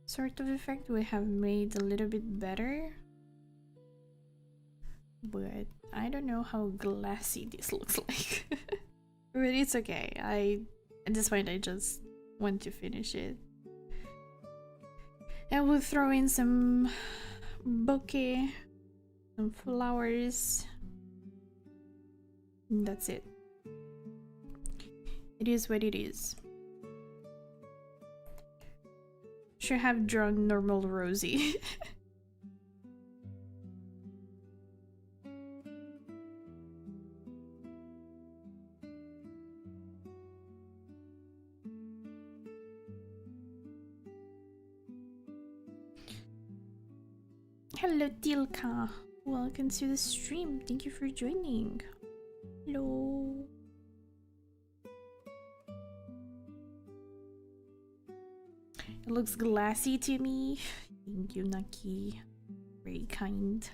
sort of effect would have made a little bit better. But I don't know how glassy this looks like. But it's okay. At this point I just want to finish it. And we'll throw in some bouquet, some flowers. And that's it. It is what it is. Should have drawn normal Rosie. Hello Tilka, welcome to the stream. Thank you for joining. Hello. It looks glassy to me. Thank you, Naki. Very kind.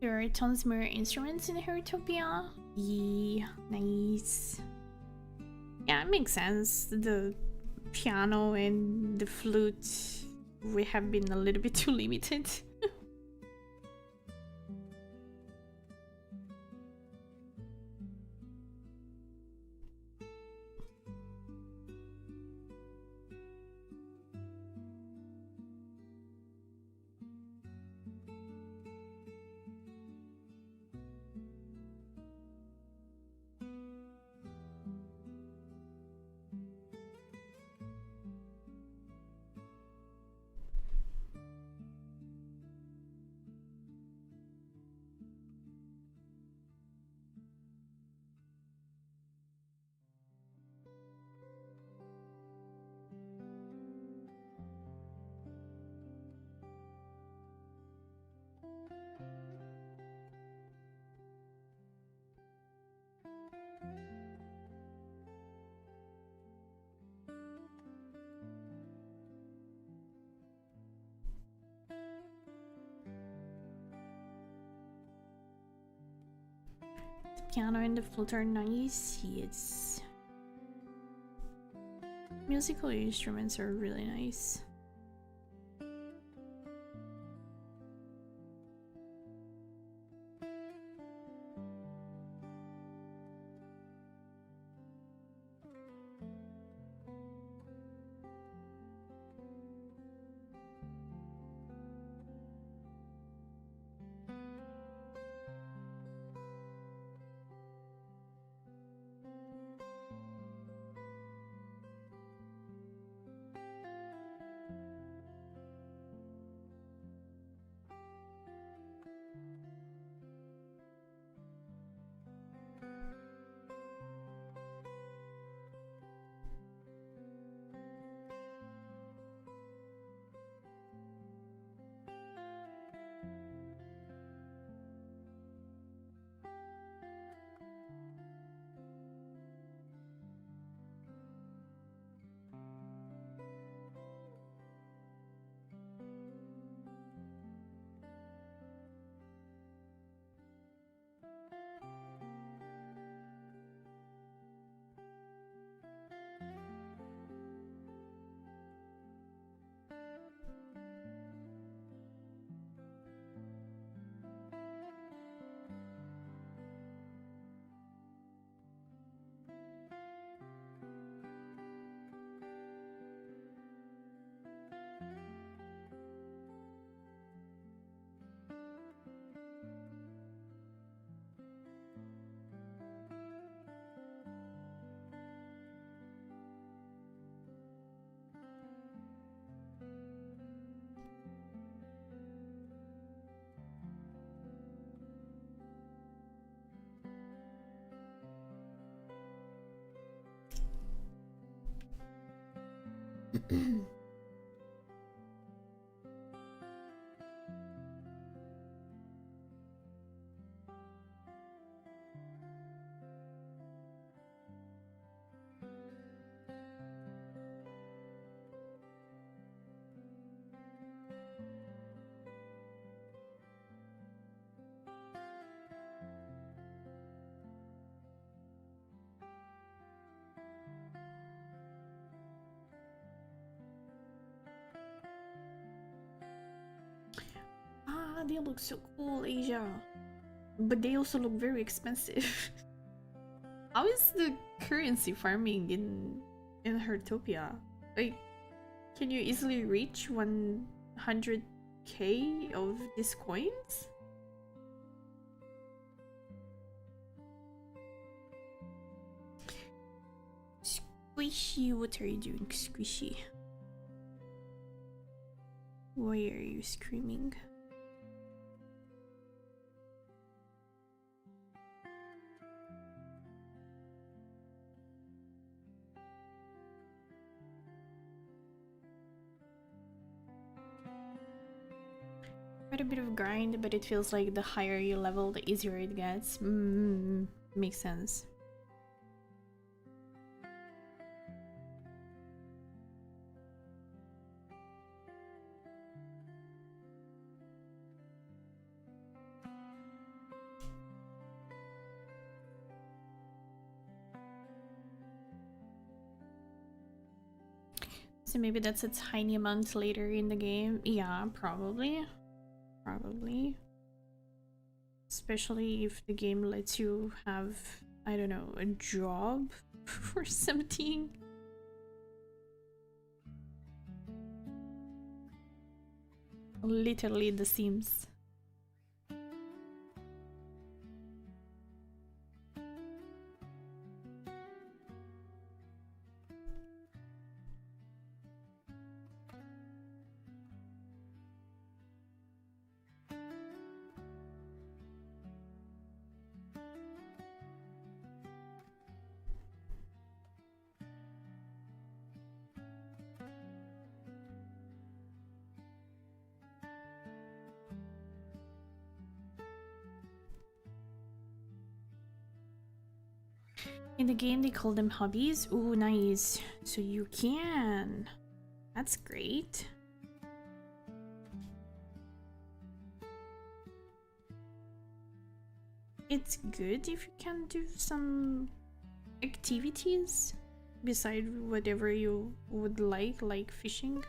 There are tons more instruments in Heartopia. Yeah, nice. Yeah, it makes sense. The piano and the flute, we have been a little bit too limited. The piano and the flute are nice, yes. Musical instruments are really nice. Ah, they look so cool, Asia. But they also look very expensive. How is the currency farming in Hertopia? Like, can you easily reach 100k of these coins? Squishy, what are you doing, Squishy? Why are you screaming? Quite a bit of grind, but it feels like the higher you level, the easier it gets. Makes sense. So maybe that's a tiny amount later in the game. Yeah, probably. Probably. Especially if the game lets you have, I don't know, a job or something. Literally The Sims. In the game, they call them hobbies. Ooh, nice. So you can. That's great. It's good if you can do some activities beside whatever you would like fishing.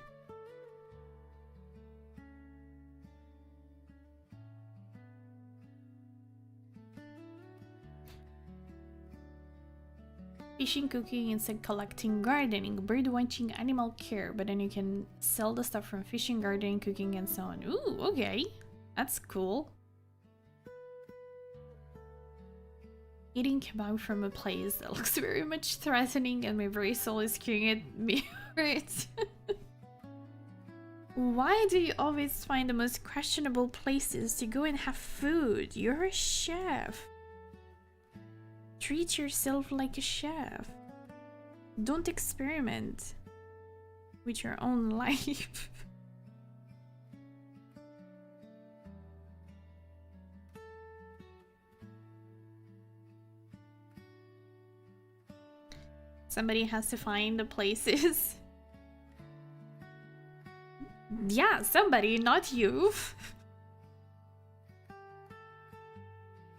Fishing, cooking, insect collecting, gardening, bird watching, animal care, but then you can sell the stuff from fishing, gardening, cooking, and so on. Ooh, okay. That's cool. Eating kebab from a place that looks very much threatening and my very soul is screaming at me for it. Why do you always find the most questionable places to go and have food? You're a chef. Treat yourself like a chef. Don't experiment with your own life. Somebody has to find the places. Yeah, somebody, not you.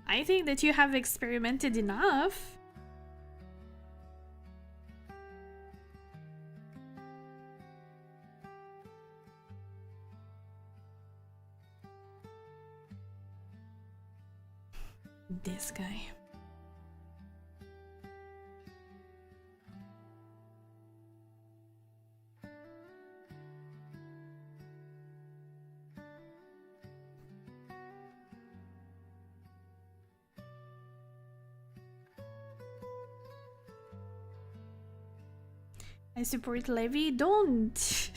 I think that you have experimented enough. This guy. I support Levi. Don't!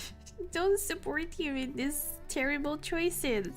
Don't support him in these terrible choices.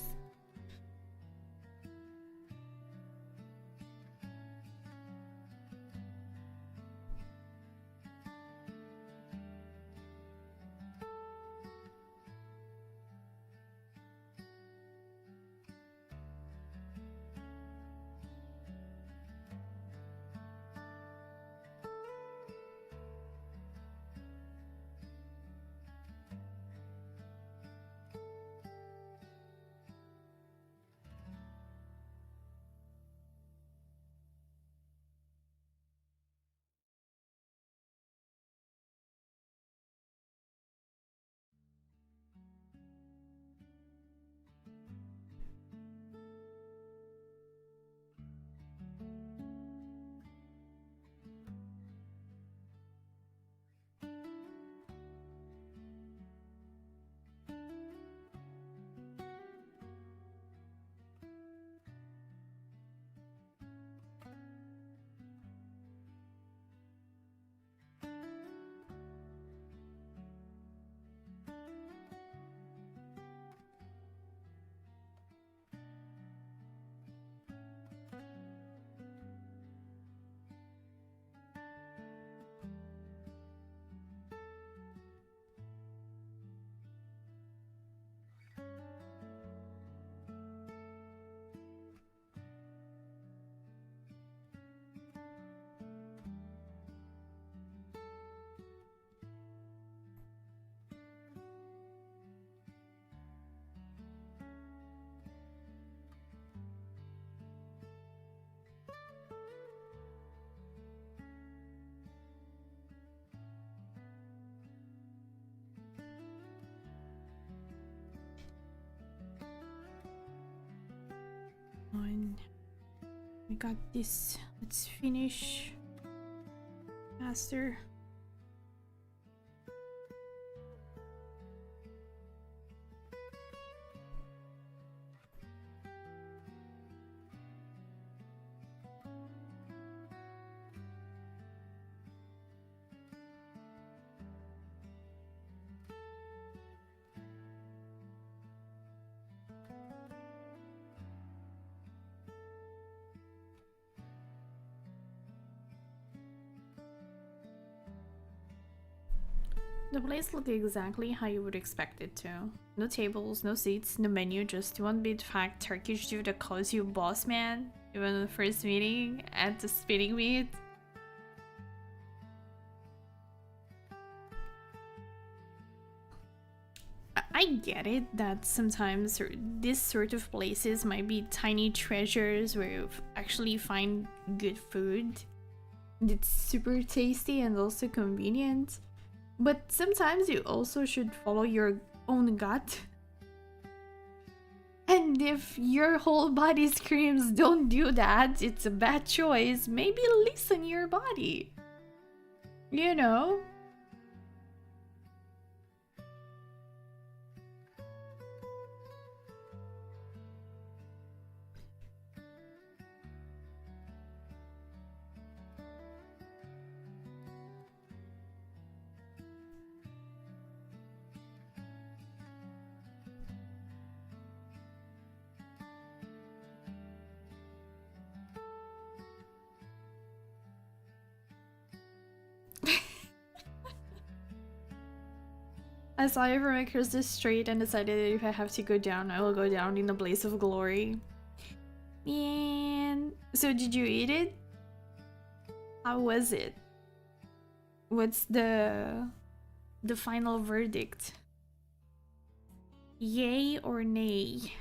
on. We got this. Let's finish faster. The place looked exactly how you would expect it to. No tables, no seats, no menu, just one big fat Turkish dude that calls you boss man, even in the first meeting at the spinning meet. I get it that sometimes this sort of places might be tiny treasures where you actually find good food. It's super tasty and also convenient. But sometimes you also should follow your own gut. And if your whole body screams don't do that, it's a bad choice, maybe listen your body. You know? I saw you from across the street and decided that if I have to go down, I will go down in a blaze of glory. And so did you eat it? How was it? What's the final verdict? Yay or nay?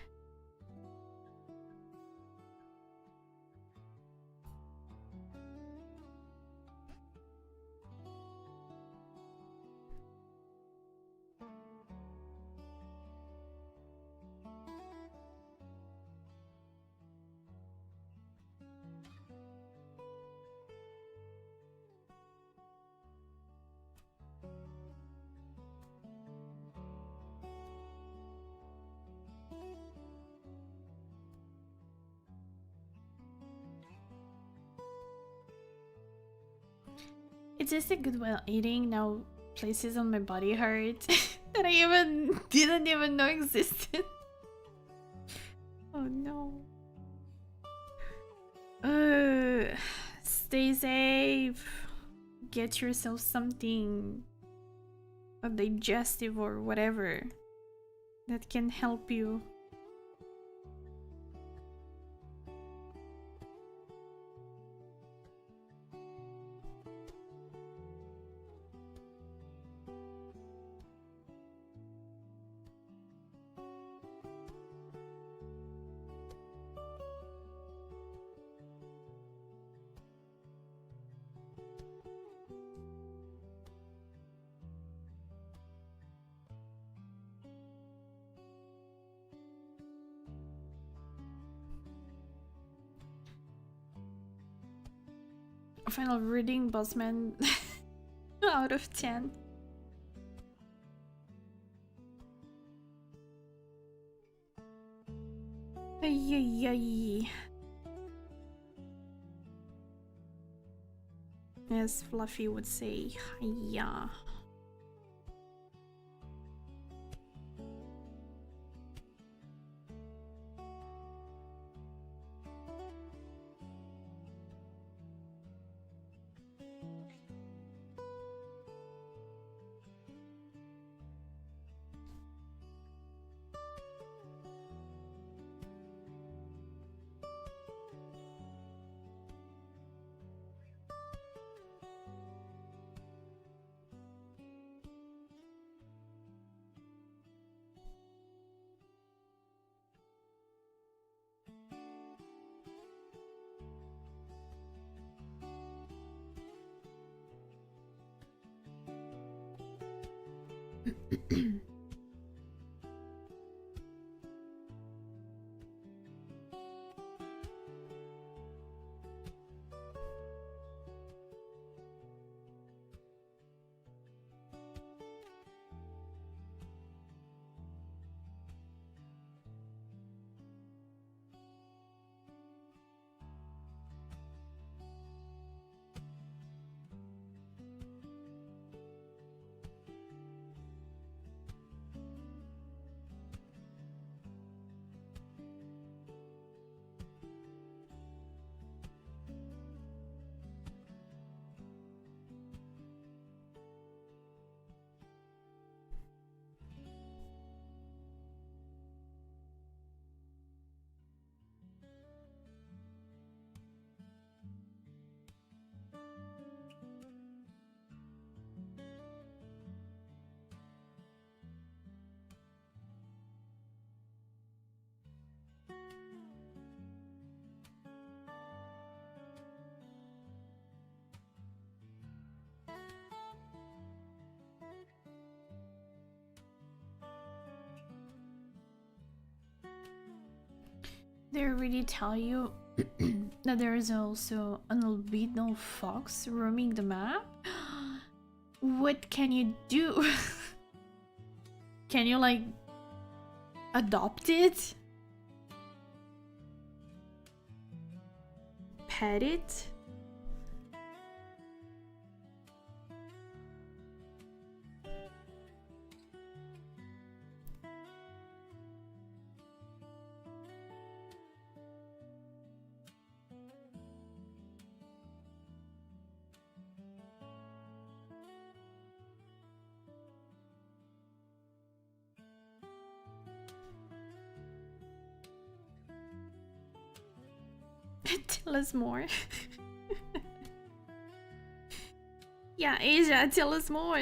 It tasted good while eating. Now places on my body hurt that I didn't even know existed. Oh no. Stay safe. Get yourself something, a digestive or whatever, that can help you. Final reading, Bossman. Out of 10. Ay, ay, ay. As Fluffy would say, hiya. They already tell you that there is also an albino fox roaming the map? What can you do? Can you like adopt it? Pet it? Tell us more. Yeah, Asia, tell us more.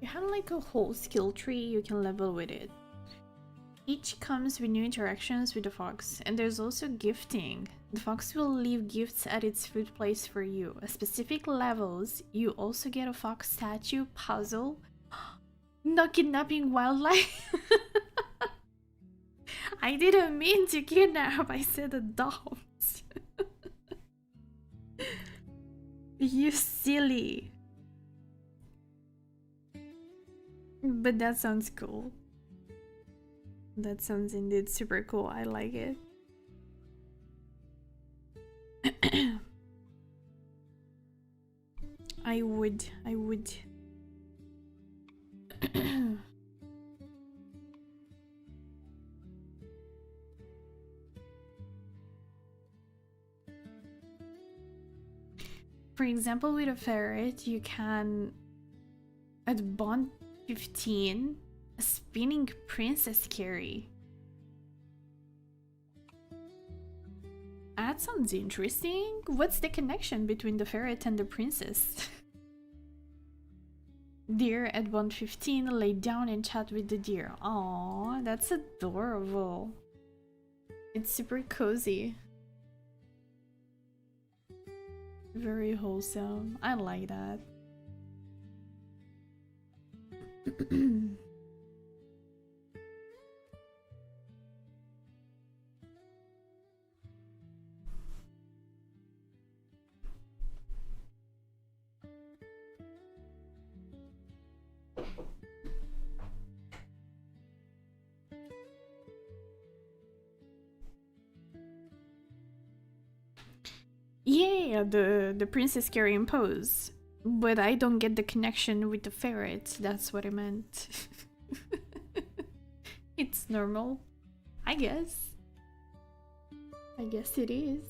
You have like a whole skill tree you can level with it. Each comes with new interactions with the fox, and there's also gifting. The fox will leave gifts at its food place for you. At specific levels, you also get a fox statue, puzzle, not kidnapping wildlife. I didn't mean to kidnap, I said adopt. You silly. But that sounds cool. That sounds indeed super cool. I like it. I would. For example, with a ferret, you can, at bond 15, a spinning princess carry. That sounds interesting. What's the connection between the ferret and the princess? Deer at bond 15, lay down and chat with the deer. Aww, that's adorable. It's super cozy. Very wholesome. I like that. Yeah, the princess carrying pose. But I don't get the connection with the ferret. That's what I meant. It's normal. I guess. I guess it is.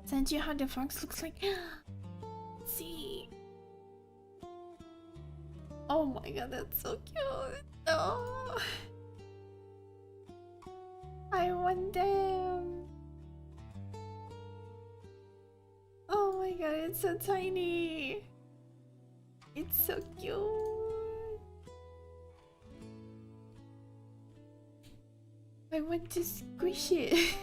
Send you how the fox looks like. See. Oh my god, that's so cute. No. I want them. Oh my god, it's so tiny. It's so cute. I want to squish it.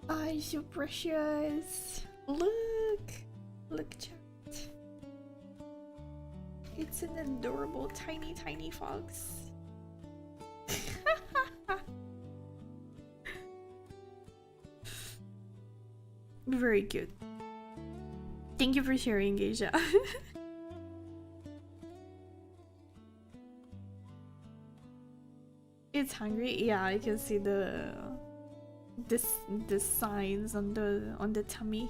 Oh, it's so precious. Look. Look, chat. It's an adorable tiny, tiny fox. Very cute. Thank you for sharing, Asia. It's hungry. Yeah, I can see the signs on the tummy.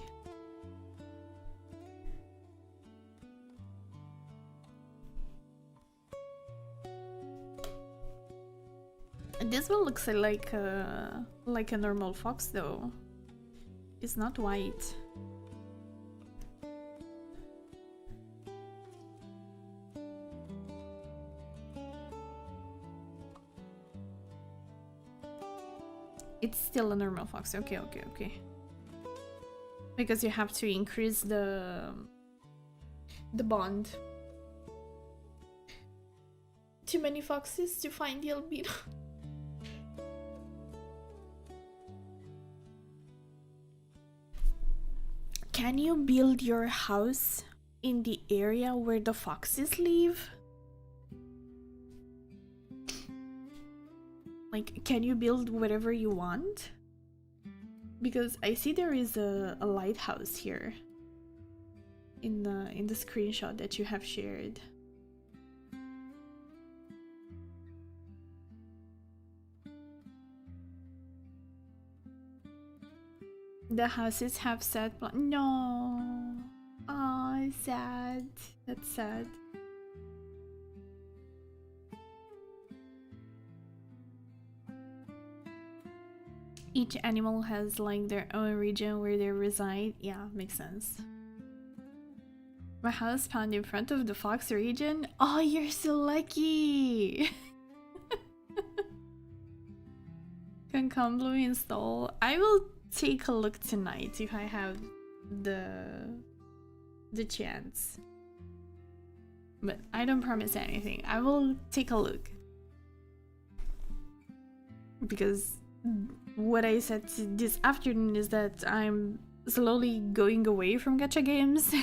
This one looks like a normal fox though. It's not white. It's still a normal fox. Okay. Because you have to increase the bond. Too many foxes to find the albino. Can you build your house in the area where the foxes live? Like, can you build whatever you want? Because I see there is a lighthouse here in the screenshot that you have shared. The houses have sad no. Oh, sad. That's sad. Each animal has like their own region where they reside. Yeah, makes sense. My house found in front of the fox region. Oh, you're so lucky. Can come blue install. I will take a look tonight if I have the chance. But I don't promise anything. I will take a look. Because what I said this afternoon is that I'm slowly going away from gacha games.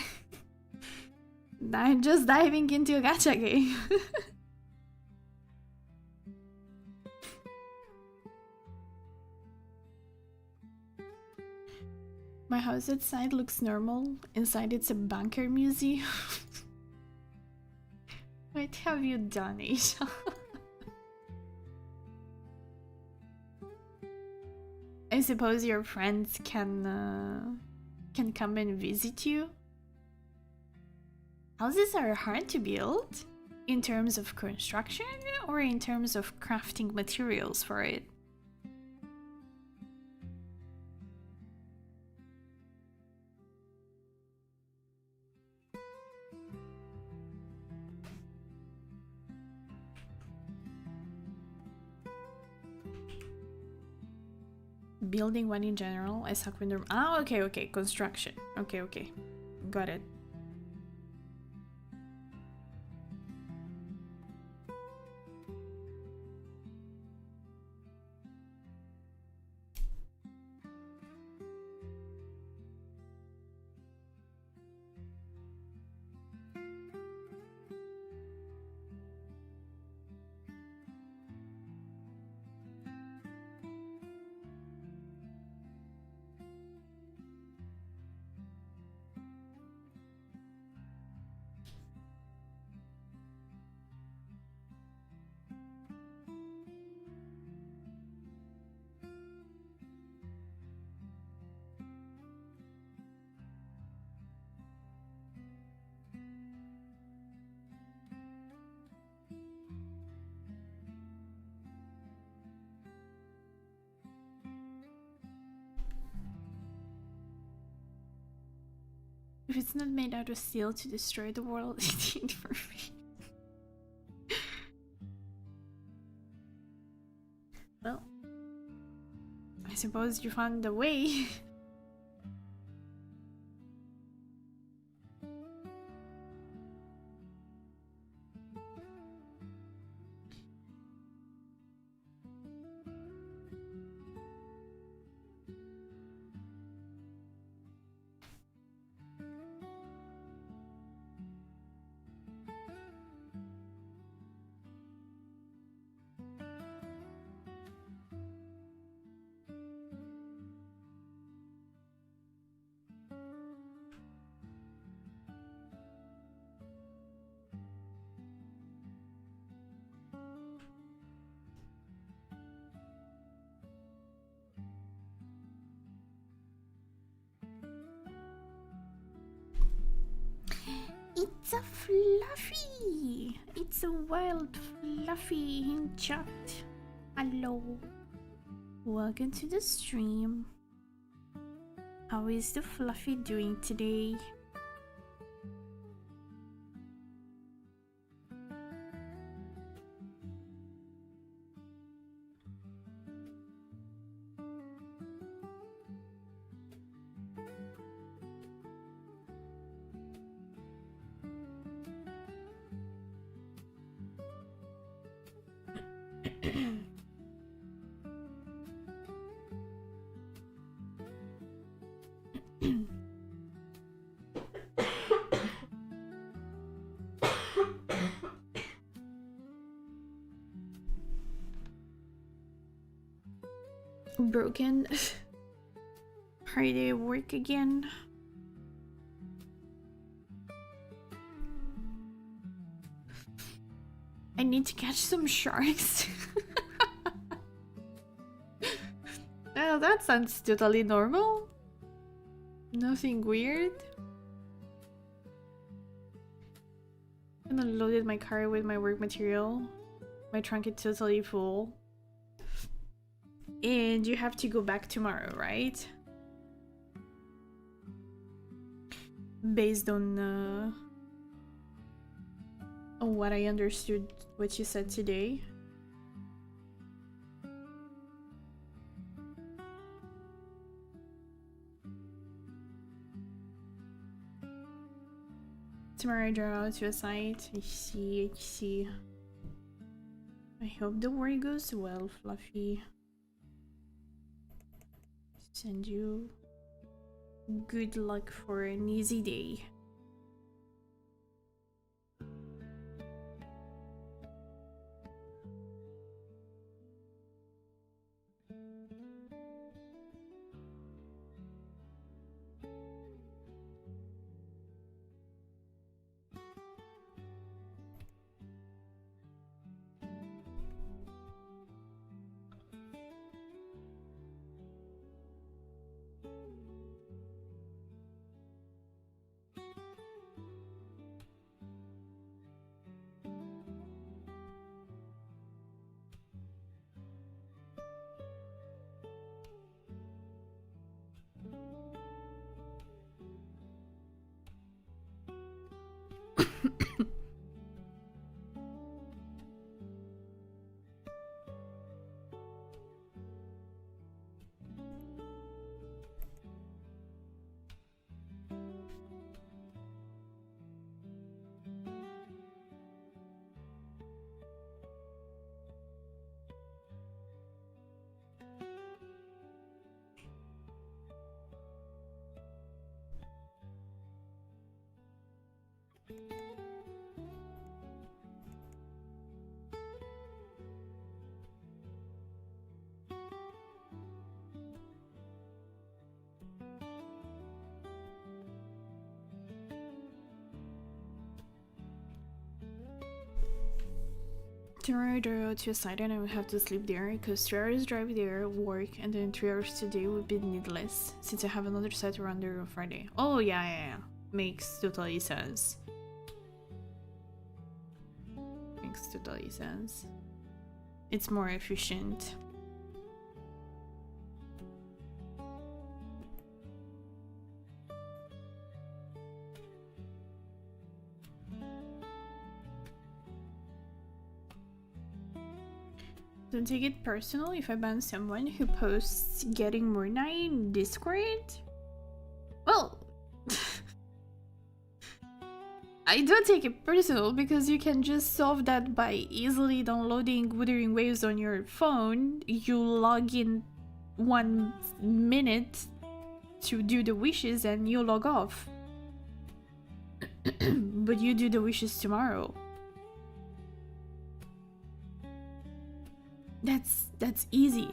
I'm just diving into a gacha game. My house outside looks normal. Inside it's a bunker museum. What have you done, Asia? I suppose your friends can come and visit you. Houses are hard to build in terms of construction or in terms of crafting materials for it. Building one in general, I suck with them. Ah, okay, construction. Okay, got it. If it's not made out of steel to destroy the world, it ain't for me. Well, I suppose you found the way. It's a Fluffy! It's a wild Fluffy in chat. Hello. Welcome to the stream. How is the Fluffy doing today? Broken. Hard day at work again. I need to catch some sharks. Well, that sounds totally normal. Nothing weird. I unloaded my car with my work material. My trunk is totally full. And you have to go back tomorrow, right? Based on what I understood, what you said today. Tomorrow I drive out to a site. I see. I hope the work goes well, Fluffy. Send you good luck for an easy day. Tomorrow I drive out to a site and I will have to sleep there because 3 hours drive there, work, and then 3 hours today would be needless since I have another site around there on Friday. Oh yeah. Makes totally sense. Makes totally sense. It's more efficient. Don't take it personal if I ban someone who posts getting more night in Discord. Well, I don't take it personal because you can just solve that by easily downloading Wuthering Waves on your phone. You log in 1 minute to do the wishes and you log off. But you do the wishes tomorrow. That's easy.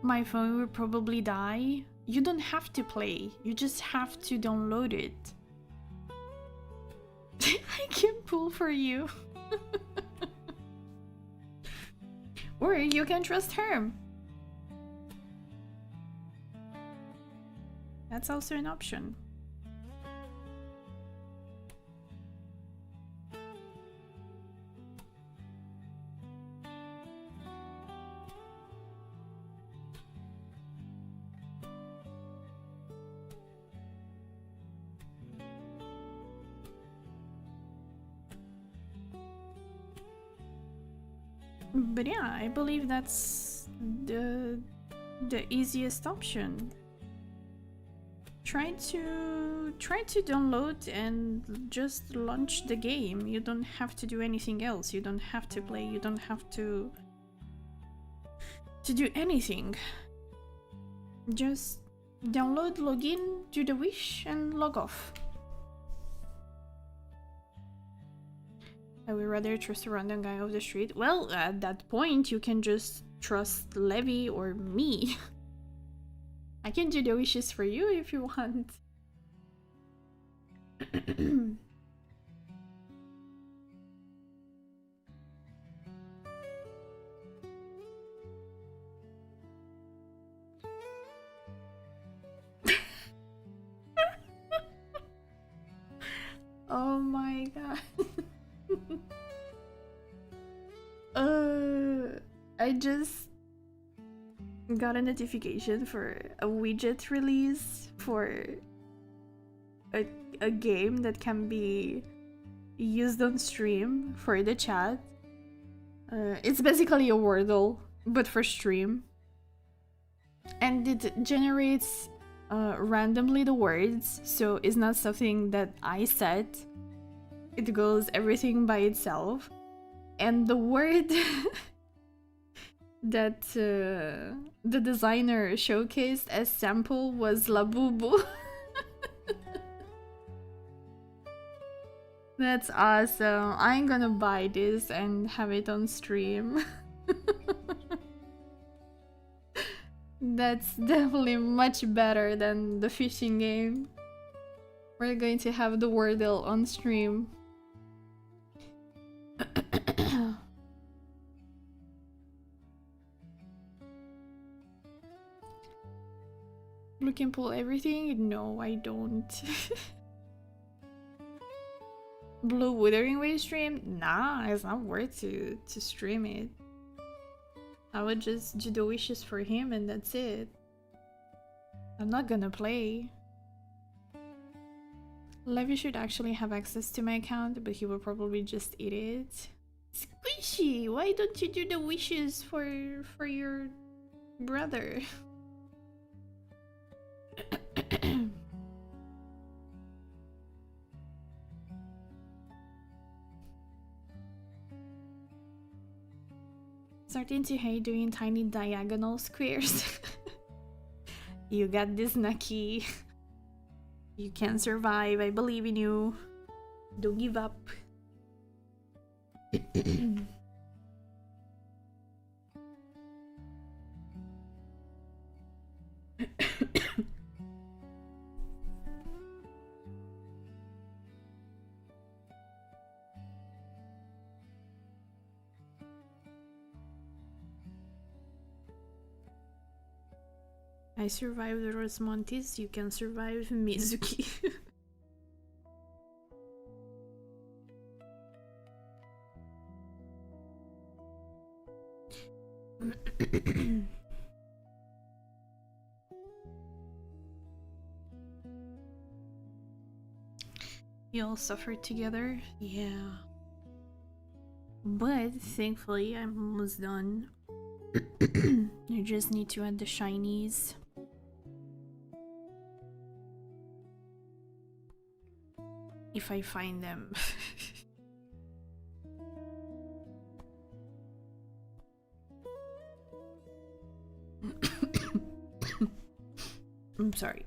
My phone will probably die. You don't have to play, you just have to download it. I can pull for you. Or you can trust her. That's also an option. But yeah, I believe that's the easiest option. Try to download and just launch the game. You don't have to do anything else. You don't have to play. You don't have to do anything. Just download, log in, do the wish, and log off. I would rather trust a random guy off the street. Well, at that point, you can just trust Levi or me. I can do the wishes for you if you want. Oh my god. I just got a notification for a widget release for a game that can be used on stream for the chat. It's basically a Wordle, but for stream. And it generates randomly the words, so it's not something that I set. It goes everything by itself. And the word that the designer showcased as sample was Labubu. That's awesome. I'm gonna buy this and have it on stream. That's definitely much better than the fishing game. We're going to have the Wordle on stream. You can pull everything? No, I don't. Blue Wuthering Waves stream? Nah, it's not worth to stream it. I would just do the wishes for him and that's it. I'm not gonna play. Levi should actually have access to my account, but he will probably just eat it. Squishy, why don't you do the wishes for your brother? Starting to hate doing tiny diagonal squares. You got this, Naki. You can survive. I believe in you. Don't give up. I survived Rosmontis, you can survive Mizuki. We all suffered together. Yeah. But thankfully, I'm almost done. I just need to add the shinies. If I find them. I'm sorry.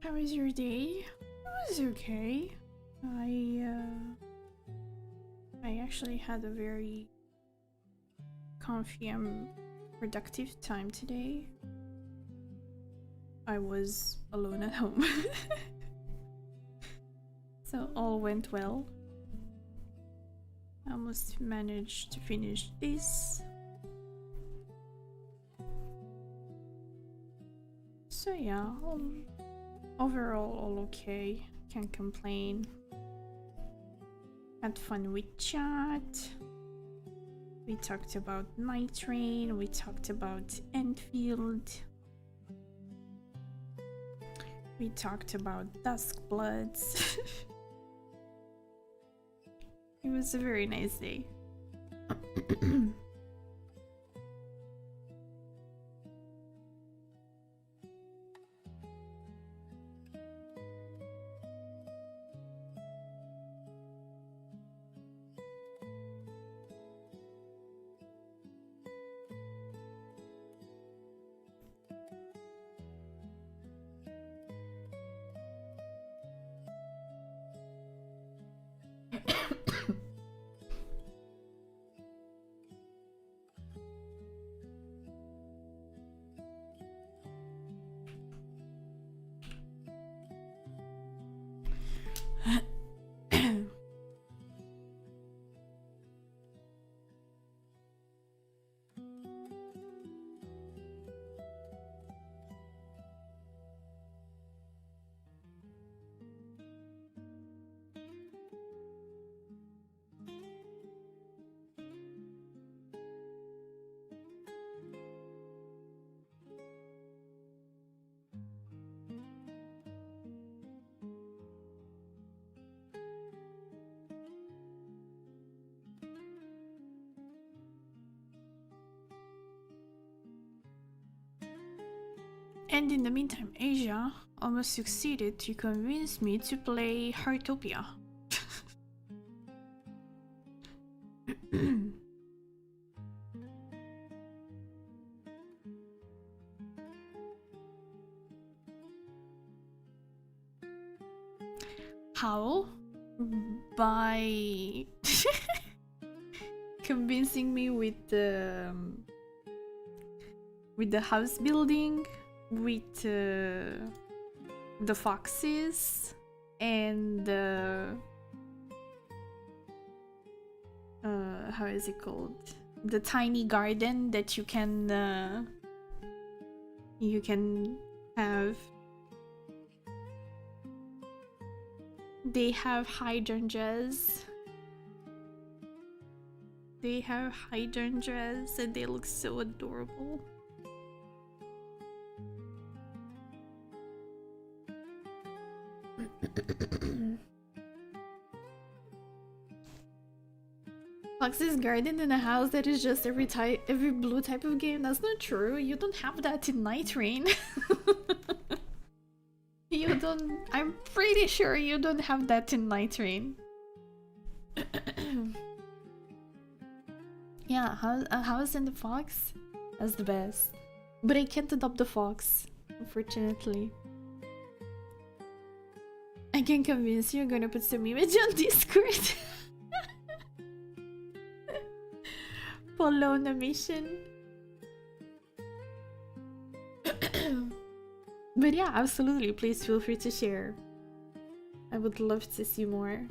How was your day? It was okay. I actually had a very comfy and productive time today. I was alone at home. So all went well. I almost managed to finish this. So yeah, overall all okay. Can't complain. Had fun with chat. We talked about Night Rain. We talked about Enfield. We talked about Duskbloods. It was a very nice day. And in the meantime, Asia almost succeeded to convince me to play Heartopia. How? by convincing me with the house building, with the foxes, and how is it called? The tiny garden that you can have. They have hydrangeas. They have hydrangeas and they look so adorable. Fox's garden in a house that is just every blue type of game. That's not true. You don't have that in Night Rain. You don't. I'm pretty sure you don't have that in Night Rain. Yeah, a house and the fox. That's the best. But I can't adopt the fox, unfortunately. I can convince you. I'm gonna put some image on Discord. Follow on a mission. But yeah, absolutely. Please feel free to share. I would love to see more.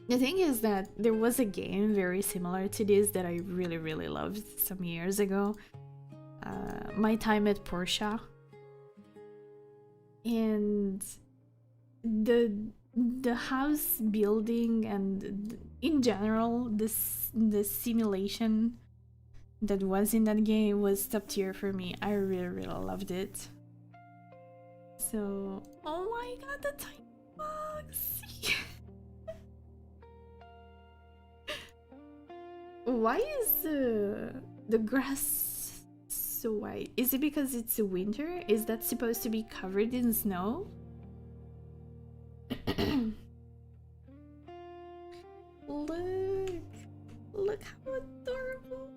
The thing is that there was a game very similar to this that I really loved some years ago. My Time at Portia. And the house building and in general the simulation that was in that game was top tier for me. I really loved it. So, oh my god, the tiny fox! Why is the grass so white? Is it because it's winter? Is that supposed to be covered in snow? Look how adorable.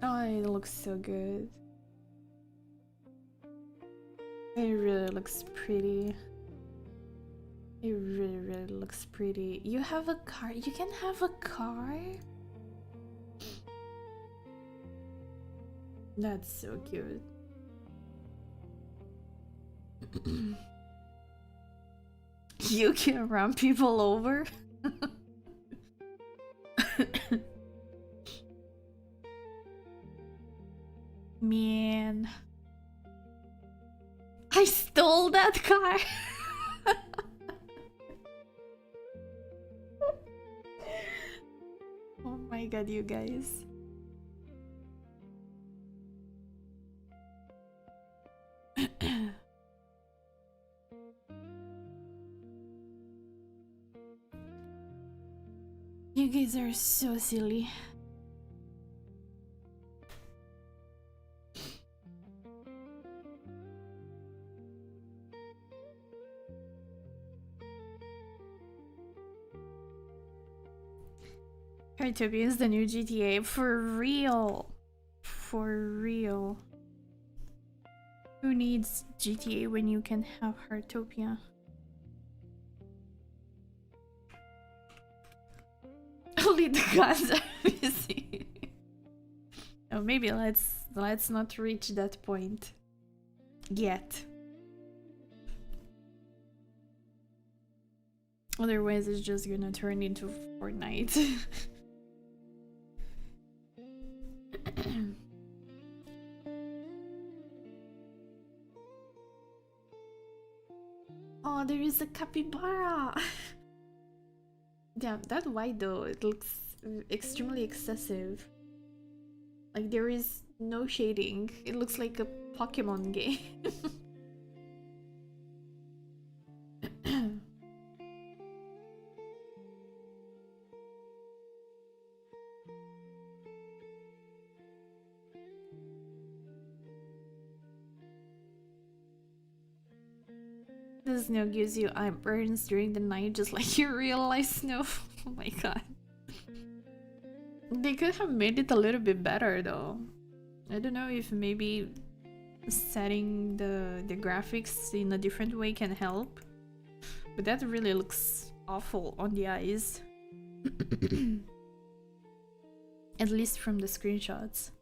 Oh, it looks so good. It really looks pretty. It really looks pretty. You have a car? You can have a car? That's so cute. You can run people over? Man. I stole that car! Oh my god, you guys. You guys are so silly. Heartopia is the new GTA. For real. For real. Who needs GTA when you can have Heartopia? Only the gods are busy. Oh, maybe let's not reach that point yet. Otherwise, it's just gonna turn into Fortnite. Oh, there is a capybara. Damn, that white though, it looks extremely excessive. Like there is no shading. It looks like a Pokemon game. The snow gives you eye burns during the night, just like your real life snow. Oh my god. They could have made it a little bit better though. I don't know if maybe setting the graphics in a different way can help. But that really looks awful on the eyes. At least from the screenshots.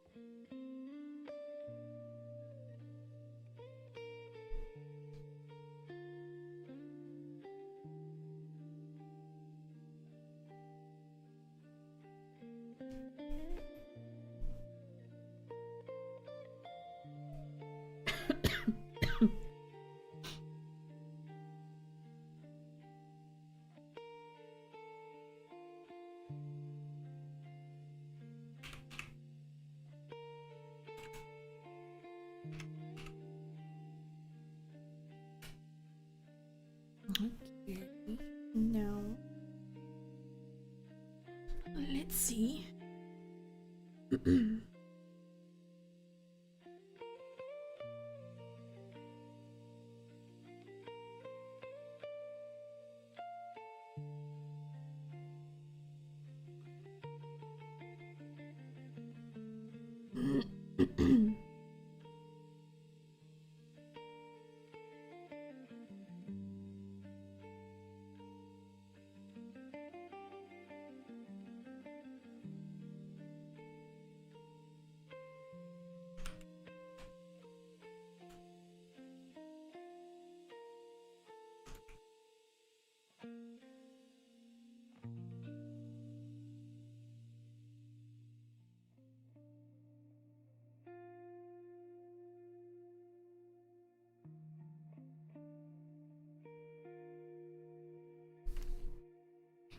Okay. Now, let's see.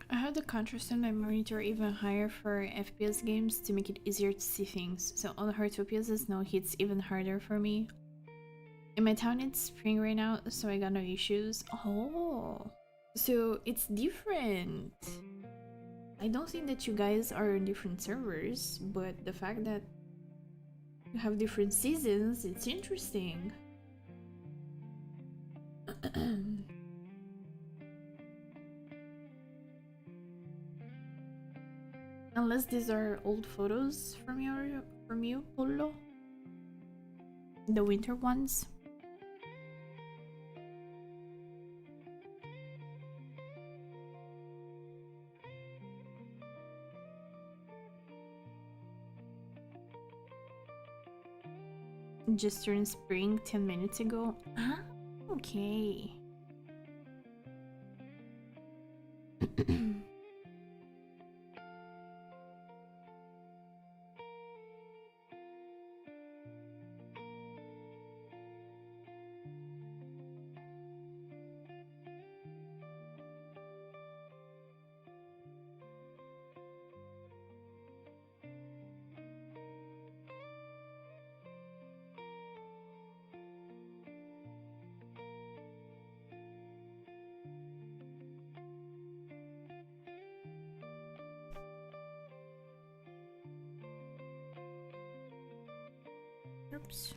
I have the contrast on my monitor even higher for FPS games to make it easier to see things, so on Heartopias the snow hits even harder for me. In my town it's spring right now, so I got no issues. Oh, so it's different. I don't think that you guys are on different servers, but the fact that you have different seasons, it's interesting. Unless these are old photos from you, Polo. The winter ones. Just turned spring 10 minutes ago. Ah, okay. Oops.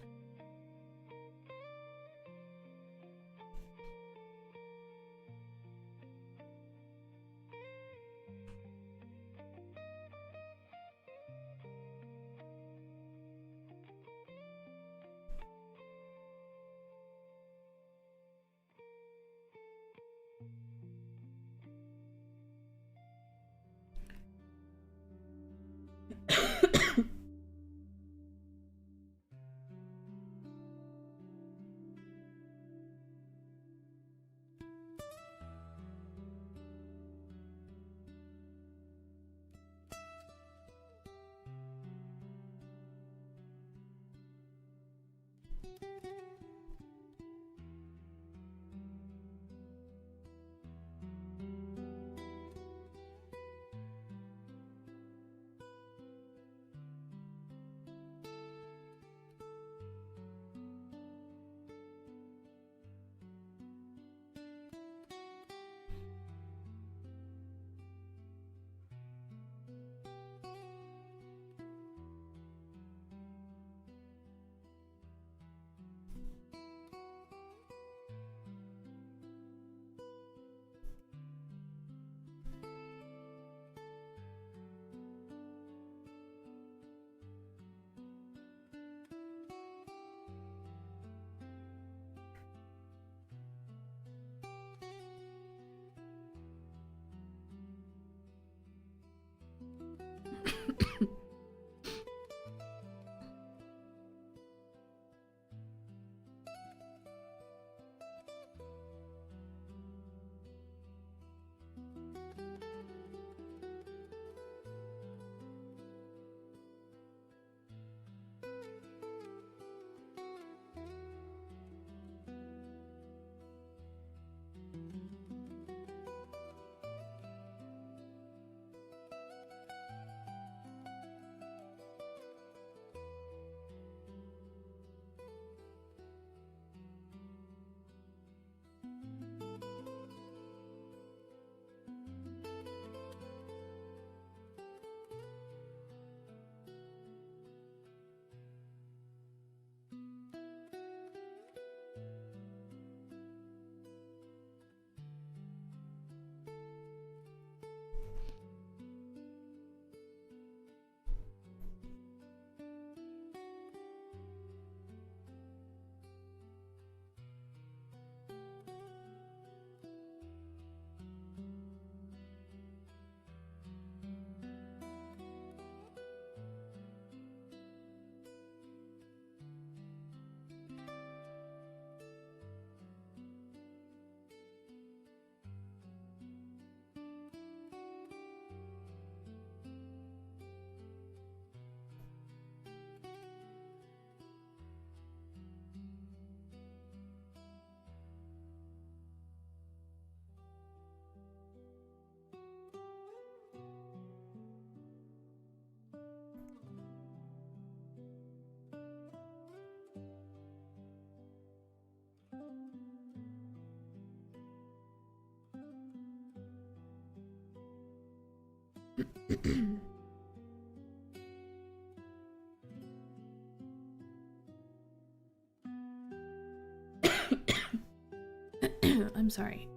I'm sorry.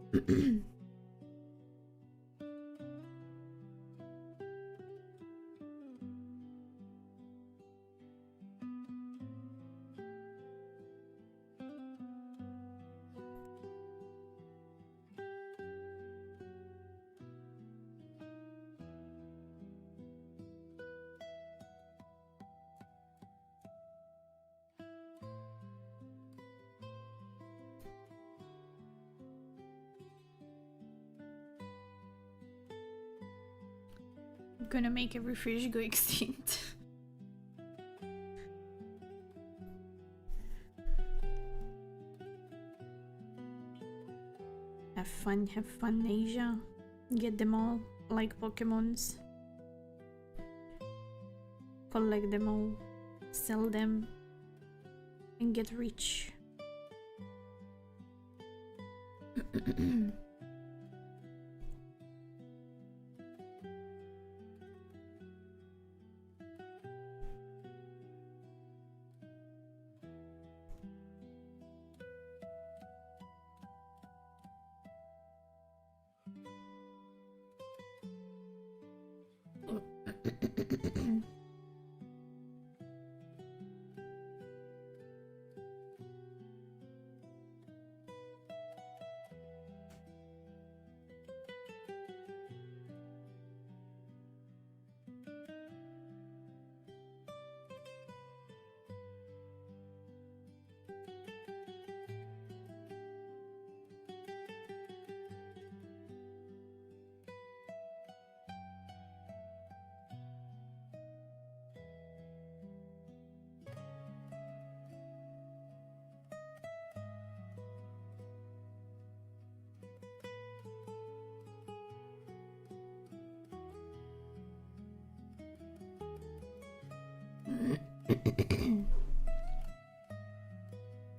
I'm gonna make every fish go extinct. Have fun, Asia. Get them all like Pokemons. Collect them all, sell them, and get rich.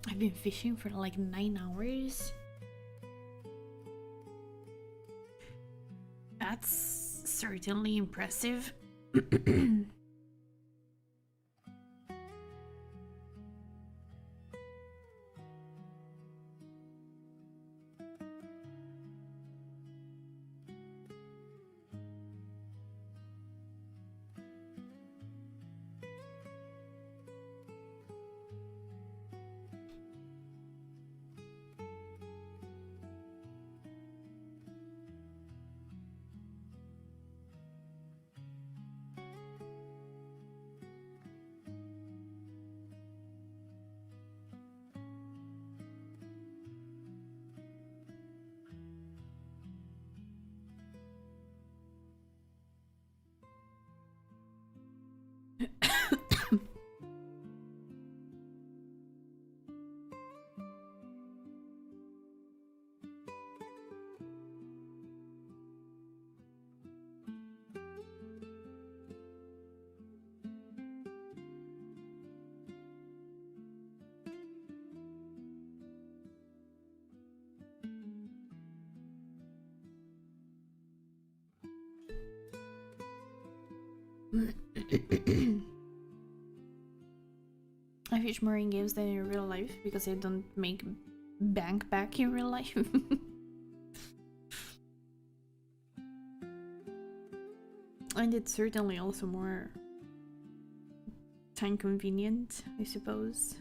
I've been fishing for like 9 hours. That's certainly impressive. I fish more in games than in real life because I don't make bank back in real life. And it's certainly also more time convenient, I suppose.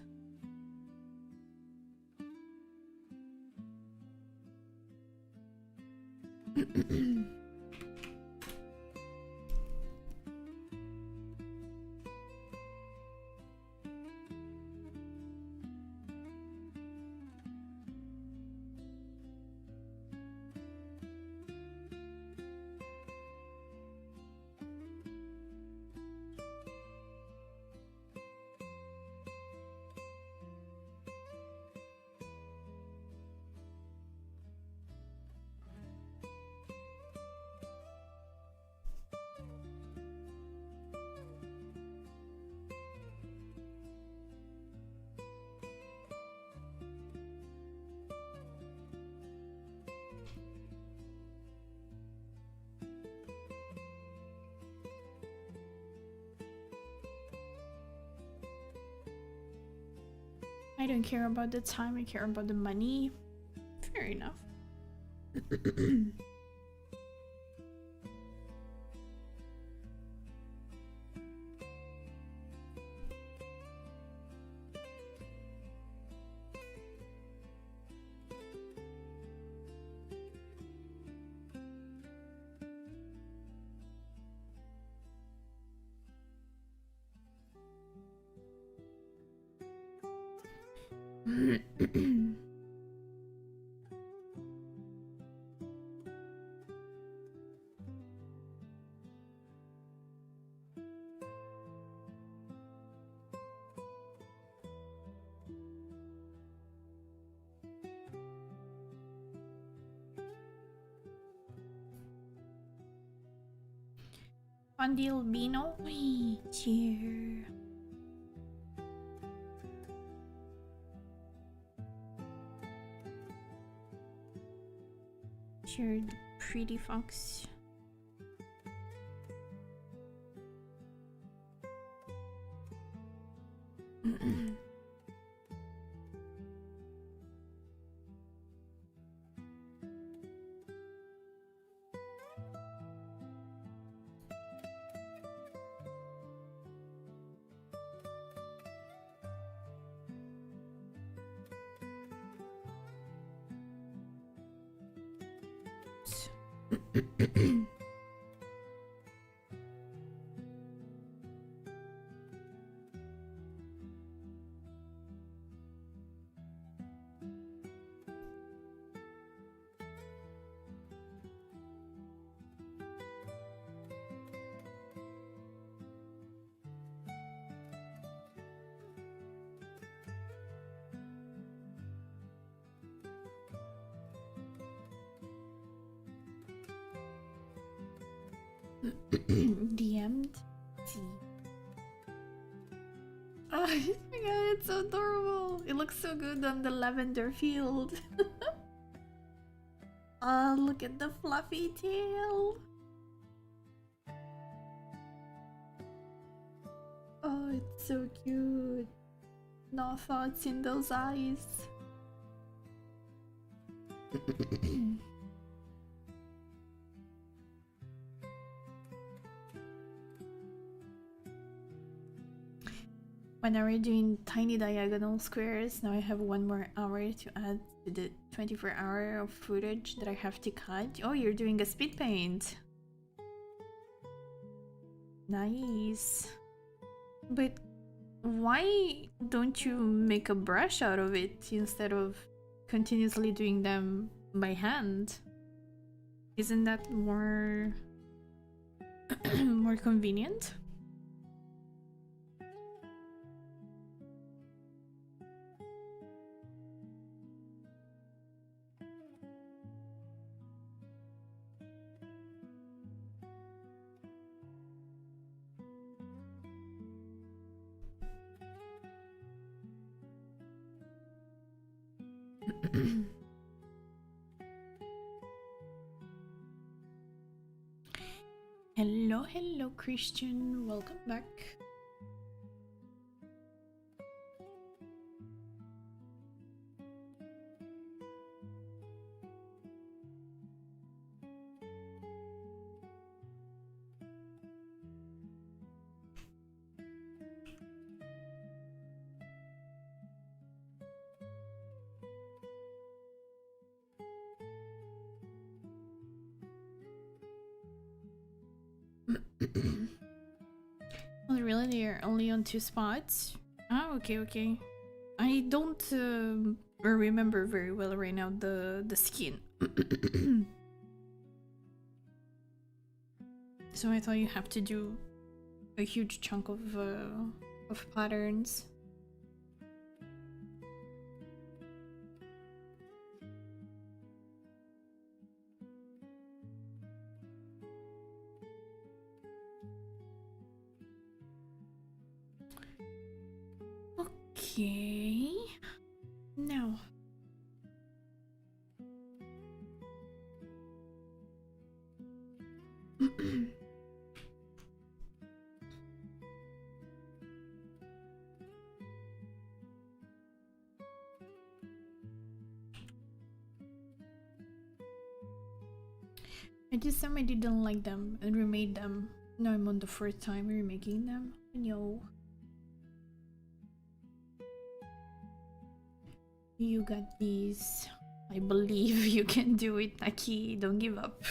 I don't care about the time, I care about the money. Fair enough. Andy Albino? Cheer. Cheer, the pretty fox. DM'd T. Oh my god, it's so adorable. It looks so good on the lavender field. Oh, look at the fluffy tail. Oh, it's so cute. No thoughts in those eyes. When I was doing tiny diagonal squares, now I have 1 more hour to add to the 24-hour of footage that I have to cut. Oh, you're doing a speed paint. Nice. But why don't you make a brush out of it instead of continuously doing them by hand? Isn't that more more convenient? Hello, hello, Christian. Welcome back. Well, really, they're only on 2 spots? Oh, okay, okay. I don't remember very well right now the skin. So I thought you have to do a huge chunk of patterns. Okay. Now. I just time I didn't like them and remade them. Now I'm on the fourth time remaking them. Yo. You got these. I believe you can do it, Naki. Don't give up.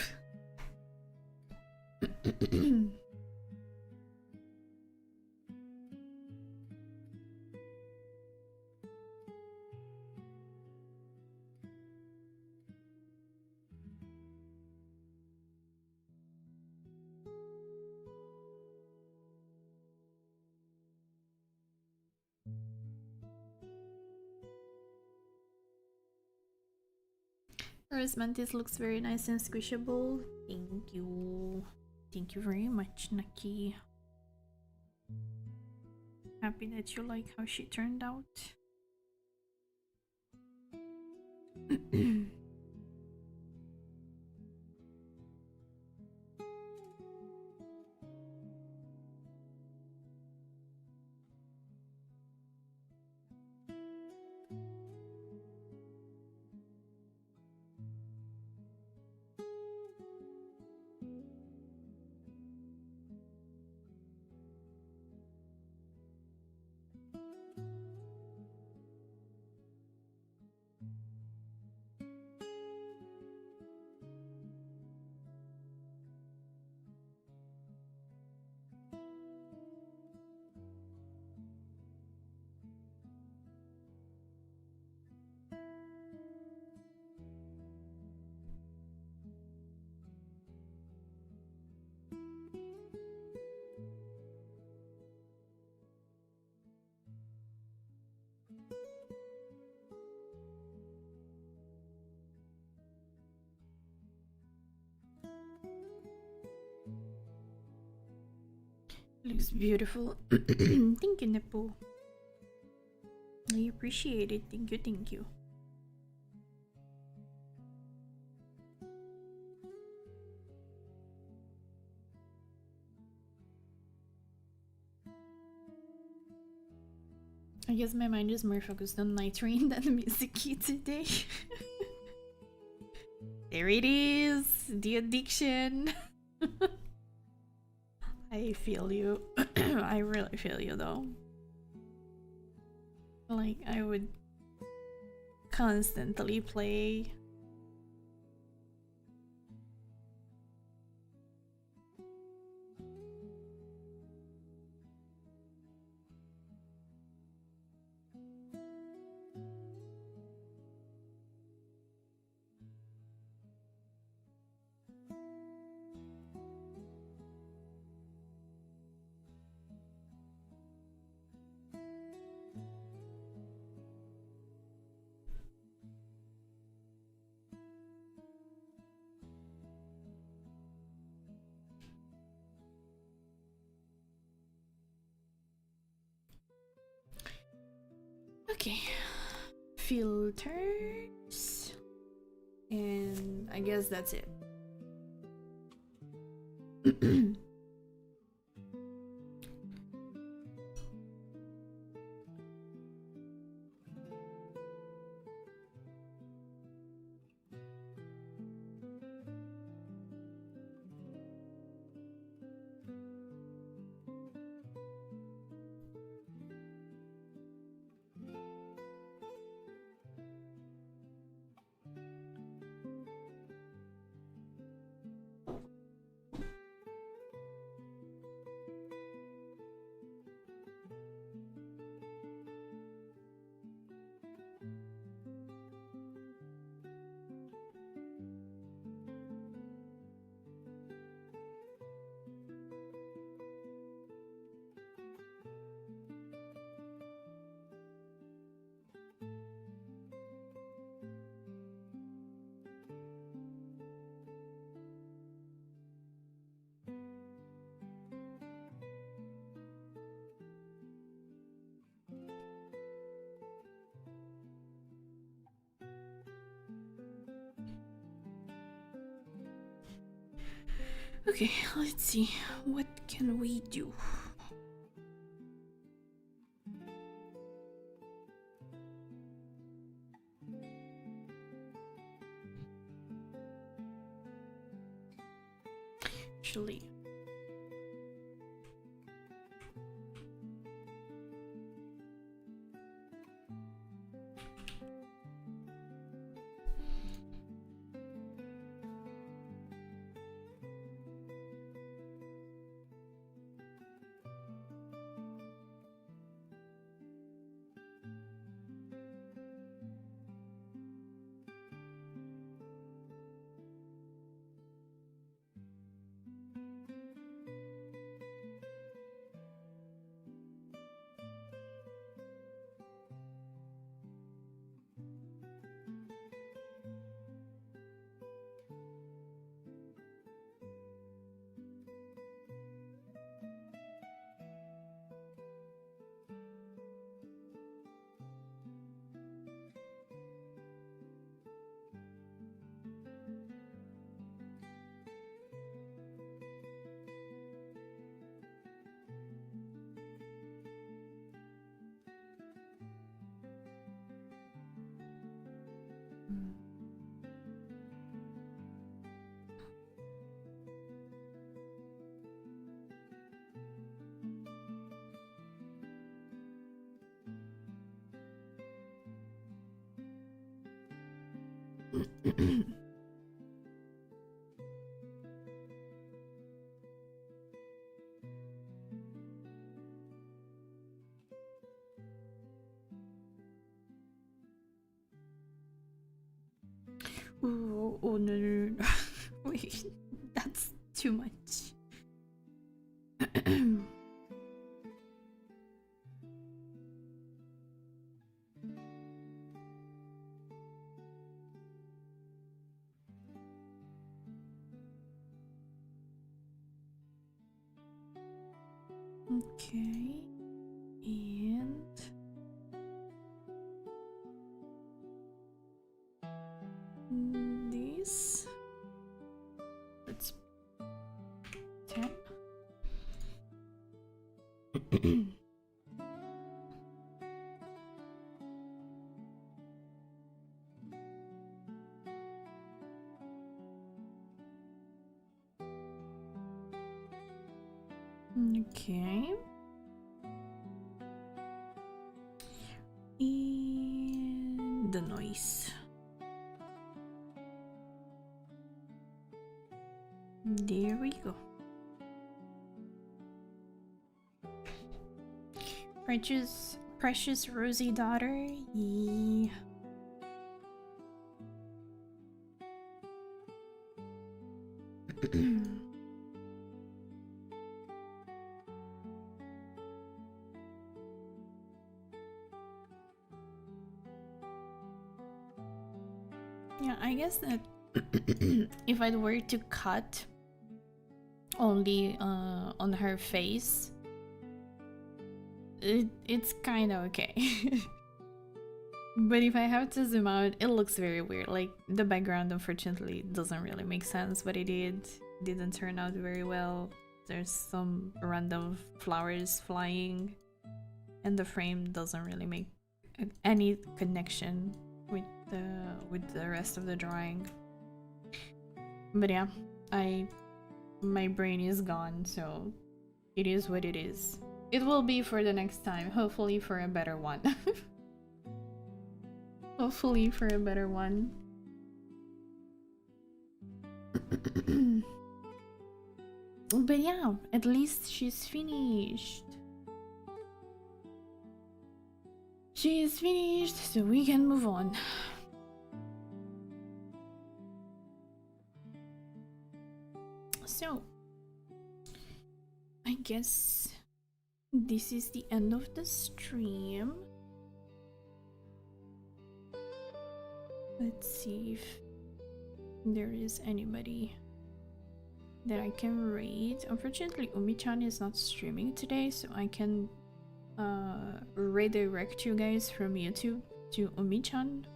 Rosmontis looks very nice and squishable. Thank you. Thank you very much, Naki. Happy that you like how she turned out. Looks beautiful. Thank you, Nepo. I appreciate it. Thank you, thank you. I guess my mind is more focused on Night Rain than the music key today. There it is! The addiction! I feel you. I really feel you though. Like, I would constantly play. Okay, filters, and I guess that's it. Okay, let's see. What can we do? actually. Ooh, oh no, no, no. Wait, that's too much. Okay, and this. Let's tap. Okay. And the noise. There we go. Precious Rosie daughter. Yeah. Yeah, I guess that if I were to cut only on her face, it's kind of okay. But if I have to zoom out, it looks very weird. Like, the background unfortunately doesn't really make sense, but it didn't turn out very well. There's some random flowers flying, and the frame doesn't really make any connection with the rest of the drawing. But yeah, my brain is gone, so it is what it is. It will be for the next time, hopefully for a better one. Hopefully for a better one. But yeah, at least she's finished. She is finished, so we can move on. So, I guess this is the end of the stream. Let's see if there is anybody that I can raid. Unfortunately, Umi-chan is not streaming today, so I can redirect you guys from YouTube to Umi-chan.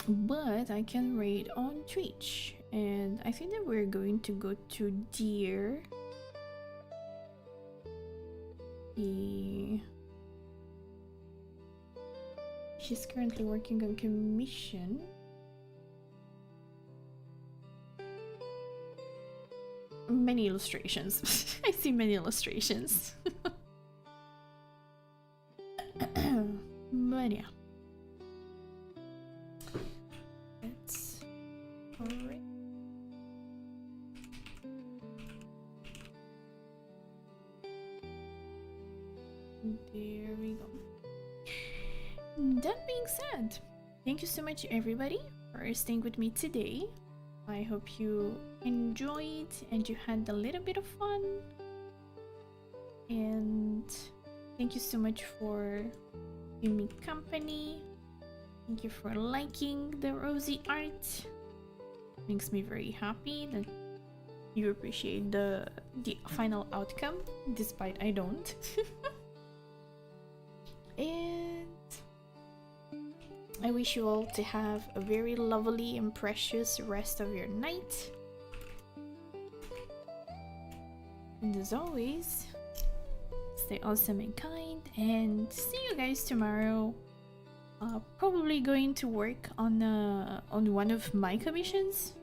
But I can raid on Twitch, and I think that we're going to go to Deer. She's currently working on commission. many illustrations. I see many illustrations. But yeah. It's alright. There we go. That being said, thank you so much everybody for staying with me today. I hope you enjoyed and you had a little bit of fun. And thank you so much for giving me company. Thank you for liking the rosy art. Makes me very happy that you appreciate the final outcome, despite I don't. And I wish you all to have a very lovely and precious rest of your night. And as always, stay awesome and kind, and see you guys tomorrow. Probably going to work on one of my commissions,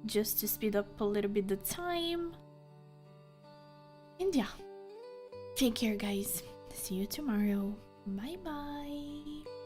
just to speed up a little bit the time. And yeah, take care guys. See you tomorrow. Bye bye.